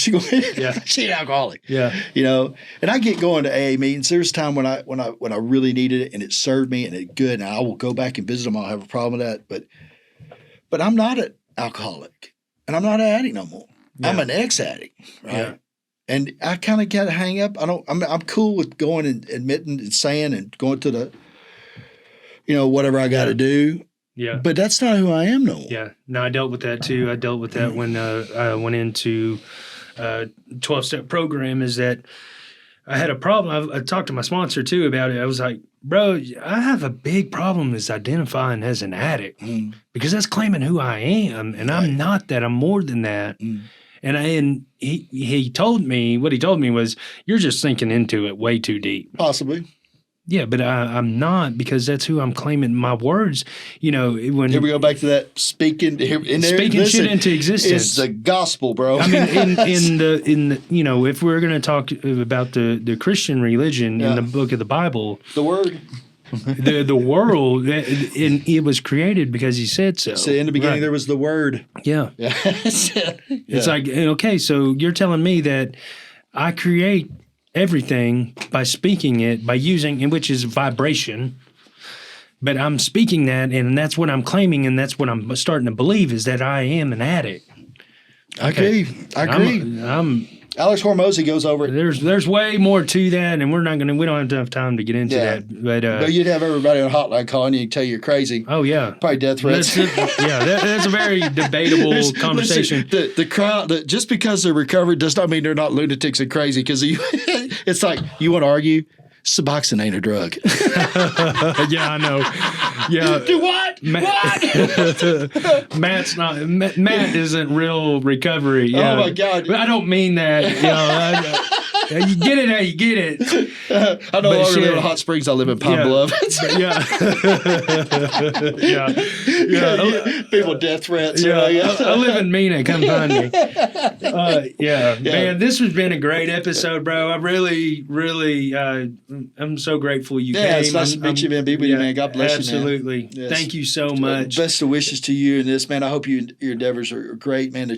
She's an alcoholic. Yeah. You know, and I get going to AA meetings. There's a time when I really needed it, and it served me, and it's good, and I will go back and visit them. I don't have a problem with that. But I'm not an alcoholic, and I'm not an addict no more. Yeah. I'm an ex-addict, right? Yeah. And I kind of got a hang up. I'm cool with going and admitting and saying and going to the, you know, whatever I got to do. Yeah. But that's not who I am no more. Yeah. No, I dealt with that too. I dealt with that when I went into 12-step program, is that I had a problem. I talked to my sponsor too about it. I was like, bro, I have a big problem is identifying as an addict because that's claiming who I am. And I'm not that. I'm more than that. And he told me, what he told me was, you're just sinking into it way too deep. Possibly. Yeah, but I'm not, because that's who I'm claiming. My words, you know, when here we go back to that speaking shit into existence. It's the gospel, bro. I mean, in the you know, if we're going to talk about the Christian religion in the book of the Bible, the word, the world, and it was created because he said so. So in the beginning there was the word. Yeah. It's like, okay, so you're telling me that I create everything by speaking it, by using, which is vibration. But I'm speaking that, and that's what I'm claiming, and that's what I'm starting to believe, is that I am an addict. Okay. I agree. I'm Alex Hormozy goes over it. There's way more to that, and we don't have enough time to get into that. But you'd have everybody on hotline calling you and tell you you're crazy. Oh yeah, probably death threats. That's a very debatable conversation. Listen, the crowd, just because they're recovered does not mean they're not lunatics and crazy. Because it's like, you want to argue? Suboxone ain't a drug. Yeah, I know. Yeah. Do what? What? Matt isn't real recovery. Oh my God. I don't mean that. You know, You get it how you get it. I no longer live in Hot Springs. I live in Pine Bluff. Yeah. People death threats. Yeah. I live in Mena. Come find me. Man, this has been a great episode, bro. I really, I'm so grateful you came. Yeah, it's nice to meet you, man. Be with you, man. God bless absolutely. you, man. Yes. Thank you so much. Best of wishes to you in this, man. I hope your endeavors are great, man.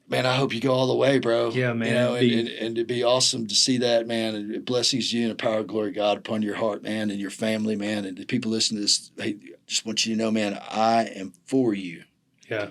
Man, I hope you go all the way, bro. Yeah, man. And it'd be awesome to see that, man. And blessings to you and the power of glory of God upon your heart, man, and your family, man. And the people listening to this, hey, just want you to know, man, I am for you. Yeah.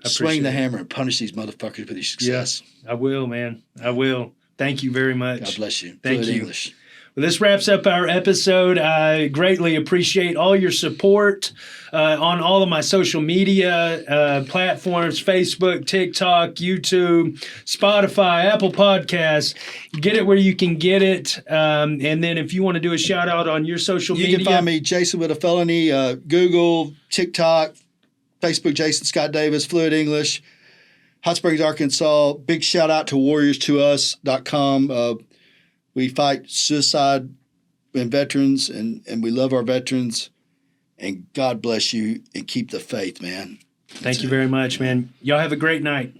Swing the hammer and punish these motherfuckers with your success. Yes, I will, man. I will. Thank you very much. God bless you. Thank you. English. Well, this wraps up our episode. I greatly appreciate all your support on all of my social media platforms, Facebook, TikTok, YouTube, Spotify, Apple Podcasts. Get it where you can get it. And then if you want to do a shout out on your social media. You can find me, Jason with a Felony, Google, TikTok, Facebook, Jason Scott Davis, Fluid English, Hot Springs, Arkansas. Big shout out to warriorstous.com. We fight suicide and veterans, and we love our veterans. And God bless you and keep the faith, man. Thank you very much, man. Y'all have a great night.